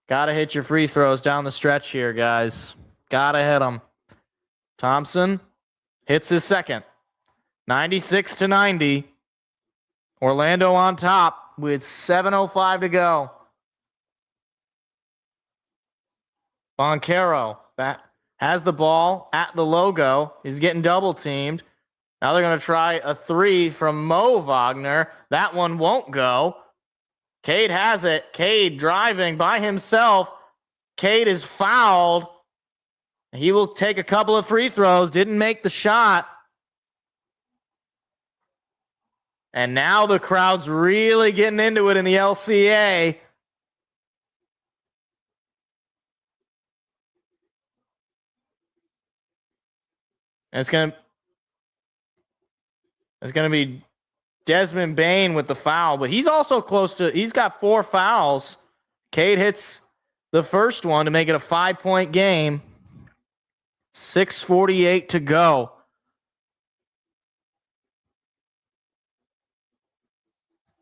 Got to hit your free throws down the stretch here, guys. Got to hit them. Thompson hits his second. 96-90. Orlando on top with 7:05 to go. Boncaro has the ball at the logo. He's getting double teamed. Now they're going to try a 3 from Mo Wagner. That one won't go. Cade has it. Cade driving by himself. Cade is fouled. He will take a couple of free throws. Didn't make the shot. And now the crowd's really getting into it in the LCA. And it's going to be Desmond Bane with the foul, but he's also close to, he's got 4 fouls. Cade hits the first one to make it a 5-point game. 6:48 to go.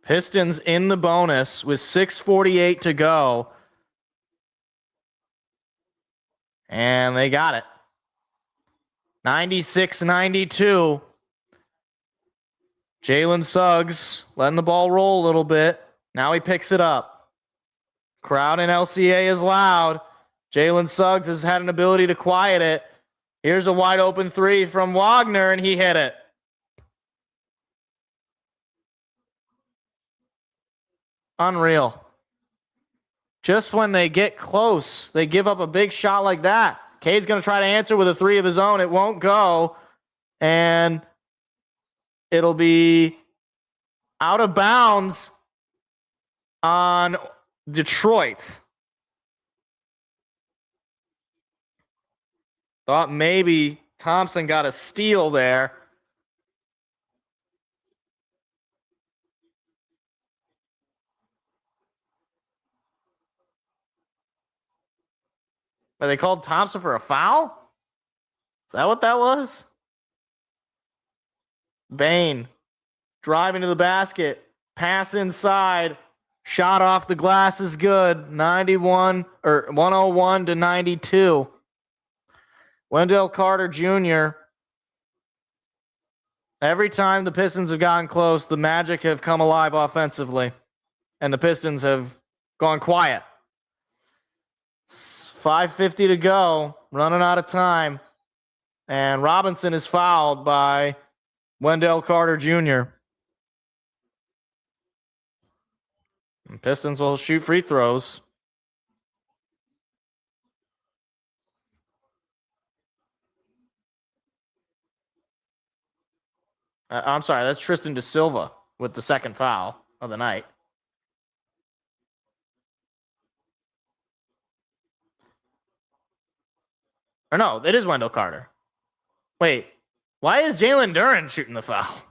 Pistons in the bonus with 6:48 to go. And they got it. 96-92. Jalen Suggs letting the ball roll a little bit. Now he picks it up. Crowd in LCA is loud. Jalen Suggs has had an ability to quiet it. Here's a wide open 3 from Wagner, and he hit it. Unreal. Just when they get close, they give up a big shot like that. Cade's going to try to answer with a 3 of his own. It won't go. And it'll be out of bounds on Detroit. Thought maybe Thompson got a steal there. But they called Thompson for a foul? Is that what that was? Bane driving to the basket. Pass inside. Shot off the glass is good. 101 to 92. Wendell Carter Jr. Every time the Pistons have gotten close, the Magic have come alive offensively. And the Pistons have gone quiet. 5:50 to go. Running out of time. And Robinson is fouled by Wendell Carter Jr. And Pistons will shoot free throws. I'm sorry, that's Tristan Da Silva with the second foul of the night. Or no, it is Wendell Carter. Wait, why is Jalen Duren shooting the foul?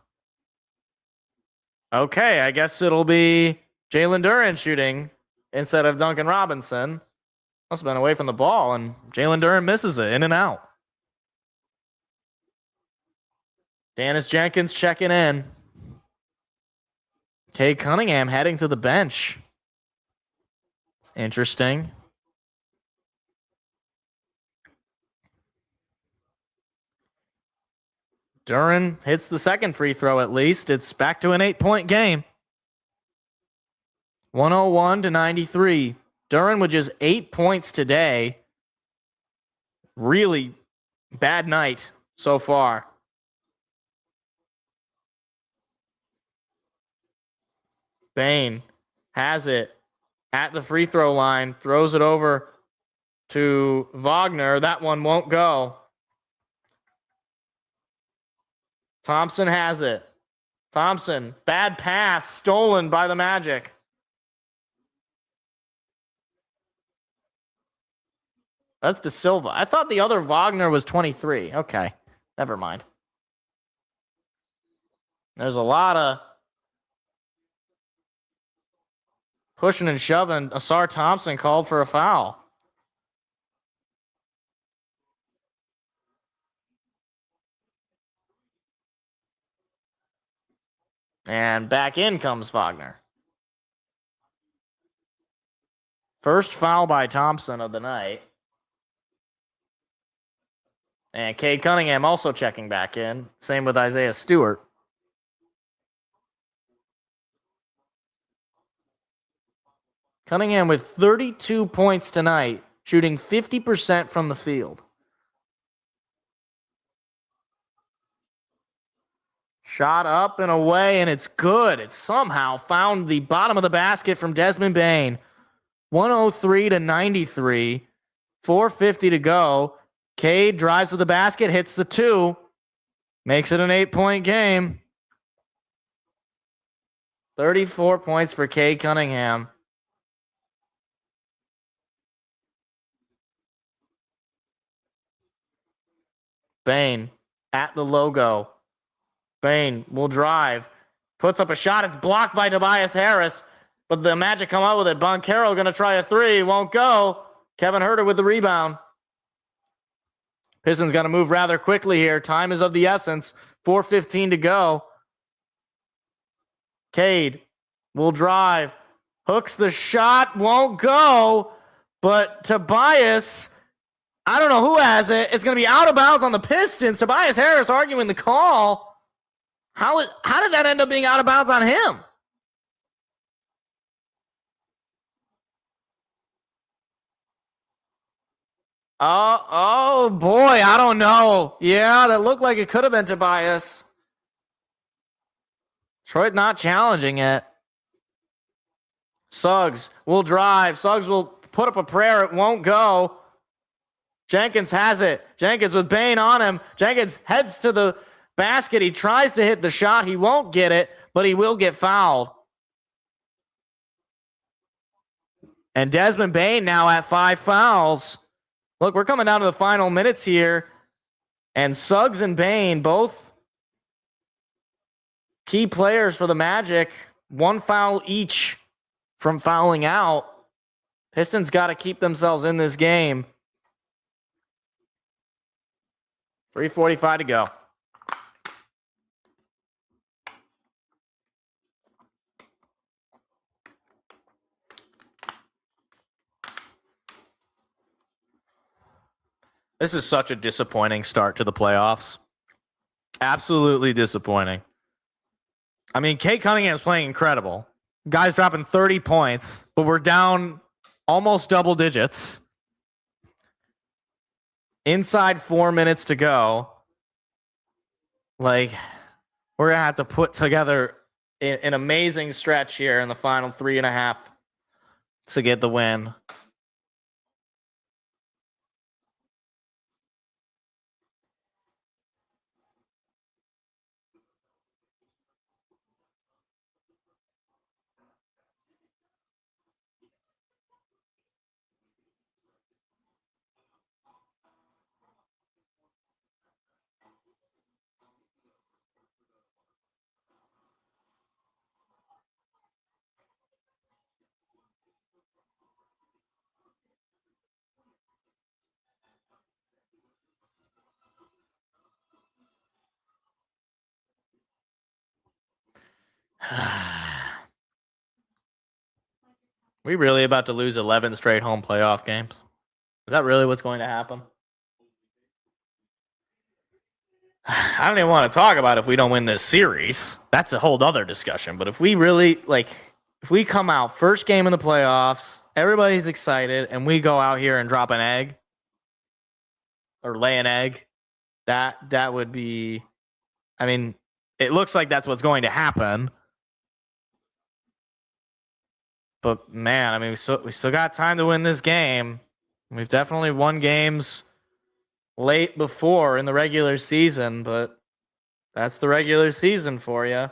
Okay, I guess it'll be Jalen Duren shooting instead of Duncan Robinson. Must have been away from the ball, and Jalen Duren misses it, in and out. Dennis Jenkins checking in. Cade Cunningham heading to the bench. It's interesting. Duren hits the second free throw at least. It's back to an 8-point game. 101-93. Duren with just 8 points today. Really bad night so far. Bane has it at the free throw line, throws it over to Wagner. That one won't go. Thompson has it. Thompson, bad pass, stolen by the Magic. That's Da Silva. I thought the other Wagner was 23. Okay, never mind. There's a lot of pushing and shoving. Asar Thompson called for a foul. And back in comes Wagner. First foul by Thompson of the night. And Cade Cunningham also checking back in. Same with Isaiah Stewart. Cunningham with 32 points tonight, shooting 50% from the field. Shot up and away, and it's good. It somehow found the bottom of the basket from Desmond Bane. 103-93. 4:50 to go. Cade drives to the basket, hits the two. Makes it an 8-point game. 34 points for Cade Cunningham. Bane at the logo. Bane will drive. Puts up a shot. It's blocked by Tobias Harris. But the Magic come out with it. Boncaro going to try a three. Won't go. Kevin Huerter with the rebound. Pistons got to move rather quickly here. Time is of the essence. 4:15 to go. Cade will drive. Hooks the shot. Won't go. But Tobias, I don't know who has it. It's going to be out of bounds on the Pistons. Tobias Harris arguing the call. How did that end up being out of bounds on him? Oh boy, I don't know. Yeah, that looked like it could have been Tobias. Detroit not challenging it. Suggs will drive. Suggs will put up a prayer. It won't go. Jenkins has it. Jenkins with Bane on him. Jenkins heads to the basket. He tries to hit the shot. He won't get it, but he will get fouled. And Desmond Bane now at 5 fouls. Look, we're coming down to the final minutes here. And Suggs and Bane, both key players for the Magic, 1 foul each from fouling out. Pistons got to keep themselves in this game. 3:45 to go. This is such a disappointing start to the playoffs. Absolutely disappointing. I mean, Cade Cunningham's playing incredible. Guy's dropping 30 points, but we're down almost double digits. Inside 4 minutes to go. Like, we're going to have to put together an amazing stretch here in the final 3.5 to get the win. We really about to lose 11 straight home playoff games? Is that really what's going to happen? I don't even want to talk about if we don't win this series. That's a whole other discussion. But if we really, if we come out first game in the playoffs, everybody's excited, and we go out here and drop an egg or lay an egg, that would be, I mean, it looks like that's what's going to happen. But man, I mean, we still got time to win this game. We've definitely won games late before in the regular season, but that's the regular season for you.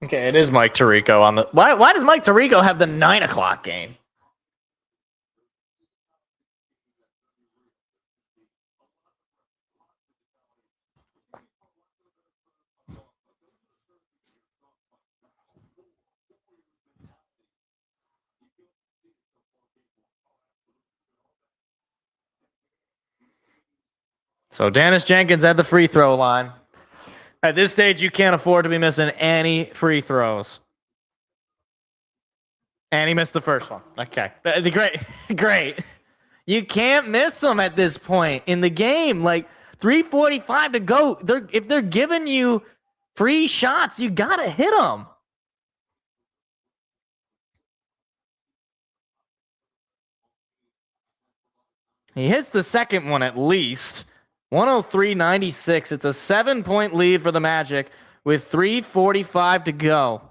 Okay, it is Mike Tirico on the. Why does Mike Tirico have the 9:00 game? So Dennis Jenkins at the free throw line. At this stage, you can't afford to be missing any free throws. And he missed the first one. Okay. Great. Great. You can't miss them at this point in the game. Like 3:45 to go. If they're giving you free shots, you got to hit them. He hits the second one at least. 103-96. It's a 7-point lead for the Magic with 3:45 to go.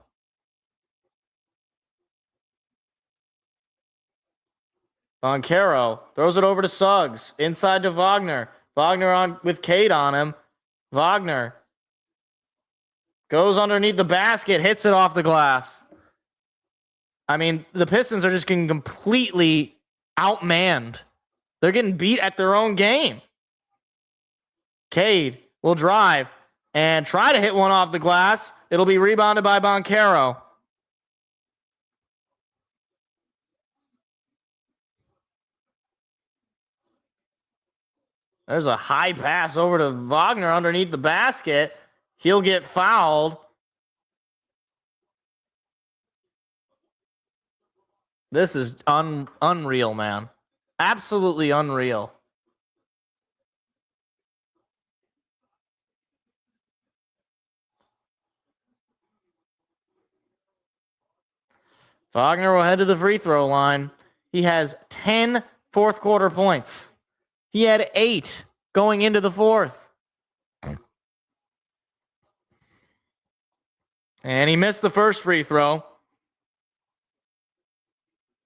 Boncaro throws it over to Suggs. Inside to Wagner. Wagner on with Cade on him. Wagner goes underneath the basket, hits it off the glass. I mean, the Pistons are just getting completely outmanned. They're getting beat at their own game. Cade will drive and try to hit one off the glass. It'll be rebounded by Boncaro. There's a high pass over to Wagner underneath the basket. He'll get fouled. This is unreal, man. Absolutely unreal. Wagner will head to the free throw line. He has 10 fourth quarter points. He had 8 going into the fourth. And he missed the first free throw.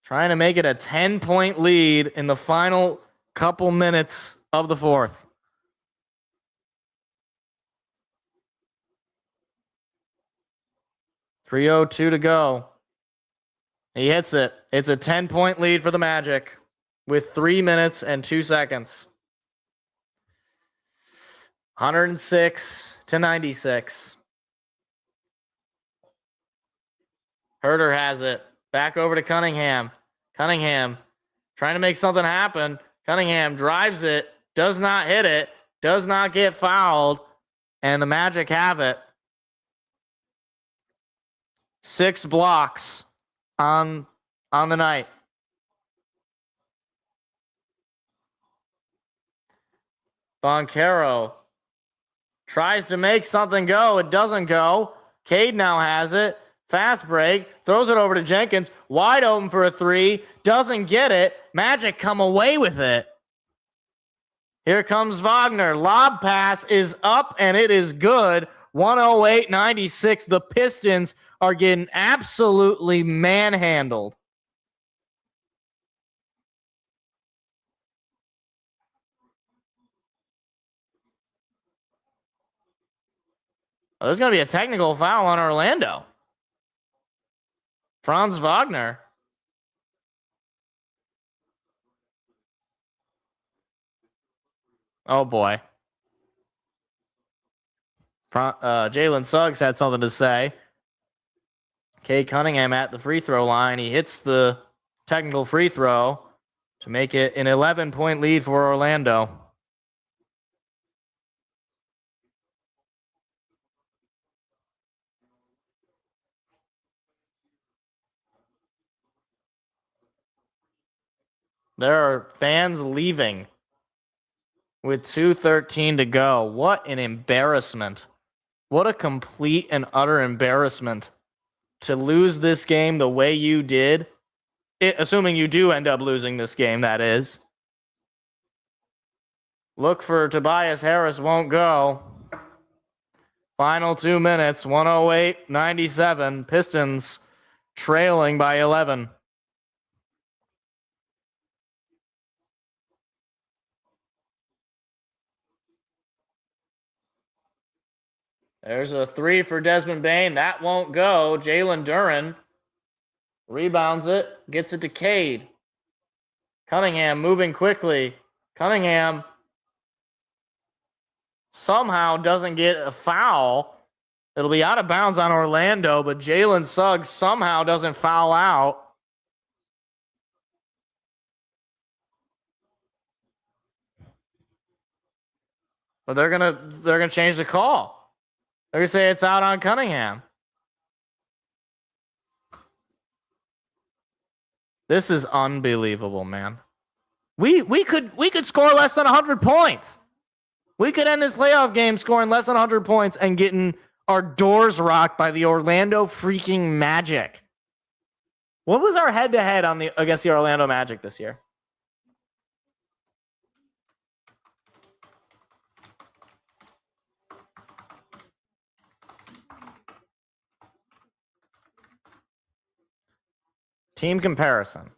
Trying to make it a 10-point lead in the final couple minutes of the fourth. .302 to go. He hits it. It's a 10-point lead for the Magic with 3 minutes and 2 seconds. 106-96. Herter has it. Back over to Cunningham. Cunningham trying to make something happen. Cunningham drives it. Does not hit it. Does not get fouled. And the Magic have it. 6 blocks on the night. Boncaro tries to make something go. It doesn't go. Cade now has it. Fast break. Throws it over to Jenkins. Wide open for a 3. Doesn't get it. Magic come away with it. Here comes Wagner. Lob pass is up, and it is good. 108-96. The Pistons are getting absolutely manhandled. Well, there's going to be a technical foul on Orlando. Franz Wagner. Oh, boy. Jalen Suggs had something to say. Cade Cunningham at the free throw line. He hits the technical free throw to make it an 11-point lead for Orlando. There are fans leaving with 2:13 to go. What an embarrassment. What a complete and utter embarrassment to lose this game the way you did. Assuming you do end up losing this game, that is. Look for Tobias Harris, won't go. Final 2 minutes, 108-97. Pistons trailing by 11. There's a 3 for Desmond Bane. That won't go. Jalen Duren rebounds it, gets it to Cade. Cunningham moving quickly. Cunningham somehow doesn't get a foul. It'll be out of bounds on Orlando, but Jalen Suggs somehow doesn't foul out. But they're gonna change the call. They're gonna say it's out on Cunningham. This is unbelievable, man. We could score less than 100 points. We could end this playoff game scoring less than 100 points and getting our doors rocked by the Orlando freaking Magic. What was our head-to-head against the Orlando Magic this year? Team comparison.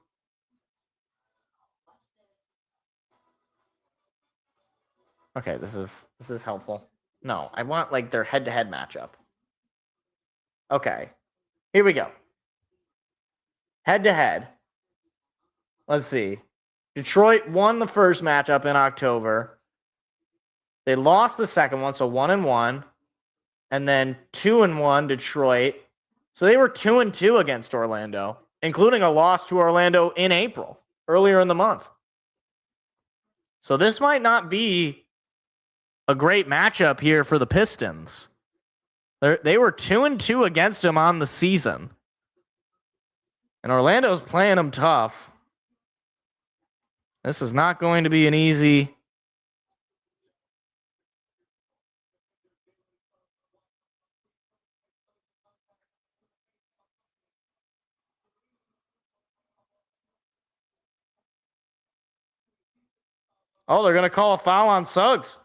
Okay, this is helpful. No, I want like their head-to-head matchup. Okay. Here we go. Head-to-head. Let's see. Detroit won the first matchup in October. They lost the second one, so 1-1. And then 2-1 Detroit. So they were 2-2 against Orlando, including a loss to Orlando in April, earlier in the month. So this might not be a great matchup here for the Pistons. They were 2-2 against them on the season. And Orlando's playing them tough. This is not going to be an easy... Oh, they're going to call a foul on Suggs.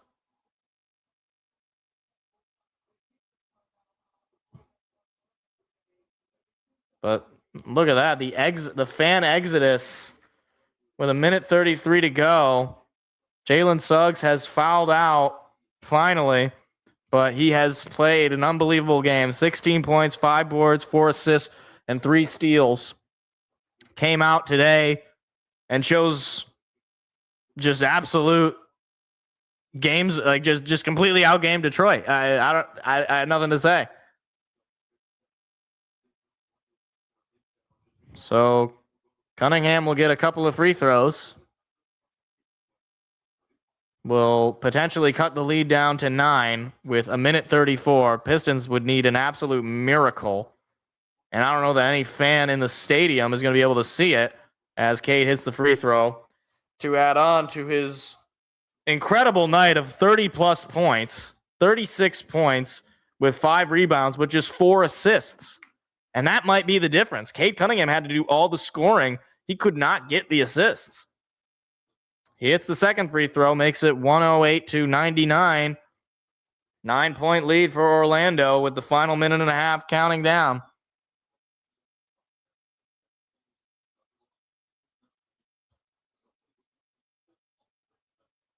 But look at that. The fan exodus with 1:33 to go. Jalen Suggs has fouled out finally, but he has played an unbelievable game. 16 points, 5 boards, 4 assists, and 3 steals. Came out today and shows just absolute games, like just completely outgamed Detroit. I had nothing to say. So Cunningham will get a couple of free throws. Will potentially cut the lead down to 9 with 1:34. Pistons would need an absolute miracle And I don't know that any fan in the stadium is going to be able to see it as Cade hits the free throw to add on to his incredible night of 30-plus points, 36 points with 5 rebounds, but just 4 assists. And that might be the difference. Cade Cunningham had to do all the scoring. He could not get the assists. He hits the second free throw, makes it 108-99. 9-point lead for Orlando with the final minute and a half counting down.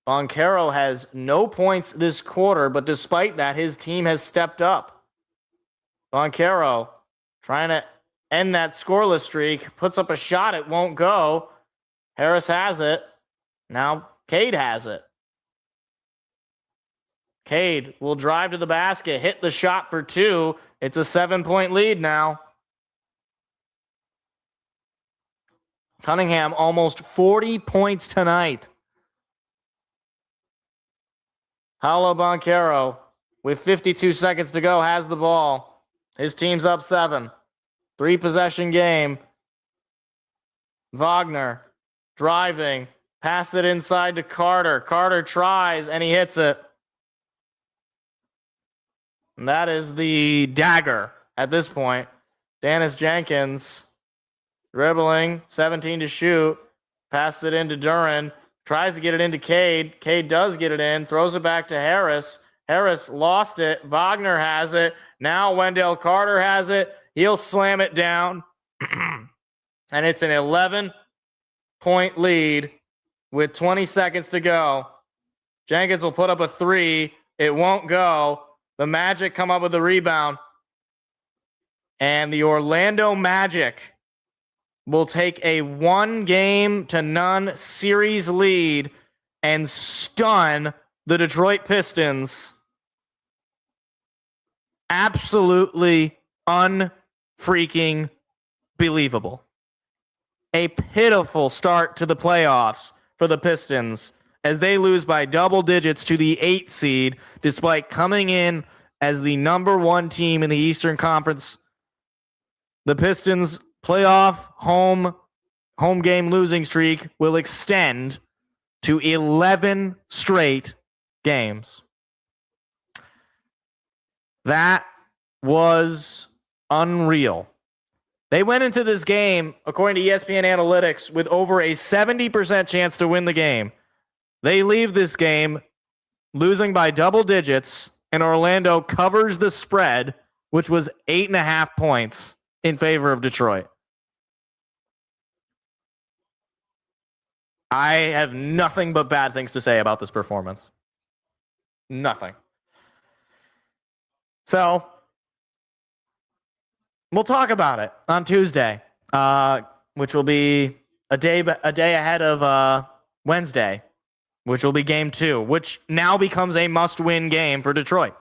Boncaro has no points this quarter, but despite that, his team has stepped up. Boncaro trying to end that scoreless streak, puts up a shot, it won't go. Harris has it. Now Cade has it. Cade will drive to the basket, hit the shot for 2. It's a 7-point lead now. Cunningham almost 40 points tonight. Paolo Boncaro, with 52 seconds to go, has the ball. His team's up 7. 3-possession game. Wagner driving. Pass it inside to Carter. Carter tries, and he hits it. And that is the dagger at this point. Dennis Jenkins dribbling, 17 to shoot. Passes it into Duran. Tries to get it into Cade. Cade does get it in. Throws it back to Harris. Harris lost it. Wagner has it. Now Wendell Carter has it. He'll slam it down. And it's an 11-point lead with 20 seconds to go. Jenkins will put up a 3. It won't go. The Magic come up with the rebound. And the Orlando Magic will take a 1-0 series lead and stun the Detroit Pistons. Absolutely unfreaking believable. A pitiful start to the playoffs for the Pistons as they lose by double digits to the 8th seed, despite coming in as the number 1 team in the Eastern Conference. The Pistons' playoff home game losing streak will extend to 11 straight games. That was unreal. They went into this game, according to ESPN Analytics, with over a 70% chance to win the game. They leave this game losing by double digits, and Orlando covers the spread, which was 8.5 points in favor of Detroit. I have nothing but bad things to say about this performance. Nothing. So, we'll talk about it on Tuesday, which will be a day ahead of Wednesday, which will be game 2, which now becomes a must-win game for Detroit.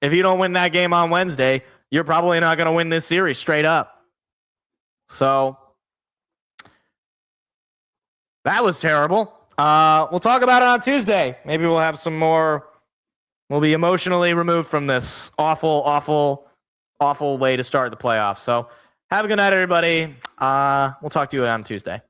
If you don't win that game on Wednesday, you're probably not going to win this series straight up. So, that was terrible. We'll talk about it on Tuesday. Maybe we'll have some more. We'll be emotionally removed from this awful way to start the playoffs. So have a good night, everybody. We'll talk to you on Tuesday.